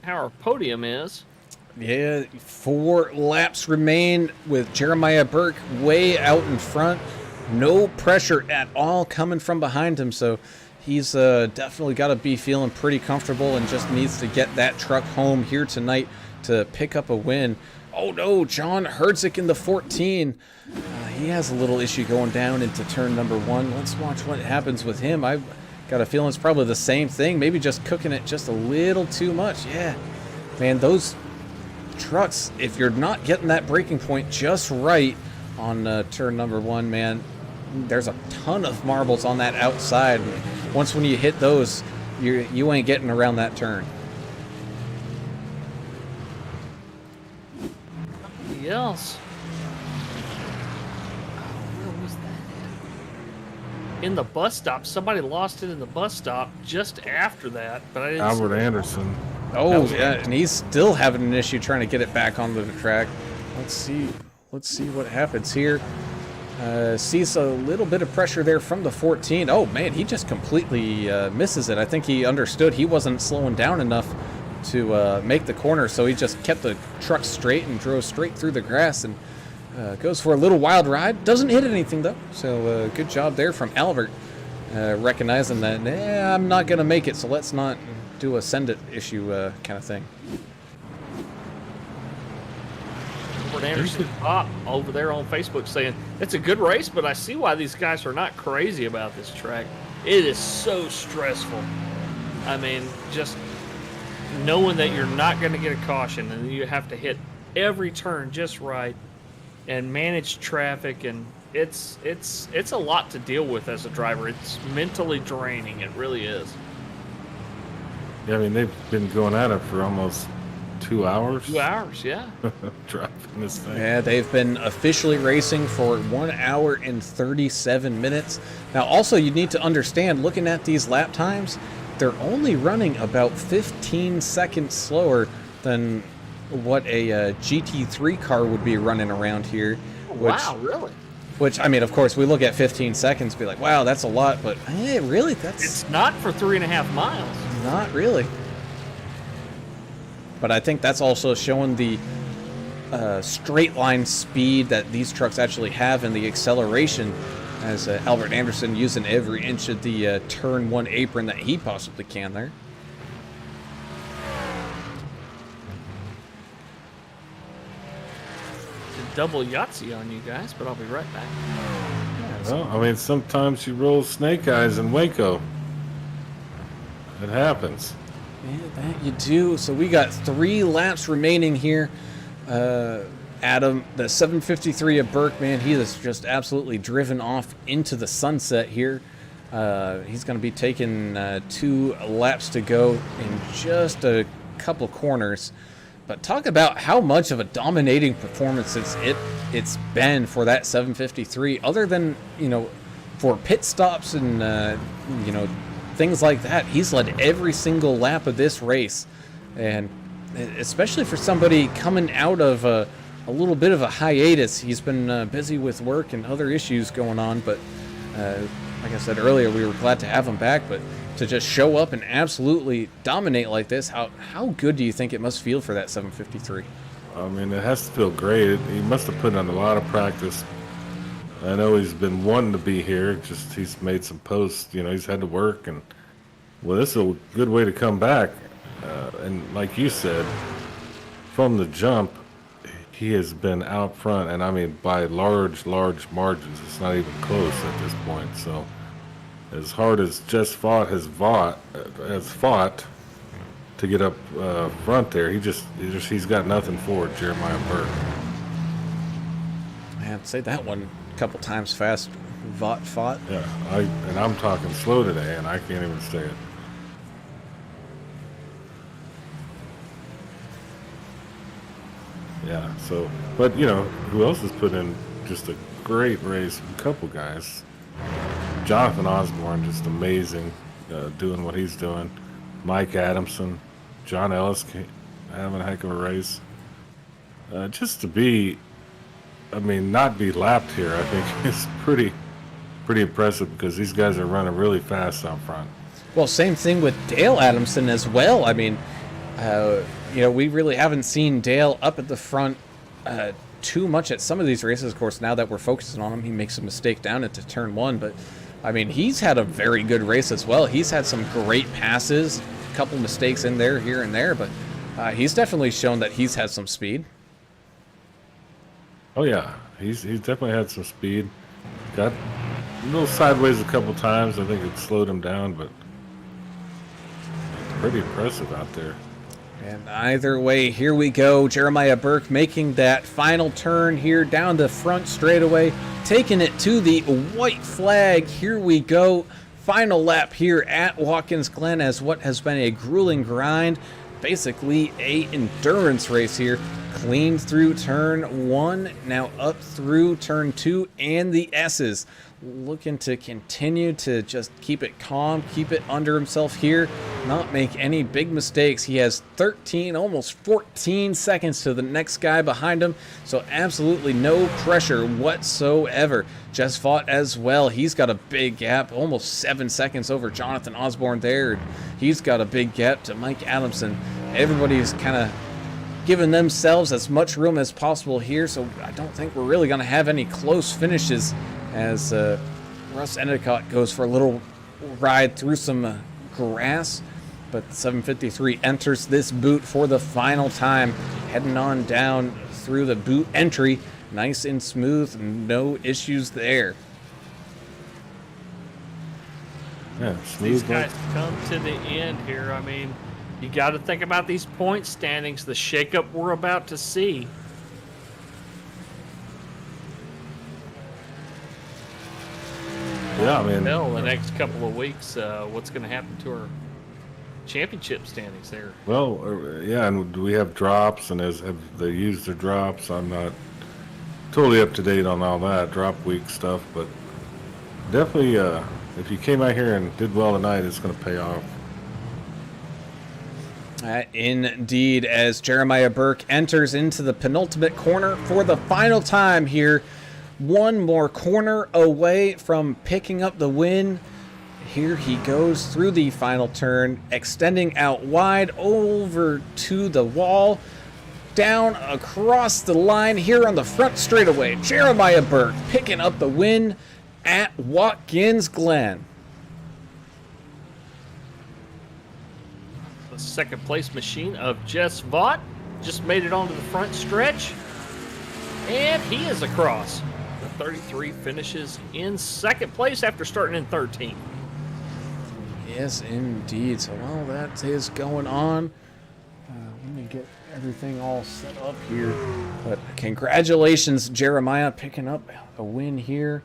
how our podium is.
Yeah, 4 laps remain with Jeremiah Burke way out in front. No pressure at all coming from behind him, so he's definitely got to be feeling pretty comfortable and just needs to get that truck home here tonight to pick up a win. Oh no, John Herzig in the 14. He has a little issue going down into turn number 1. Let's watch what happens with him. I've got a feeling it's probably the same thing. Maybe just cooking it just a little too much. Yeah, man, those trucks, if you're not getting that braking point just right on turn number 1, man, there's a ton of marbles on that outside. Once when you hit those, you ain't getting around that turn.
Somebody else. Where was that? In the bus stop. Somebody lost it in the bus stop just after that, but I didn't
Albert Anderson.
Oh, yeah, and he's still having an issue trying to get it back onto the track. Let's see what happens here. Sees a little bit of pressure there from the 14. Oh, man, he just completely misses it. I think he understood he wasn't slowing down enough to make the corner, so he just kept the truck straight and drove straight through the grass and goes for a little wild ride. Doesn't hit anything, though, so good job there from Albert, recognizing that, I'm not going to make it, so let's not do a send it issue kind of thing.
Albert Anderson over there on Facebook saying, it's a good race, but I see why these guys are not crazy about this track. It is so stressful. I mean, just knowing that you're not going to get a caution and you have to hit every turn just right and manage traffic, and it's a lot to deal with as a driver. It's mentally draining. It really is.
Yeah, I mean, they've been going at it for almost 2 hours.
2 hours, yeah.
Driving this thing.
Yeah, they've been officially racing for 1 hour and 37 minutes. Now, also, you need to understand, looking at these lap times, they're only running about 15 seconds slower than what a GT3 car would be running around here.
Wow, really?
Which, I mean, of course, we look at 15 seconds, be like, wow, that's a lot, but hey, really,
It's not for 3.5 miles.
Not really. But I think that's also showing the straight line speed that these trucks actually have and the acceleration, as Albert Anderson using every inch of the turn 1 apron that he possibly can there.
Double Yahtzee on you guys, but I'll be right back.
Well, I mean, sometimes you roll snake eyes in Waco. It happens.
Yeah, that you do. So we got 3 laps remaining here. Adam, the 753 of Burke, man, he is just absolutely driven off into the sunset here. He's going to be taking 2 laps to go in just a couple corners. But talk about how much of a dominating performance it's been for that 753. Other than, for pit stops and, things like that, he's led every single lap of this race. And especially for somebody coming out of a little bit of a hiatus, he's been busy with work and other issues going on. But like I said earlier, we were glad to have him back. But to just show up and absolutely dominate like this, how good do you think it must feel for that 753?
I mean, it has to feel great. He must have put in a lot of practice. I know he's been wanting to be here. Just he's made some posts. He's had to work, and well, this is a good way to come back. And like you said, from the jump, he has been out front, and I mean by large margins. It's not even close at this point. So, as hard as Just Fought has fought to get up front there, he's got nothing for it, Jeremiah Burke.
I have to say that one a couple times fast. Fought.
Yeah, I'm talking slow today, and I can't even say it. Yeah, so, but who else has put in just a great race? A couple guys. Jonathan Osborne, just amazing, doing what he's doing. Mike Adamson, John Ellis having a heck of a race. Just to be, not be lapped here, I think is pretty impressive, because these guys are running really fast out front.
Well, same thing with Dale Adamson as well. We really haven't seen Dale up at the front too much at some of these races. Of course, now that we're focusing on him, he makes a mistake down into turn 1. But, he's had a very good race as well. He's had some great passes, a couple mistakes in there, here and there. But he's definitely shown that he's had some speed.
Oh, yeah. He's definitely had some speed. Got a little sideways a couple times. I think it slowed him down, but pretty impressive out there.
And either way, here we go. Jeremiah Burke making that final turn here down the front straightaway, taking it to the white flag. Here we go. Final lap here at Watkins Glen, as what has been a grueling grind. Basically a endurance race here. Clean through turn 1, now up through turn 2 and the S's. Looking to continue to just keep it calm, keep it under himself here, not make any big mistakes. He has 13, almost 14 seconds to the next guy behind him, so absolutely no pressure whatsoever. Just Fought as well. He's got a big gap, almost 7 seconds over Jonathan Osborne there. He's got a big gap to Mike Adamson. Everybody's kind of giving themselves as much room as possible here, so I don't think we're really going to have any close finishes as Russ Endicott goes for a little ride through some grass. But the 753 enters this boot for the final time, heading on down through the boot entry. Nice and smooth, no issues there.
Yeah,
these guys come to the end here. You got to think about these point standings, the shakeup we're about to see.
Yeah,
the next couple of weeks, what's going to happen to our championship standings there?
Well, yeah, and do we have drops, and have they used their drops? I'm not totally up to date on all that drop week stuff, but definitely, if you came out here and did well tonight, it's going to pay off.
Indeed, as Jeremiah Burke enters into the penultimate corner for the final time here. One more corner away from picking up the win. Here he goes through the final turn, extending out wide over to the wall, down across the line here on the front straightaway. Jeremiah Burke picking up the win at Watkins Glen.
The second place machine of Just Fought just made it onto the front stretch, and he is across. The 33 finishes in second place after starting in 13.
Yes, indeed. So while that is going on, let me get everything all set up here. But congratulations, Jeremiah, picking up a win here.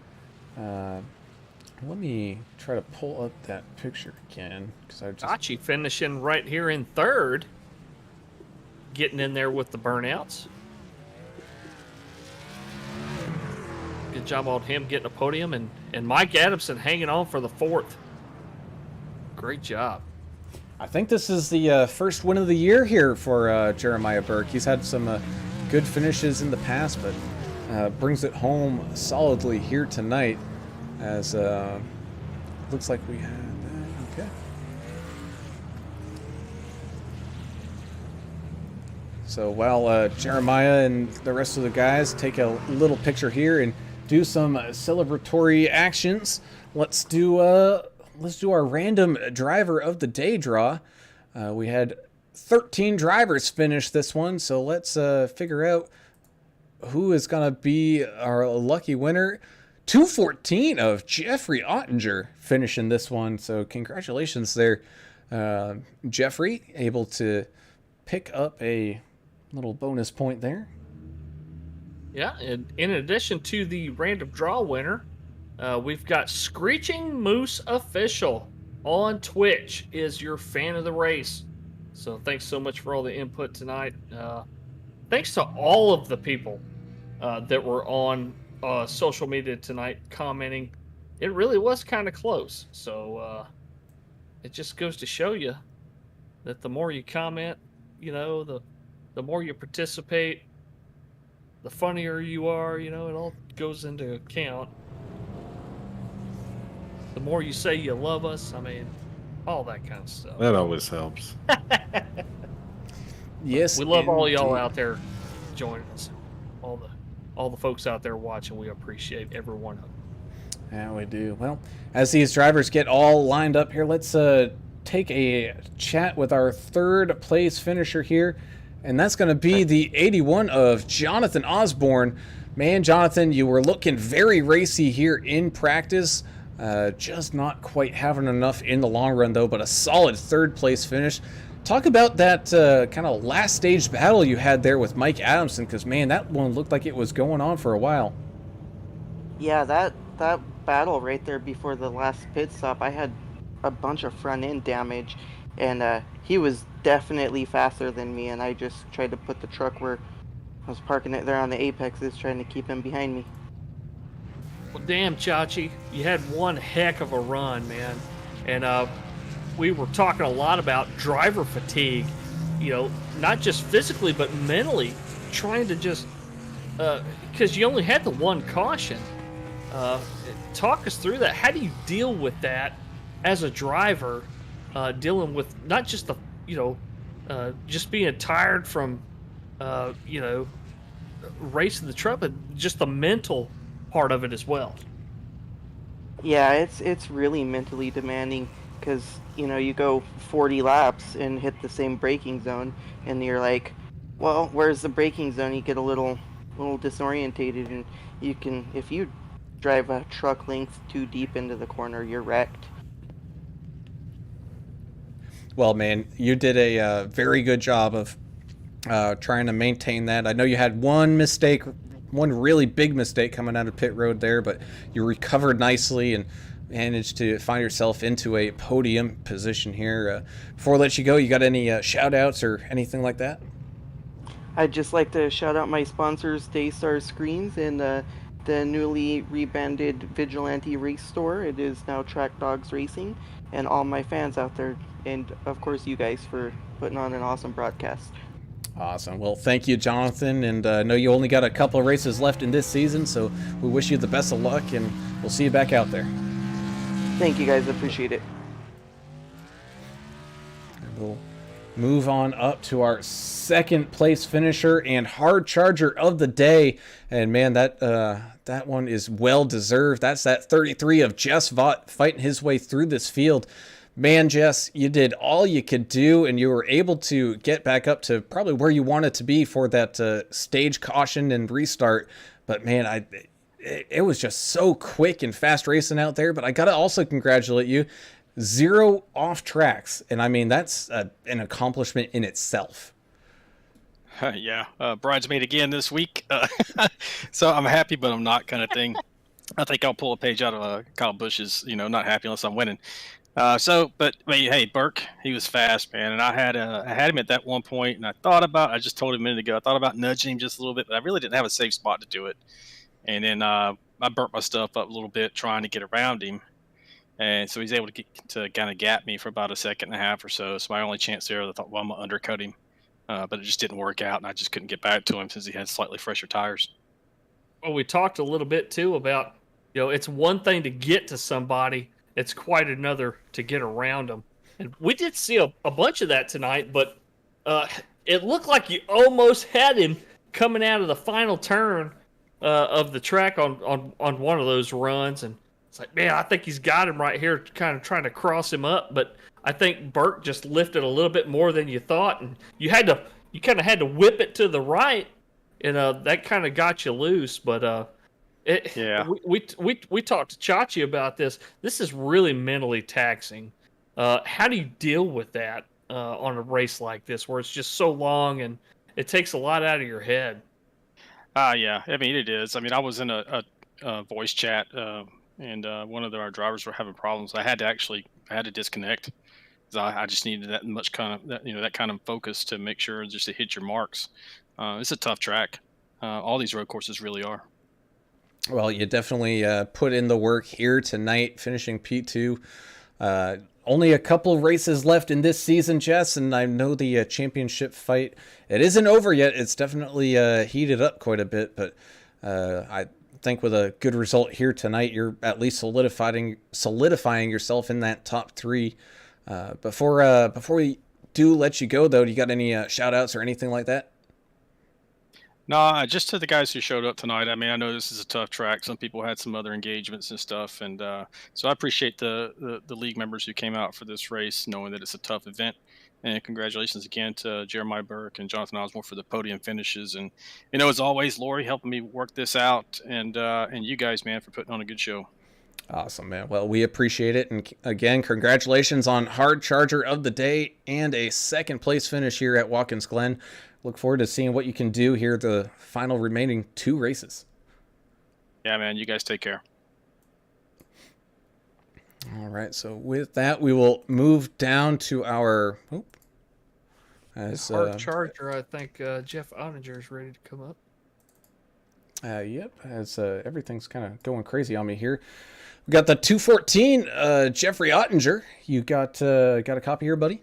Let me try to pull up that picture again, because I just
Achi finishing right here in third, getting in there with the burnouts. Good job on him getting a podium, and Mike Adamson hanging on for the fourth. Great job.
I think this is the first win of the year here for Jeremiah Burke. He's had some good finishes in the past, but brings it home solidly here tonight. As looks like we had that. Okay. So while Jeremiah and the rest of the guys take a little picture here and do some celebratory actions, let's do our random driver of the day draw. We had 13 drivers finish this one, so let's figure out who is gonna be our lucky winner. 214 of Jeffrey Ottinger finishing this one, so congratulations there, Jeffrey, able to pick up a little bonus point there.
Yeah, and in addition to the random draw winner, we've got Screeching Moose Official on Twitch is your fan of the race. So thanks so much for all the input tonight. Thanks to all of the people that were on social media tonight commenting. It really was kind of close. So it just goes to show you that the more you comment, you know, the more you participate, the funnier you are, you know, it all goes into account. The more you say you love us, I mean, all that kind of stuff.
That always helps.
Yes,
We love all y'all out there joining us. All the folks out there watching, we appreciate every one of them.
Yeah, we do. Well, as these drivers get all lined up here, let's take a chat with our third place finisher here, and that's going to be the 81 of Jonathan Osborne. Man, Jonathan, you were looking very racy here in practice. Just not quite having enough in the long run, though, but a solid third place finish. Talk about that kind of last stage battle you had there with Mike Adamson, because, man, that one looked like it was going on for a while.
Yeah, that battle right there before the last pit stop, I had a bunch of front end damage, and he was definitely faster than me, and I just tried to put the truck where I was parking it there on the apexes, trying to keep him behind me.
Well, damn, Chachi, you had one heck of a run, man. And we were talking a lot about driver fatigue, you know, not just physically, but mentally, trying to just, because you only had the one caution. Talk us through that. How do you deal with that as a driver, dealing with not just the, you know, just being tired from, you know, racing the truck, but just the mental part of it as well?
Yeah, it's really mentally demanding, because, you know, you go 40 laps and hit the same braking zone, and you're like, well, where's the braking zone? You get a little disorientated, and you can, if you drive a truck length too deep into the corner, you're wrecked.
Well, man, you did a very good job of trying to maintain that. I know you had one mistake, one really big mistake coming out of pit road there, but you recovered nicely and managed to find yourself into a podium position here. Before I let you go, you got any shout outs or anything like that?
I'd just like to shout out my sponsors, Daystar Screens, and the newly rebranded Vigilante Race Store. It is now Track Dogs Racing, and all my fans out there, and of course you guys for putting on an awesome broadcast.
Awesome. Well, thank you, Jonathan, and I know you only got a couple of races left in this season, so we wish you the best of luck, and we'll see you back out there.
Thank you guys, appreciate it.
We'll move on up to our second place finisher and hard charger of the day, and man, that one is well deserved. That's that 33 of Jess Vaught fighting his way through this field. Man, Jess, you did all you could do, and you were able to get back up to probably where you wanted to be for that stage caution and restart. But man, it was just so quick and fast racing out there. But I gotta also congratulate you. 0 off tracks. And I mean, that's an accomplishment in itself.
Yeah, bridesmaid again this week. So I'm happy, but I'm not kind of thing. I think I'll pull a page out of Kyle Busch's, not happy unless I'm winning. But hey, Burke, he was fast, man, and I had him at that one point, and I just told him a minute ago, I thought about nudging him just a little bit, but I really didn't have a safe spot to do it. And then I burnt my stuff up a little bit trying to get around him, and so he's able to kind of gap me for about a second and a half or so. So my only chance there, I thought, well, I'm gonna undercut him, but it just didn't work out, and I just couldn't get back to him since he had slightly fresher tires.
Well, we talked a little bit too about, it's one thing to get to somebody. It's quite another to get around them. And we did see a bunch of that tonight, but it looked like you almost had him coming out of the final turn of the track on one of those runs. And it's like, man, I think he's got him right here, kind of trying to cross him up. But I think Burke just lifted a little bit more than you thought. And you kind of had to whip it to the right. And that kind of got you loose. But we talked to Chachi about this. This is really mentally taxing. How do you deal with that on a race like this, where it's just so long and it takes a lot out of your head?
Yeah, I mean it is. I mean, I was in a voice chat, and one of our drivers were having problems. I had to disconnect. I just needed that much that kind of focus to make sure just to hit your marks. It's a tough track. All these road courses really are.
Well, you definitely put in the work here tonight, finishing P2. Only a couple races left in this season, Jess, and I know the championship fight, it isn't over yet. It's definitely heated up quite a bit, but I think with a good result here tonight, you're at least solidifying yourself in that top 3. Before we do let you go, though, do you got any shout-outs or anything like that?
No, just to the guys who showed up tonight. I mean, I know this is a tough track. Some people had some other engagements and stuff, and so I appreciate the league members who came out for this race, knowing that it's a tough event. And congratulations again to Jeremiah Burke and Jonathan Osborne for the podium finishes. And as always, Lori helping me work this out, and you guys, man, for putting on a good show.
Awesome, man. Well, we appreciate it, and again, congratulations on Hard Charger of the Day and a second place finish here at Watkins Glen. Look forward to seeing what you can do here the final remaining 2 races.
Yeah, man. You guys take care.
All right. So with that, we will move down to our
Hard Charger. I think Jeff Ottinger is ready to come up.
Yep. As everything's kind of going crazy on me here. We got the 214 Jeffrey Ottinger. You got a copy here, buddy?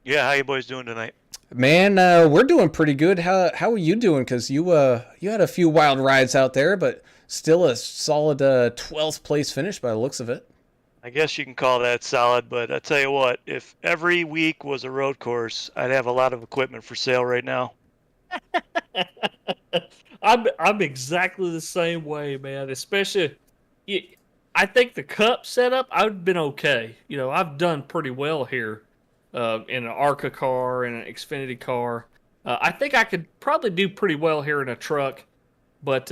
Yeah. How you boys doing tonight?
Man, we're doing pretty good. How are you doing? Because you had a few wild rides out there, but still a solid 12th place finish by the looks of it.
I guess you can call that solid, but I tell you what, if every week was a road course, I'd have a lot of equipment for sale right now.
I'm exactly the same way, man. Especially, I think the Cup setup, I've been okay. I've done pretty well here. In an ARCA car, in an Xfinity car. I think I could probably do pretty well here in a truck. But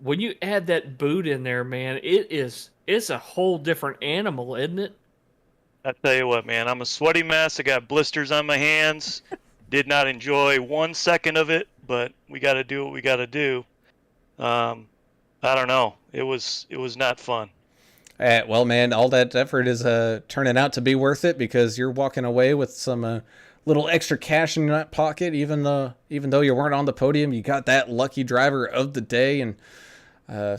when you add that boot in there, man, it's a whole different animal, isn't it?
I tell you what, man, I'm a sweaty mess. I got blisters on my hands. Did not enjoy 1 second of it, but we got to do what we got to do. I don't know. It was not fun.
Well, man, all that effort is turning out to be worth it because you're walking away with some little extra cash in that pocket. Even though you weren't on the podium, you got that lucky driver of the day, and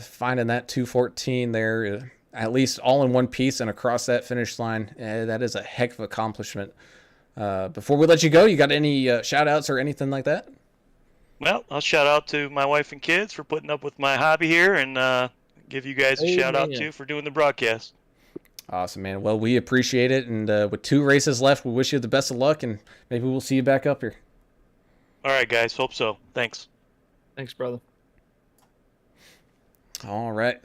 finding that 214 there, at least all in one piece and across that finish line. That is a heck of an accomplishment. Before we let you go, you got any shout outs or anything like that?
Well, I'll shout out to my wife and kids for putting up with my hobby here, and give you guys a shout out too for doing the broadcast.
Awesome, man. Well, we appreciate it, and with 2 races left, we wish you the best of luck, and maybe we'll see you back up here.
All right, guys. Hope so. Thanks.
Thanks, brother.
All right.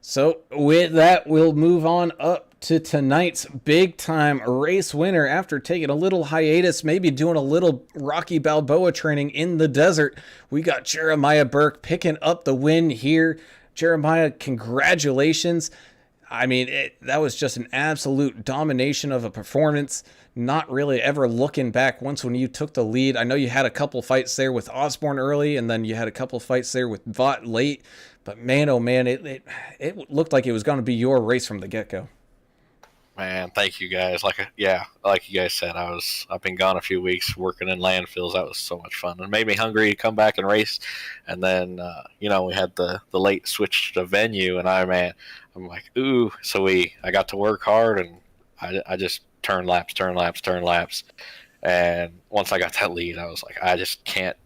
So with that, we'll move on up to tonight's big time race winner. After taking a little hiatus, maybe doing a little Rocky Balboa training in the desert, we got Jeremiah Burke picking up the win here. Jeremiah, congratulations. I mean, that was just an absolute domination of a performance. Not really ever looking back once when you took the lead. I know you had a couple fights there with Osborne early, and then you had a couple fights there with Vought late. But man, oh man, it looked like it was going to be your race from the get-go.
Man, thank you guys. Like you guys said, I've been gone a few weeks working in landfills. That was so much fun. It made me hungry to come back and race. And then we had the late switch to venue, and I'm like, ooh. So I got to work hard, and I just turn laps. And once I got that lead, I was like, I just can't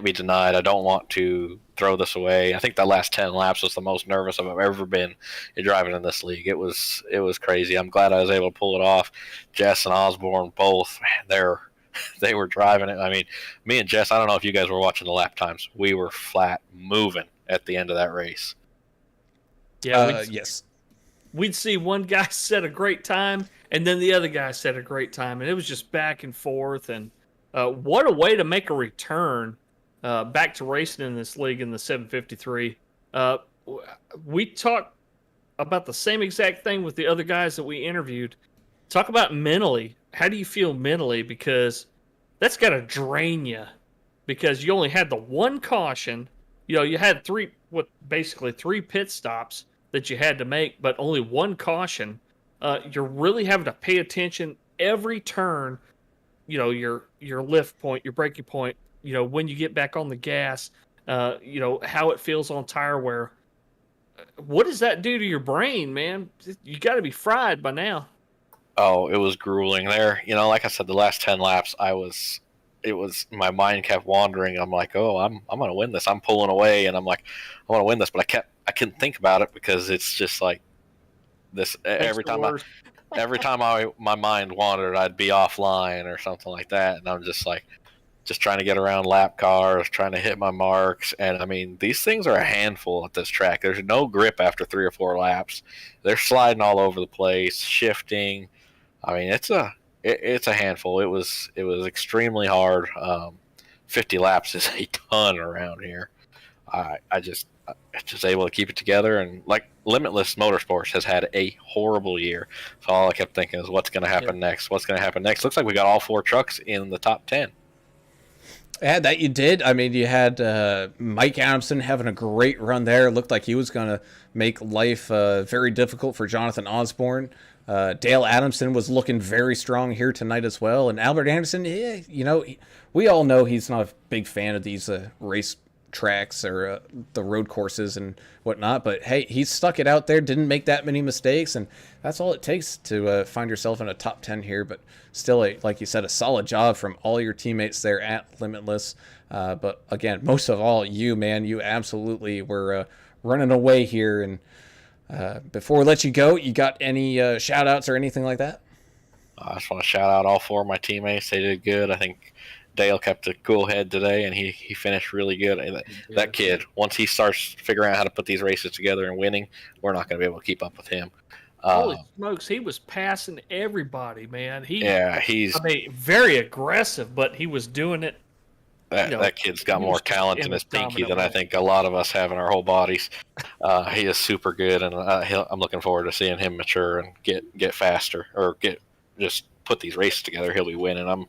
be denied. I don't want to throw this away. I think that last 10 laps was the most nervous I've ever been in driving in this league. It was crazy. I'm glad I was able to pull it off. Jess and Osborne both, man, they were driving it. I mean, me and Jess, I don't know if you guys were watching the lap times. We were flat moving at the end of that race.
Yeah,
yes.
We'd see one guy set a great time, and then the other guy set a great time, and it was just back and forth. And what a way to make a return back to racing in this league in the 753. We talked about the same exact thing with the other guys that we interviewed. Talk about mentally. How do you feel mentally? Because that's got to drain you. Because you only had the one caution. You had basically three pit stops that you had to make, but only one caution. You're really having to pay attention every turn. Your lift point, your braking point. When you get back on the gas. How it feels on tire wear. What does that do to your brain, man? You got to be fried by now.
Oh, it was grueling there. Like I said, the last 10 laps, my mind kept wandering. I'm like, oh, I'm going to win this. I'm pulling away, and I'm like, I want to win this, but I couldn't think about it because it's just like this. Every time my mind wandered, I'd be offline or something like that, and I'm just like, just trying to get around lap cars, trying to hit my marks. And I mean, these things are a handful at this track. There's no grip after 3 or 4 laps. They're sliding all over the place, shifting. I mean, it's a handful. It was extremely hard. 50 laps is a ton around here. I just able to keep it together, and like Limitless Motorsports has had a horrible year. So all I kept thinking is, what's going to happen next? What's going to happen next? Looks like we got all 4 trucks in the top 10.
Yeah, that you did. I mean, you had Mike Adamson having a great run there. It looked like he was going to make life very difficult for Jonathan Osborne. Dale Adamson was looking very strong here tonight as well. And Albert Anderson, we all know he's not a big fan of these race tracks or the road courses and whatnot. But, hey, he stuck it out there, didn't make that many mistakes. And that's all it takes to find yourself in a top 10 here. But still, like you said, a solid job from all your teammates there at Limitless. But, again, most of all, you absolutely were running away here. And before we let you go, you got any shout-outs or anything like that?
I just want to shout out all 4 of my teammates. They did good. I think Dale kept a cool head today, and he finished really good. That kid, once he starts figuring out how to put these races together and winning, we're not going to be able to keep up with him.
Holy smokes, he was passing everybody, man.
He's
very aggressive, but he was doing it.
That kid's got more talent in his pinky than I think a lot of us have in our whole bodies. He is super good, and I'm looking forward to seeing him mature and get faster, or just put these races together. He'll be winning. I'm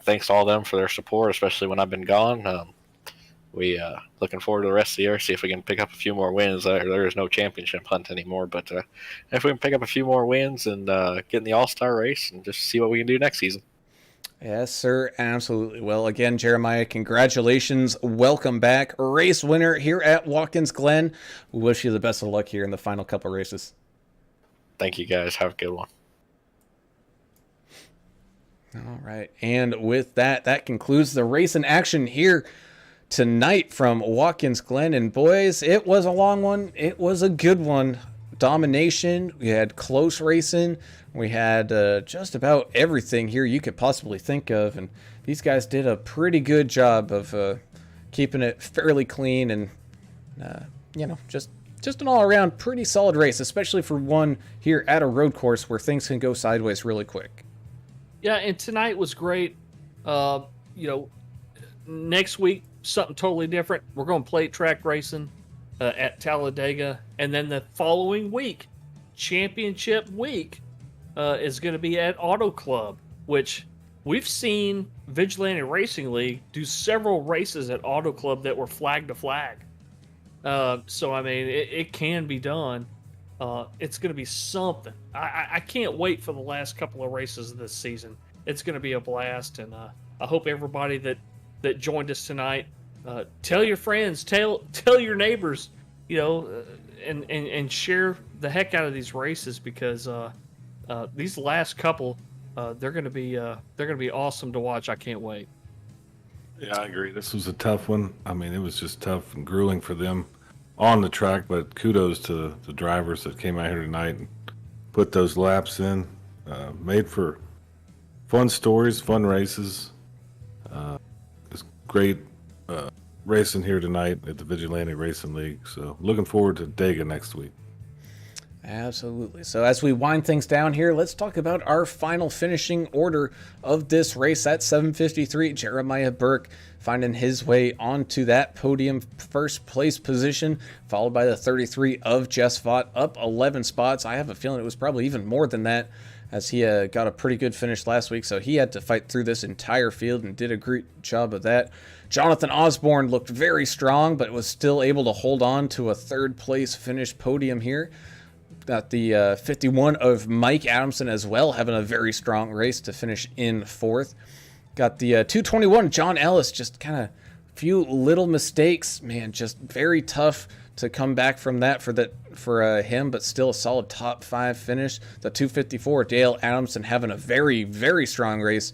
thanks to all of them for their support, especially when I've been gone. We looking forward to the rest of the year, see if we can pick up a few more wins. There is no championship hunt anymore, but if we can pick up a few more wins and get in the All-Star race and just see what we can do next season.
Yes, sir. Absolutely. Well, again, Jeremiah, congratulations. Welcome back. Race winner here at Watkins Glen. We wish you the best of luck here in the final couple races.
Thank you, guys. Have a good one.
All right. And with that concludes the race in action here tonight from Watkins Glen. And boys, it was a long one. It was a good one. Domination. We had close racing. We had just about everything here you could possibly think of. And these guys did a pretty good job of keeping it fairly clean and, just an all-around pretty solid race, especially for one here at a road course where things can go sideways really quick.
Yeah, and tonight was great. Next week, something totally different. We're going to plate track racing. at Talladega, and then the following week, championship week, is going to be at Auto Club, which we've seen Vigilante Racing League do several races at Auto Club that were flag to flag. So I mean, it can be done. It's going to be something. I can't wait for the last couple of races of this season. It's going to be a blast, and I hope everybody that joined us tonight, tell your friends, tell your neighbors, and share the heck out of these races, because these last couple, they're going to be awesome to watch. I can't wait.
Yeah, I agree. This was a tough one. I mean, it was just tough and grueling for them on the track, but kudos to the drivers that came out here tonight and put those laps in. Made for fun stories, fun races. It's great racing here tonight at the Vigilante Racing League. So looking forward to Dega next week.
Absolutely. So as we wind things down here, let's talk about our final finishing order of this race. At 7:53, Jeremiah Burke finding his way onto that podium first place position, followed by the 33 of Jess Vaught, up 11 spots. I have a feeling it was probably even more than that, as he got a pretty good finish last week, so he had to fight through this entire field and did a great job of that. Jonathan Osborne looked very strong, but was still able to hold on to a third place finish podium here. Got the 51 of Mike Adamson as well, having a very strong race to finish in fourth. Got the 221 John Ellis, just kind of few little mistakes, man, just very tough to come back from that for him, but still a solid top 5 finish. The 254 Dale Adamson having a very, very strong race.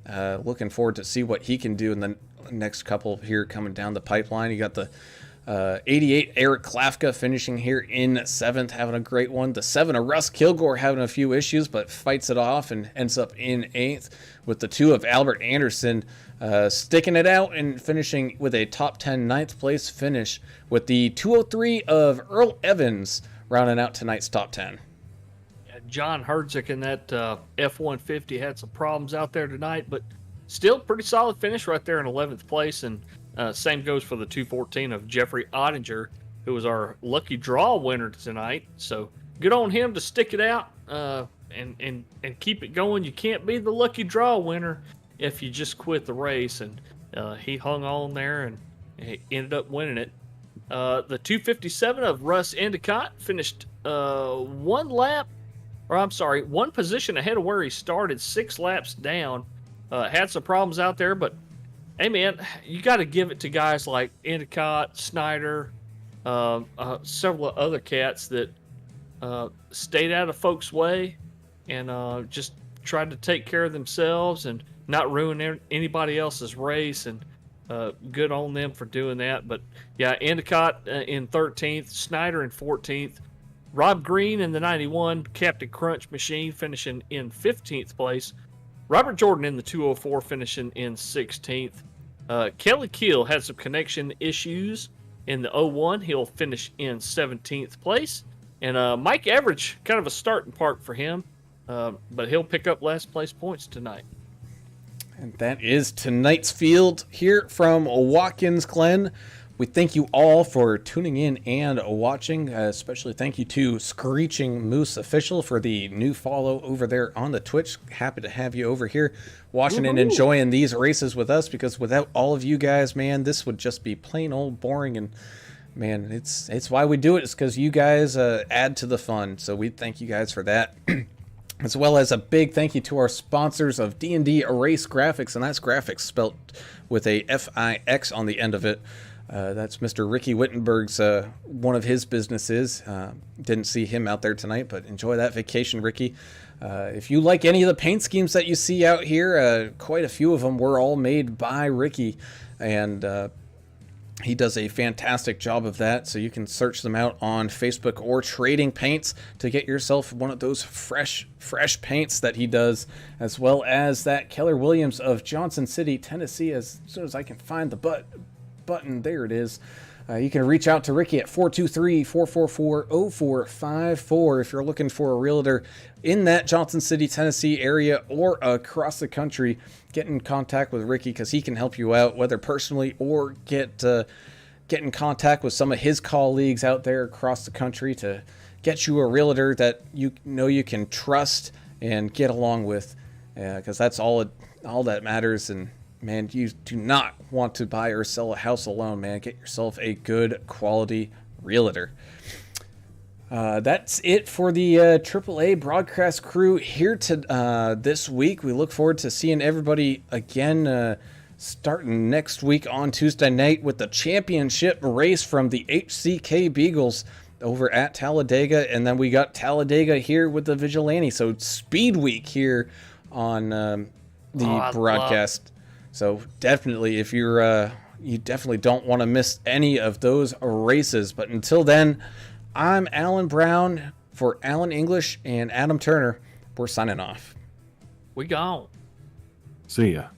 Looking forward to see what he can do in the next couple here coming down the pipeline. You got the 88 Eric Klafka finishing here in 7th, having a great one. The 7 of Russ Kilgore having a few issues, but fights it off and ends up in 8th. With the 2 of Albert Anderson sticking it out and finishing with a top 10 9th place finish, with the 203 of Earl Evans rounding out tonight's top 10.
John Herdzik in that F-150 had some problems out there tonight, but still pretty solid finish right there in 11th place. And same goes for the 214 of Jeffrey Ottinger, who was our lucky draw winner tonight. So good on him to stick it out and keep it going. You can't be the lucky draw winner if you just quit the race. And he hung on there and he ended up winning it. The 257 of Russ Endicott finished one position ahead of where he started, 6 laps down. Had some problems out there, but hey, man, you got to give it to guys like Endicott, Snyder, several other cats that stayed out of folks' way and just tried to take care of themselves and not ruin anybody else's race. And good on them for doing that. But yeah, Endicott in 13th, Snyder in 14th, Rob Green in the 91, Captain Crunch Machine finishing in 15th place. Robert Jordan in the 204 finishing in 16th. Kelly Keel had some connection issues in the 01. He'll finish in 17th place. And Mike Average, kind of a starting part for him, but he'll pick up last place points tonight.
And that is tonight's field here from Watkins Glen. We thank you all for tuning in and watching. Especially thank you to Screeching Moose Official for the new follow over there on the Twitch. Happy to have you over here watching and enjoying these races with us, because without all of you guys, man, this would just be plain old boring. And man, it's why we do it. It's because you guys add to the fun. So we thank you guys for that. As well as a big thank you to our sponsors of D&D Erase Graphix, and that's Graphix spelt with a F-I-X on the end of it. That's Mr. Ricky Wittenberg's one of his businesses. Didn't see him out there tonight, but enjoy that vacation, Ricky. If you like any of the paint schemes that you see out here, quite a few of them were all made by Ricky, and he does a fantastic job of that. So you can search them out on Facebook or Trading Paints to get yourself one of those fresh paints that he does, as well as that Keller Williams of Johnson City, Tennessee. As soon as I can find the button, there it is. You can reach out to Ricky at 423-444-0454 if you're looking for a realtor in that Johnson City, Tennessee area or across the country. Get in contact with Ricky because he can help you out, whether personally or get get in contact with some of his colleagues out there across the country to get you a realtor that you know you can trust and get along with, because that's all that matters. And man, you do not want to buy or sell a house alone, man. Get yourself a good quality realtor. That's it for the AAA broadcast crew here to this week. We look forward to seeing everybody again starting next week on Tuesday night with the championship race from the HCK Beagles over at Talladega. And then we got Talladega here with the Vigilante. So Speed Week here on the broadcast. So definitely, if you're you definitely don't want to miss any of those races. But until then, I'm Alan Brown for Alan English and Adam Turner. We're signing off.
We gone.
See ya.